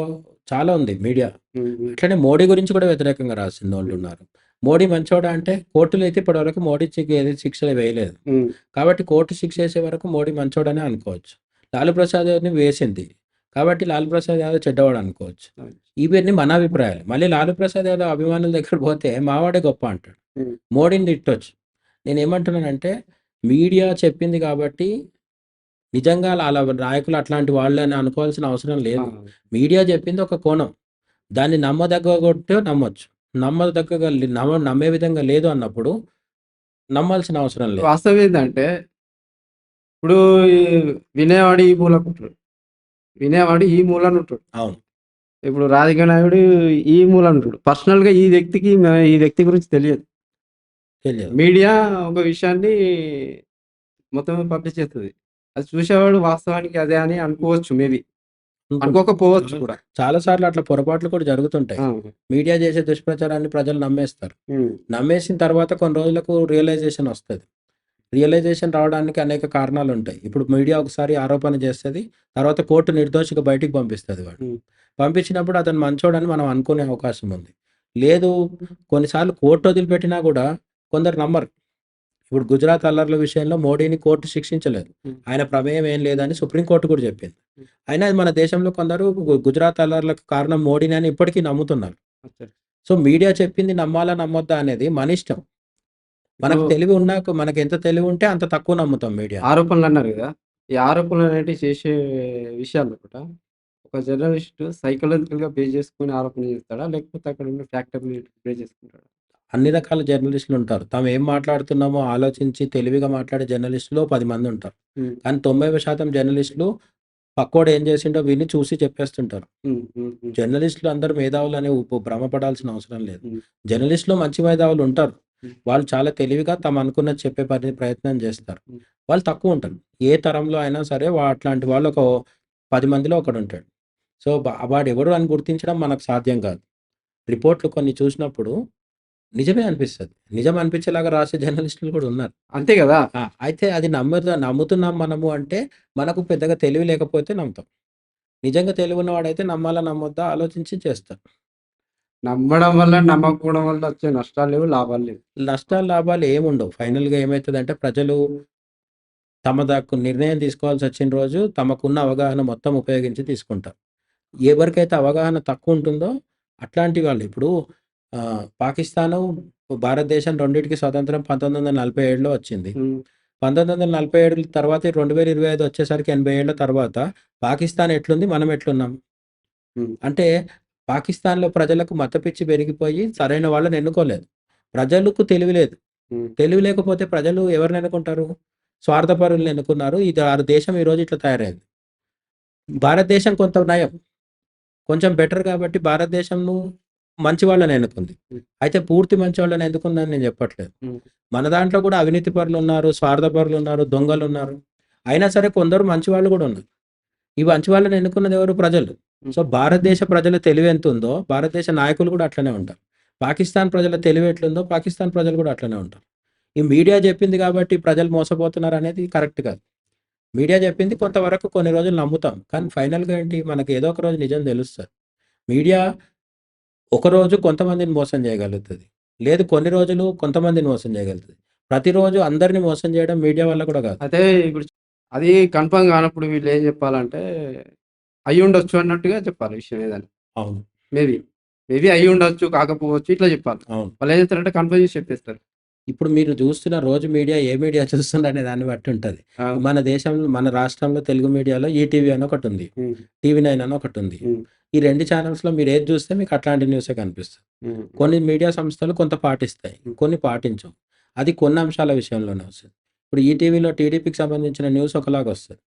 చాలా ఉంది మీడియా. హ్మ్. హ్మ్. అట్లనే మోడీ గురించి కూడా వ్యతిరేకంగా హ్మ్. రాసిందోళ్ళున్నారు. మోడీ మంచోడా అంటే కోర్టులో అయితే ఇప్పటివరకు మోడీకి ఏది శిక్షలు వేయలేదు. హ్మ్. కాబట్టి కోర్టు శిక్ష ఏసే వరకు మోడీ మంచోడనే అనుకోవచ్చు. లాలూ ప్రసాద్ యాదవ్‌ని వేసింది. కాబట్టి లాలూ ప్రసాద్ యాదవ్ చెడ్డవాడు అనుకోవచ్చు. అవును. ఇవన్నీ మన అభిప్రాయాలు. మళ్ళీ లాలూ ప్రసాద్ యాదవ్ అభిమానుల దగ్గర పోతే మావాడే గొప్ప అంటాడు. హ్మ్. మోడీని తిట్టొచ్చు. నేనేమంటున్నానంటే మీడియా చెప్పింది కాబట్టి నిజంగా ఆళ్ళ నాయకులు అట్లాంటి వాళ్ళని అనుకోవాల్సిన అవసరం ఆ! లేదు. మీడియా చెప్పింది ఒక కోణం. దాన్ని నమ్మదగ్గగొట్టే నమ్మొచ్చు. నమ్మదగ్గగా నమ్మే విధంగా లేదు అన్నప్పుడు నమ్మాల్సిన అవసరం లేదు. వాస్తవం ఏందంటే ఇప్పుడు ఈ వినేవాడు ఈ మూలకుంటాడు. వినేవాడు ఈ మూలనుంటాడు. అవును. ఇప్పుడు రాజకీయ నాయకుడు ఈ మూలనుంటాడు. పర్సనల్‌గా ఈ వ్యక్తికి ఈ వ్యక్తి గురించి తెలియదు. తెలియదు. మీడియా ఒక విషయాన్ని మొత్తం పబ్లిష్ చేస్తది. అది చూసేవాడు వాస్తవానికి అదే అని అనుకోవచ్చు మేబీ. అనుకోకపోవచ్చు కూడా. చాలా సార్లు అట్లా పొరపాట్లు కూడా జరుగుతుంటాయి. ఆ! మీడియా చేసే దుష్ప్రచారాన్ని ప్రజలు నమ్మేస్తారు. హ్మ్. నమ్మేసిన తర్వాత కొన్ని రోజులకు రియలైజేషన్ ఒస్తది. రియలైజేషన్ రావడానికి అనేక కారణాలుంటాయి. ఇప్పుడు మీడియా ఒకసారి ఆరోపణ చేస్తది. తర్వాత కోర్టు నిర్దోషిగా బయటికి పంపిస్తది వాడిని. హ్మ్. పంపించినప్పుడు అతను మంచోడని మనం అనుకునే అవకాశం ఉంది. లేదు కొన్నిసార్లు కోర్టు వదిలిపెట్టినా గూడా కొందరు నమ్మరు. ఇప్పుడు గుజరాత్ అల్లర్ల విషయంలో మోడీని కోర్టు శిక్షించలేదు. హ్మ్. ఆయన ప్రమేయం ఏం లేదని సుప్రీం కోర్ట్ కూడా చెప్పింది. హ్మ్. అయినా మన దేశంలో కొందరు గుజరాత్ అల్లర్లకు కారణం మోడీనే అని ఇప్పటికీ నమ్ముతున్నారు. అచ్చా! సో, మీడియా చెప్పింది నమ్మాలా నమ్మొద్దా అనేది మనిష్టం. ఇప్పుడు మనకెంత తెలివుంటే అంత తక్కువ నమ్ముతాం మీడియాని. ఆరోపణలన్నారు గదా! ఈ ఆరోపణలనేటివి చేసే విషయాల్లో కూడా ఒక జర్నలిస్ట్ సైకలాజికల్‌గా బేస్ చేసుకొని ఆరోపణ చేస్తాడా? లేకపోతే అక్కడున్న ఫ్యాక్టర్‌ని బేస్ చేసుకుంటాడా? అన్ని రకాల జర్నలిస్టులుంటారు. తాము ఏం మాట్లాడుతున్నామో ఆలోచించి తెలివిగా మాట్లాడే జర్నలిస్టులు 10 మందుంటారు. హ్మ్. కానీ 90% జర్నలిస్టులు పక్కోడు ఏం చేసిండో విని చూసి చెప్పేస్తుంటారు. హ్మ్. హ్మ్. హ్మ్. జర్నలిస్టులు అందరూ మేధావులని భ్రమపడాల్సిన అవసరం లేదు. హ్మ్. జర్నలిస్ట్‌లో మంచి మేధావులుంటారు. హ్మ్. వాళ్ళు చాలా తెలివిగా తాము అనుకున్నది చెప్పే ప్రయత్నం చేస్తారు. హ్మ్. వాళ్ళు తక్కువుంటారు. ఏ తరంలో అయినా సరే అట్లాంటి వాళ్ళు ఒక 10 మందిలో ఒకడుంటాడు. సో, వాడెవరు అని గుర్తించడం మనకు సాధ్యం కాదు. రిపోర్ట్‌లు కొన్ని చూసినప్పుడు నిజమే అనిపిస్తది. నిజం అనిపించేలాగా రాసే జర్నలిస్టులు కూడా ఉన్నారు. అంతే గదా! అయితే అది నమ్ముతున్నాం మనము అంటే మనకు పెద్దగా తెలివి లేకపోతే నమ్ముతాం. నిజంగా తెలివున్నవాడైతే నమ్మాలా నమ్మొద్దా ఆలోచించి చేస్తాడు. నమ్మడం వల్ల, నమ్మకపోవడం వల్ల వచ్చే నష్టాలు లేవు, లాభాలు లేవు. నష్టాలు, లాభాలు ఏముండవు. అవును. ఫైనల్‌గా ఏమైతదంటే ప్రజలు తమ నిర్ణయం తీసుకోవాల్సొచ్చిన రోజు తమకున్న అవగాహన మొత్తం ఉపయోగించి తీసుకుంటారు. ఎవరికైతే అవగాహన తక్కువుంటుందో అట్లాంటి వాళ్ళు ఇప్పుడు పాకిస్తాను, భారతదేశం రెండిటికి స్వతంత్రం 1947లో వచ్చింది. హ్మ్. 1947 తర్వాత 2025 వచ్చేసరికి 80 ఏళ్ల తర్వాత పాకిస్తాన్ ఎట్లుంది? మనం ఎట్లున్నాం? హ్మ్. అంటే పాకిస్తాన్‌లో ప్రజలకు మతపిచ్చి పెరిగిపోయి సరైన వాళ్ళని ఎన్నుకోలేదు. ప్రజలకు తెలివి లేదు. హ్మ్. తెలివి లేకపోతే ప్రజలు ఎవరిని ఎన్నుకుంటారు? స్వార్థపరుల్ని ఎన్నుకున్నారు. ఆ దేశం ఈరోజు ఇట్లా తయారైంది. భారతదేశం కొంత నయం. కొంచెం బెటర్ కాబట్టి భారతదేశంను మంచి వాళ్ళని ఎన్నుకుంది. హ్మ్. అయితే పూర్తి మంచోళ్ళని ఎందుకుందని నేను చెప్పట్లేదు. హ్మ్. మన దాంట్లో కూడా అవినీతి పరులున్నారు, స్వార్థపరులున్నారు, దొంగలున్నారు. అయినా సరే కొందరు మంచి వాళ్ళు కూడా ఉన్నారు. ఈ మంచి వాళ్ళని ఎన్నుకున్నది ఎవరు? ప్రజలు. సో, హ్మ్. భారతదేశ ప్రజల తెలివి ఎంతుందో, భారతదేశ నాయకులు కూడా అట్లనే ఉంటారు. పాకిస్తాన్ ప్రజల తెలివి ఎట్లుందో, పాకిస్తాన్ ప్రజలు కూడా అట్లనే ఉంటారు. ఈ మీడియా చెప్పింది కాబట్టి ప్రజలు మోసపోతున్నారనేది కరెక్ట్ కాదు. మీడియా చెప్పింది కొంతవరకు కొన్ని రోజులు నమ్ముతాం. కానీ ఫైనల్‌గా ఏంటి? మనకి ఏదో ఒక రోజు నిజం తెలుస్తది. మీడియా ఒకరోజు కొంతమందిని మోసం చేయగలుగుతది. లేదు కొన్ని రోజులు కొంతమందిని మోసం చేయగలుగుతది. ప్రతిరోజు అందరిని మోసం చేయడం మీడియా వల్ల కూడా కాదు. అయితే ఇప్పుడు అది కన్ఫర్మ్ కానప్పుడు వీళ్ళేం చెప్పాలంటే, అయ్యుండొచ్చు అన్నట్టుగా చెప్పాలి విషయం ఏదైనా. అవును. మేబీ. మేబీ అయ్యుండొచ్చు, కాకపోవచ్చు ఇట్లా చెప్పాలి. అవును. వాళ్ళేం చేస్తారంటే కన్ఫర్మ్ చేసి చెప్పేస్తారు. ఇప్పుడు మీరు చూస్తున్న రోజు మీడియా ఏ మీడియా చూస్తుందనే దాన్ని బట్టి ఉంటది. ఆ! మన దేశంలో, మన రాష్ట్రంలో తెలుగు మీడియాలో ఈటీవీ అని ఒకటుంది. హ్మ్. టీవీ9 అని ఒకటుంది. హ్మ్. ఈ 2 ఛానెల్స్‌లో మీరేది చూస్తే మీకు అట్లాంటి న్యూసే కనిపిస్తది. హ్మ్. కొన్ని మీడియా సంస్థలు కొంత పాటిస్తాయి. హ్మ్. కొన్ని పాటించవు. అది కొన్ని అంశాల విషయంలోనే వస్తది. ఇప్పుడు ఈటీవీలో టీడీపీకి సంబంధించిన న్యూస్ ఒకలాగొస్తది.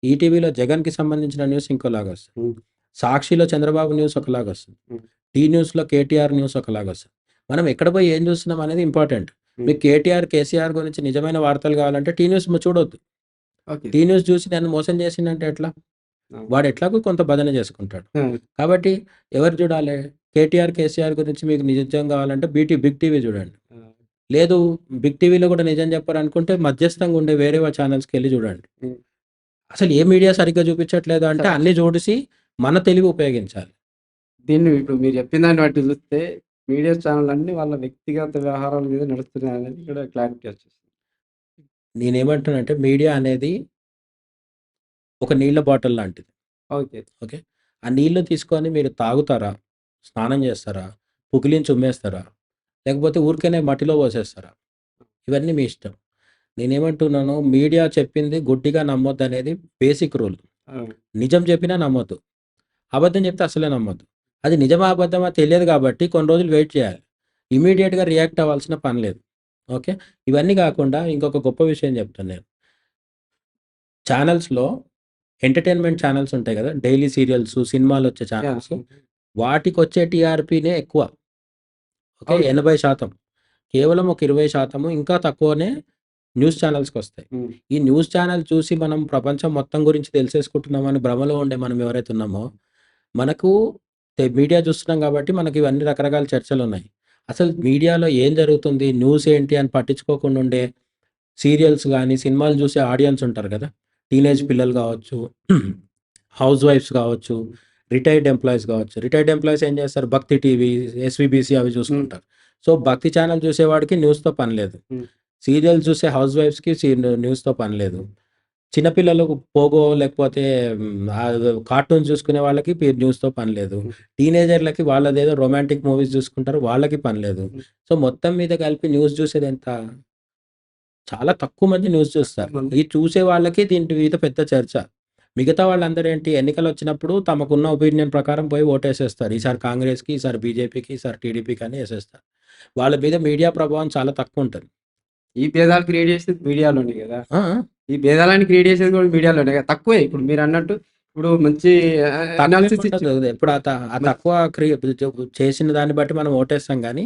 ఈటీవీలో జగన్‌కి సంబంధించిన న్యూస్ ఇంకోలాగొస్తది. హ్మ్. సాక్షిలో చంద్రబాబు న్యూస్ ఒకలాగొస్తది. హ్మ్. టీ న్యూస్‌లో కేటీఆర్ న్యూస్ ఒకలాగొస్తది. మనం ఎక్కడ పోయి ఏం చూస్తున్నాం అనేది ఇంపార్టెంట్. హ్మ్. మీకు కేటీఆర్, కేసీఆర్ గురించి నిజమైన వార్తలు కావాలంటే టీ న్యూస్ చూడొద్దు. ఓకే. టీ న్యూస్ చూసి నన్ను మోసం చేసిండంటే ఎట్లా? ఆ! వాడు ఎట్లాగో కొంత భజన చేసుకుంటాడు. ఆ! కాబట్టి ఎవరు చూడాలి? కేటీఆర్, కేసీఆర్ గురించి మీకు నిజం కావాలంటే బిగ్ టీవీ చూడండి. ఆ! లేదు బిగ్ టీవీలో కూడా నిజం చెప్పరనుకుంటే మధ్యస్థంగా ఉండే వేరే ఛానెల్స్‌కెళ్ళి చూడండి. హ్మ్. అసలు ఏ మీడియా సరిగ్గా చూపించట్లేదు అంటే అన్నీ చూసి మన తెలివి ఉపయోగించాలి. దీన్ని ఇప్పుడు మీరు చెప్పిన దాన్ని బట్టి చూస్తే మీడియా ఛానెళ్ళన్నీ వాళ్ళ వ్యక్తిగత వ్యవహారాల మీద నడుస్తున్నాయనేది ఇక్కడ క్లారిటీ వచ్చేసింది. నేనేమంటున్నానంటే మీడియా అనేది ఒక నీళ్ళ బాటిల్ లాంటిది. ఓకే. ఓకే. ఆ నీళ్లు తీసుకొని మీరు తాగుతారా? స్నానం చేస్తారా? పుక్కిలించి ఉమ్మేస్తారా? లేకపోతే ఊరికేనే మట్టిలో పోసేస్తారా? ఇవన్నీ మీ ఇష్టం. నేనేమంటున్నాను మీడియా చెప్పింది గుడ్డిగా నమ్మొద్దనేది బేసిక్ రూల్. ఆ! నిజం చెప్పినా నమ్మొద్దు. అబద్ధం చెప్తే అస్సలే నమ్మొద్దు. అది నిజమా? అబద్ధమా? తెలియదు కాబట్టి కొన్ని రోజులు వెయిట్ చేయాలి. ఇమ్మీడియేట్‌గా రియాక్ట్ అవ్వాల్సిన పని లేదు. ఓకే. ఇవన్నీ కాకుండా ఇంకొక గొప్ప విషయం చెప్తాను నేను. ఛానెల్స్‌లో ఎంటర్‌టైన్‌మెంట్ ఛానెల్స్ ఉంటాయి కదా! డైలీ సీరియల్స్, సినిమాలొచ్చే యాహ్! ఛానెల్స్ వాటికొచ్చే టీఆర్‌పీనే ఎక్కువ. ఓకే. ఓకే. 80% కేవలం ఒక 20% ఇంకా తక్కువనే న్యూస్ ఛానెల్స్‌కొస్తాయి. హ్మ్. ఈ న్యూస్ ఛానెల్ చూసి మనం ప్రపంచం మొత్తం గురించి తెలిసేసుకుంటున్నామని భ్రమలో ఉండే మనం ఎవరైతే ఉన్నామో, మనకు మీడియా చూస్తున్నాం కాబట్టి మనకి ఇవన్నీ రకరకాల చర్చలున్నాయి. అసలు మీడియాలో ఏం జరుగుతుంది? న్యూస్ ఏంటి? అని పట్టించుకోకుండా ఉండే సీరియల్స్ గాని, సినిమాలు చూసే ఆడియన్స్ ఉంటారు కదా! టీనేజ్ హ్మ్. పిల్లలు కావచ్చు, హౌస్ వైఫ్స్ కావచ్చు, రిటైర్డ్ ఎంప్లాయీస్ కావచ్చు. రిటైర్డ్ ఎంప్లాయీస్ ఏం చేస్తారు? భక్తి టీవీ, ఎస్వీబీసీ అవి హ్మ్. చూసుకుంటారు. సో, భక్తి ఛానెల్ చూసేవాడికి న్యూస్‌తో పని లేదు. హ్మ్. సీరియల్స్ చూసే హౌస్ వైఫ్స్‌కి న్యూస్‌తో పని లేదు. చిన్న పిల్లలకు పోగో లేకపోతే కార్టూన్స్ చూసుకునే వాళ్ళకి న్యూస్‌తో పని లేదు. హ్మ్. టీనేజర్‌లకి వాళ్ళదేదో రొమాంటిక్ మూవీస్ చూసుకుంటారు. వాళ్ళకి పని లేదు. హ్మ్. సో, మొత్తం మీద కలిపి న్యూస్ చూసేదెంత? చాలా తక్కువ మంది న్యూస్ చూస్తారు. తక్కువమంది. ఈ చూసే వాళ్ళకి దీని మీద పెద్ద చర్చ. మిగతా వాళ్ళందరూ ఏంటి ఎన్నికలొచ్చినప్పుడు తమకున్న ఒపీనియన్ ప్రకారం పోయి ఓటేసేస్తారు. ఈసారి కాంగ్రెస్‌కి, ఈసారి బీజేపీకి, ఈసారి టీడీపీకి అని ఏసేస్తారు. వాళ్ళ మీద మీడియా ప్రభావం చాలా తక్కువుంటది. ఈ భేదాలు క్రియేట్ చేసేది మీడియాలోనే గదా! ఆ! ఆ! ఈ భేదాలను క్రియేట్ చేసేది కూడా మీడియాలోనే కదా! తక్కువే ఇప్పుడు మీరన్నట్టు ఇప్పుడు మంచి అనాలిసిస్ ఇచ్చి తక్కువేముండదు. ఎప్పుడు మం తక్కువ చేసిన దాన్ని బట్టి మనం ఓటేస్తాం గానీ,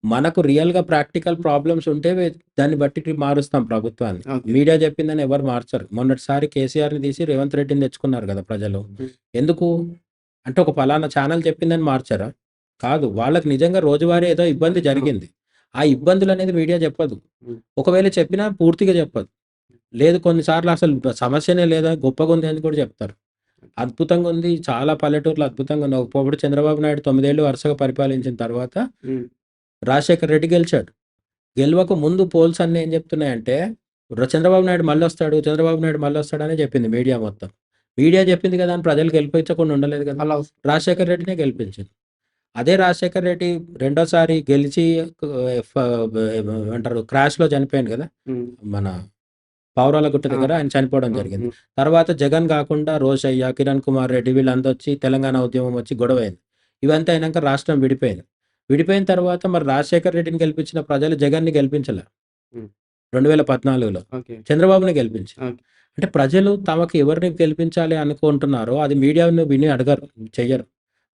మనకు రియల్‌గా ప్రాక్టికల్ ప్రాబ్లమ్స్ ఉంటే దాన్ని బట్టి మారుస్తాం ప్రభుత్వాన్ని. ఓకే. మీడియా చెప్పిందని ఎవరు మార్చరు. మొన్నటిసారి కేసీఆర్‌ని తీసి రేవంత్ రెడ్డిని తెచ్చుకున్నారు గదా ప్రజలు. హ్మ్. ఎందుకు? అంటే ఒక పలానా ఛానెల్ చెప్పిందని మార్చారా? కాదు. వాళ్ళకి నిజంగా రోజువారీ ఏదో ఇబ్బంది ఆ! జరిగింది. ఆ ఇబ్బందులనేది మీడియా చెప్పదు. హ్మ్. ఒకవేళ చెప్పినా పూర్తిగా చెప్పదు. లేదు కొన్ని సార్లు అసలు సమస్యనే లేదా గొప్పగుంది అని కూడా చెప్తారు. అద్భుతంగుంది. చాలా పల్లెటూర్లు అద్భుతంగున్నాయి. ఒకప్పుడు చంద్రబాబు నాయుడు 9 ఏళ్ళు వరుసగా పరిపాలించిన తర్వాత హ్మ్. రాజశేఖర్ రెడ్డి గెలిచాడు. గెలవక ముందు పోల్స్ అన్నీ ఏం చెప్తున్నాయంటే చంద్రబాబు నాయుడు మళ్ళొస్తాడు, చంద్రబాబు నాయుడు మళ్ళొస్తాడనే చెప్పింది మీడియా మొత్తం. మీడియా చెప్పింది కదా! అని ప్రజలు గెలిపించకుండా ఉండలేదు కదా! అలా రాజశేఖర్ రెడ్డినే గెలిపించింది. అదే రాజశేఖర్ రెడ్డి రెండోసారి గెలిచి ఫ ఏమంటారు క్రాష్‌లో చనిపోయిండు కదా! హ్మ్. మన పావురాల గుట్ట ఆ! దగ్గర ఆయన చనిపోవడం హ్మ్. జరిగింది. హ్మ్. తర్వాత జగన్ కాకుండా రోషయ్య, కిరణ్ కుమార్ రెడ్డి వీళ్ళందరూ వచ్చి తెలంగాణ ఉద్యమం వచ్చి గొడవైంది. ఇవంతా అయినాక రాష్ట్రం విడిపోయింది. విడిపోయిన తర్వాత మరి రాజశేఖర్ రెడ్డిని గెలిపించిన ప్రజలు జగన్‌ని గెలిపించలే. హ్మ్. 2014లో ఓకే. చంద్రబాబునే గెలిపించారు. ఓకే. అంటే ప్రజలు తమకు ఎవరిని గెలిపించాలి అనుకుంటున్నారో అది మీడియాను విని అడగరు, చెయ్యరు.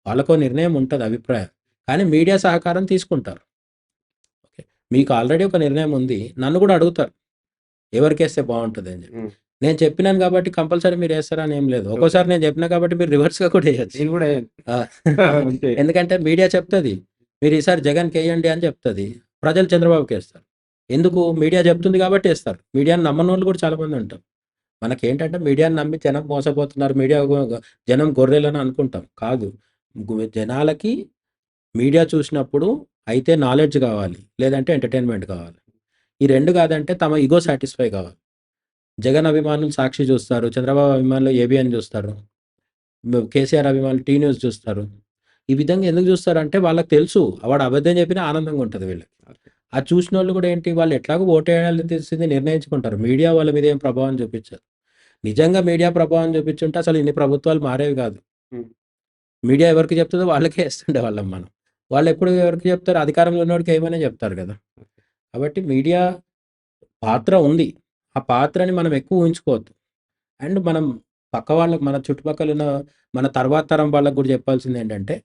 వాళ్ళకో నిర్ణయం ఉంటది అభిప్రాయం. కానీ మీడియా సహకారం తీసుకుంటారు. ఓకే. మీకు ఆల్రెడీ ఒక నిర్ణయం ఉంది. నన్ను కూడా అడుగుతారు. ఎవరికేస్తే బావుంటదని చెప్పి. హ్మ్. నేను చెప్పినాను కాబట్టి కంపల్సరీ మీరేస్తారని ఏం లేదు. ఓకే. ఒక్కోసారి నేను చెప్పినా కాబట్టి మీరు రివర్స్‌గా కూడా ఎయొచ్చు. నేను గూడా ఆ! అంతే. ఎందుకంటే మీడియా చెప్తది. మీరు ఈసారి జగన్‌కెయ్యండి అని చెప్తది. ప్రజలు చంద్రబాబుకేస్తారు. ఎందుకు? మీడియా చెప్తుంది కాబట్టి ఏస్తారు. మీడియాని నమ్మనోళ్ళు కూడా చాలా మంది ఉంటారు. మనకేంటంటే మీడియాని నమ్మి జనం మోసపోతున్నారు. మీడియా జనం గొర్రెలని అనుకుంటాం. కాదు. జనాలకి మీడియా చూసినప్పుడు అయితే నాలెడ్జ్ కావాలి. లేదంటే ఎంటర్‌టైన్‌మెంట్ కావాలి. ఈ 2 కాదంటే తమ ఇగో సాటిస్ఫై కావాలి. జగన్ అభిమానులు సాక్షి చూస్తారు. చంద్రబాబు అభిమానులు ఏబీఎన్ చూస్తారు. కేసీఆర్ అభిమానులు టీ న్యూస్ చూస్తారు. ఈ విధంగా ఎందుకు చూస్తారంటే వాళ్ళకి తెలుసు. వాడు అబద్ధం చెప్పినా ఆనందంగా ఉంటది వీళ్ళకి. ఓకే. అది చూసినోళ్ళు కూడా ఏంటి వాళ్ళు ఎట్లాగో ఓటేయాలని తెలిసింది నిర్ణయించుకుంటారు. మీడియా వాళ్ళ మీద ఏం ప్రభావం చూపించదు. నిజంగా మీడియా ప్రభావం చూపించుంటే అసలు ఇన్ని ప్రభుత్వాలు మారేవి కాదు. హ్మ్. మీడియా ఎవరికి చెప్తుందో వాళ్ళకే ఏస్తుండేవాళ్ళం మనం. వాళ్ళెప్పుడు ఎవరికి చెప్తారు? అధికారంలో ఉన్నోడికి ఏమని చెప్తారు కదా! ఓకే. కాబట్టి మీడియా పాత్ర ఉంది. ఆ పాత్రని మనం ఎక్కువ ఊహించుకోవద్దు. అండ్ మనం పక్క వాళ్ళకి మన చుట్టుపక్కలున్న మన తర్వాత తరం వాళ్ళకి కూడా చెప్పాల్సిందేంటంటే,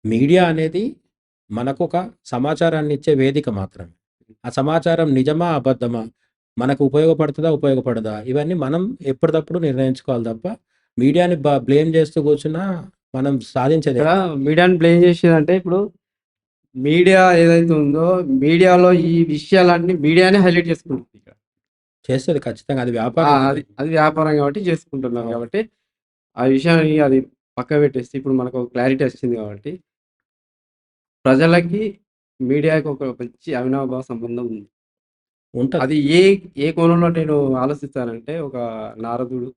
మీడియా అనేది మనకొక సమాచారాన్ని ఇచ్చే వేదిక మాత్రమే. ఆ సమాచారం నిజమా? అబద్ధమా? మనకు ఉపయోగపడుతదా? ఉపయోగపడదా? ఇవన్నీ మనం ఎప్పటిదప్పుడు నిర్ణయించుకోవాలి తప్ప, మీడియాని బ్లేమ్ చేస్తూ కూర్చున్నా మనం సాధించేదే ఇక్కడ మీడియాని బ్లేమ్ చేసేదంటే ఇప్పుడు మీడియా ఏదైతే ఉందో, మీడియాలో ఈ విషయాలన్నీ మీడియానే హైలైట్ చేసుకుంటుంది ఇక్కడ. చేస్తది ఖచ్చితంగా. అది ఆ! వ్యాపారం కదా! అది వ్యాపారం కాబట్టి చేసుకుంటున్నారు అవును. కాబట్టి, ఆ విషయాన్ని అది పక్కకు పెట్టేసి ఇప్పుడు మనకు ఒక క్లారిటీ వచ్చింది కాబట్టి, ప్రజలకి మీడియాకి ఒక మంచి అవినాభావ సంబంధం ఉంది. ఉంటది. అది ఏ కోణంలో నేను ఆలోచిస్తానంటే, ఒక నారదుడు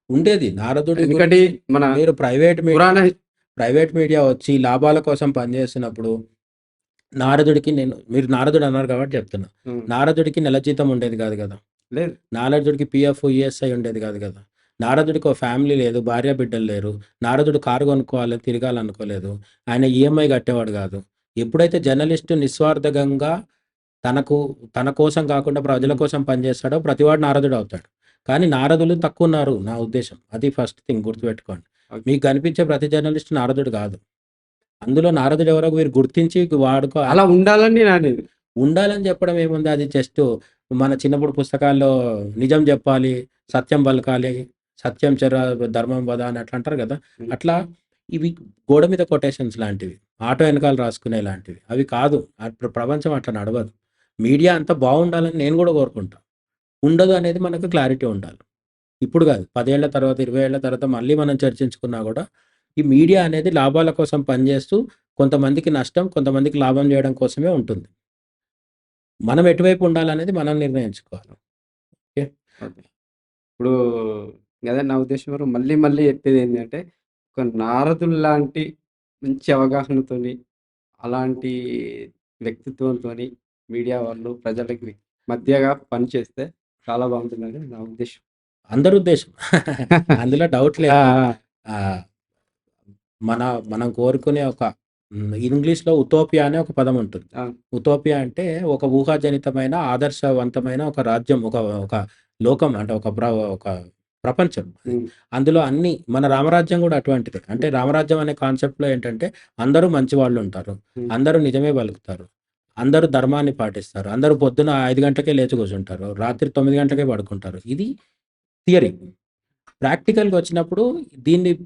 ఉండేది. నారదుడి ఎందుకంటే గురించి మన మీరు పురాణ ప్రైవేట్ మీడియా వచ్చి లాభాల కోసం పనిచేస్తున్నప్పుడు నారదుడికి మీరు నారదుడు అన్నారు కాబట్టి చెప్తున్నా. హ్మ్. నారదుడికి నెల జీతం ఉండేది కాదు కదా! లేదు. నారదుడికి పీఎఫ్, ఈఎస్ఐ ఉండేది కాదు కదా! నారదుడికి ఓ ఫ్యామిలీ లేదు. భార్య బిడ్డలు లేరు. నారదుడు కారు కొనుక్కోవాలి, తిరగాలనుకోలేదు. ఆయన ఈఎంఐ కట్టేవాడు కాదు. ఎప్పుడైతే జర్నలిస్టు నిస్వార్థంగా తనకు తన కోసం కాకుండా ప్రజల హ్మ్. కోసం పనిచేస్తాడో ప్రతివాడు నారదుడు అవుతాడు. కానీ నారదులు తక్కువున్నారు నా ఉద్దేశం. అది ఫస్ట్ థింగ్ గుర్తుపెట్టుకోండి. ఓకే. మీకు కనిపించే ప్రతి జర్నలిస్ట్ నారదుడు కాదు. అందులో నారదుడు ఎవరో మీరు గుర్తించి అలా ఉండాలని నేననేది. ఉండాలని చెప్పడం ఏముంది? అది జస్టు మన చిన్నప్పుడు పుస్తకాల్లో నిజం జెప్పాలి, సత్యం పలకాలి, సత్యం చెర ధర్మం వద అని అట్లా అంటారు గదా! హ్మ్. అట్లా ఇవి గోడ మీద కొటేషన్స్ లాంటివి. ఆటో ఎనకాల రాసుకునేలాంటివి. అవి కాదు. ప్రపంచం అట్లా నడవదు. మీడియా అంతా బావుండాలని నేను గూడా కోరుకుంటా. ఉండదు అనేది మనకు క్లారిటీ ఉండాలి. ఇప్పుడు గాదు. 10 ఏళ్ల తర్వాత, 20 ఏళ్ల తర్వాత మళ్ళీ మనం చర్చించుకున్నా గూడా, ఈ మీడియా అనేది లాభాల కోసం పనిజేస్తూ కొంతమందికి నష్టం, కొంతమందికి లాభం జేయడం కోసమే ఉంటుంది. మనం ఎటువైపు ఉండాలనేది మనం నిర్ణయించుకోవాలి. ఓకే. ఓకే. ఇప్పుడు అదే నా ఉద్దేశ్యం మళ్ళీ మళ్ళీ చెప్పేదేంటంటే, ఒక నారదుల్లాంటి మంచి అవగాహనతోని, అలాంటి వ్యక్తిత్వంతోని మీడియా వాళ్ళు ప్రజలకి మధ్యగా పనిచేస్తే చాలా బావుంటుందని నా ఉద్దేశ్యం. అందరి ఉద్దేశం. అందులో డౌట్ ఆ! లేదు. ఆ! ఆహ్, మన మనం కోరుకునే ఒక ఇంగ్లీష్‌లో ఉటోపియా అనే ఒక పదం ఉంటుంది. ఆ! ఉటోపియా అంటే ఒక ఊహాజనితమైన, ఆదర్శవంతమైన ఒక రాజ్యం, ఒక ఒక లోకం అంటే ఒక ప్రపంచం అది. హ్మ్. అందులో అన్నీ మన రామరాజ్యం గూడా అటువంటిదే. అంటే హ్మ్. రామరాజ్యం అనే కాన్సెప్ట్‌లో ఏంటంటే అందరూ మంచివాళ్ళుంటారు. హ్మ్. అందరూ నిజమే పలుకుతారు. అందరూ ధర్మాన్ని పాటిస్తారు. అందరూ పొద్దున 5 గంటలకే లేచి కూర్చుంటారు. రాత్రి 9 గంటలకే పడుకుంటారు. ఇది థియరీ. ప్రాక్టికల్‌గా వచ్చినప్పుడు దీనికి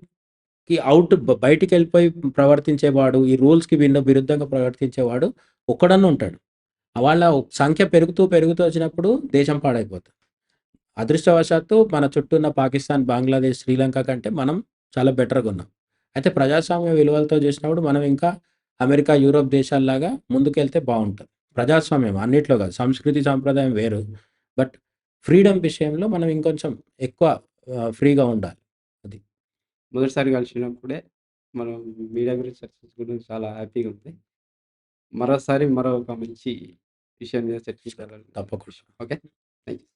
బయటికెళ్ళిపోయి ప్రవర్తించేవాడు, ఈ రూల్స్‌కి విరుద్ధంగా ప్రవర్తించేవాడు ఒక్కడన్నా ఉంటాడు. వాళ్ళ సంఖ్య పెరుగుతూ, పెరుగుతూ వచ్చినప్పుడు దేశం పాడైపోతది. అదృష్టవశాత్తు మన చుట్టూ ఉన్న పాకిస్తాన్, బంగ్లాదేశ్, శ్రీలంక కంటే మనం చాలా బెటర్‌గున్నాం. అయితే ప్రజాస్వామ్య విలువలతో చూసినప్పుడు మనం ఇంకా అమెరికా, యూరోప్ దేశాల్లాగా ముందుకెళ్తే బావుంటది. ప్రజాస్వామ్యం అన్నిట్లో కాదు. సంస్కృతి, సాంప్రదాయం వేరు. బట్ ఫ్రీడమ్ విషయంలో మనం ఇంకొంచెం ఎక్కువ ఫ్రీగా ఉండాలి. అది. మొదటిసారి కలిసినప్పుడే మనం మీడియా గురించి చర్చించుకోవడం చాలా హ్యాపీగా ఉంది. మరోసారి మరొక మంచి విషయం మీద చర్చించాలని నా తప్పకుండా. ఉద్దేశం. ఓకే. Thank you.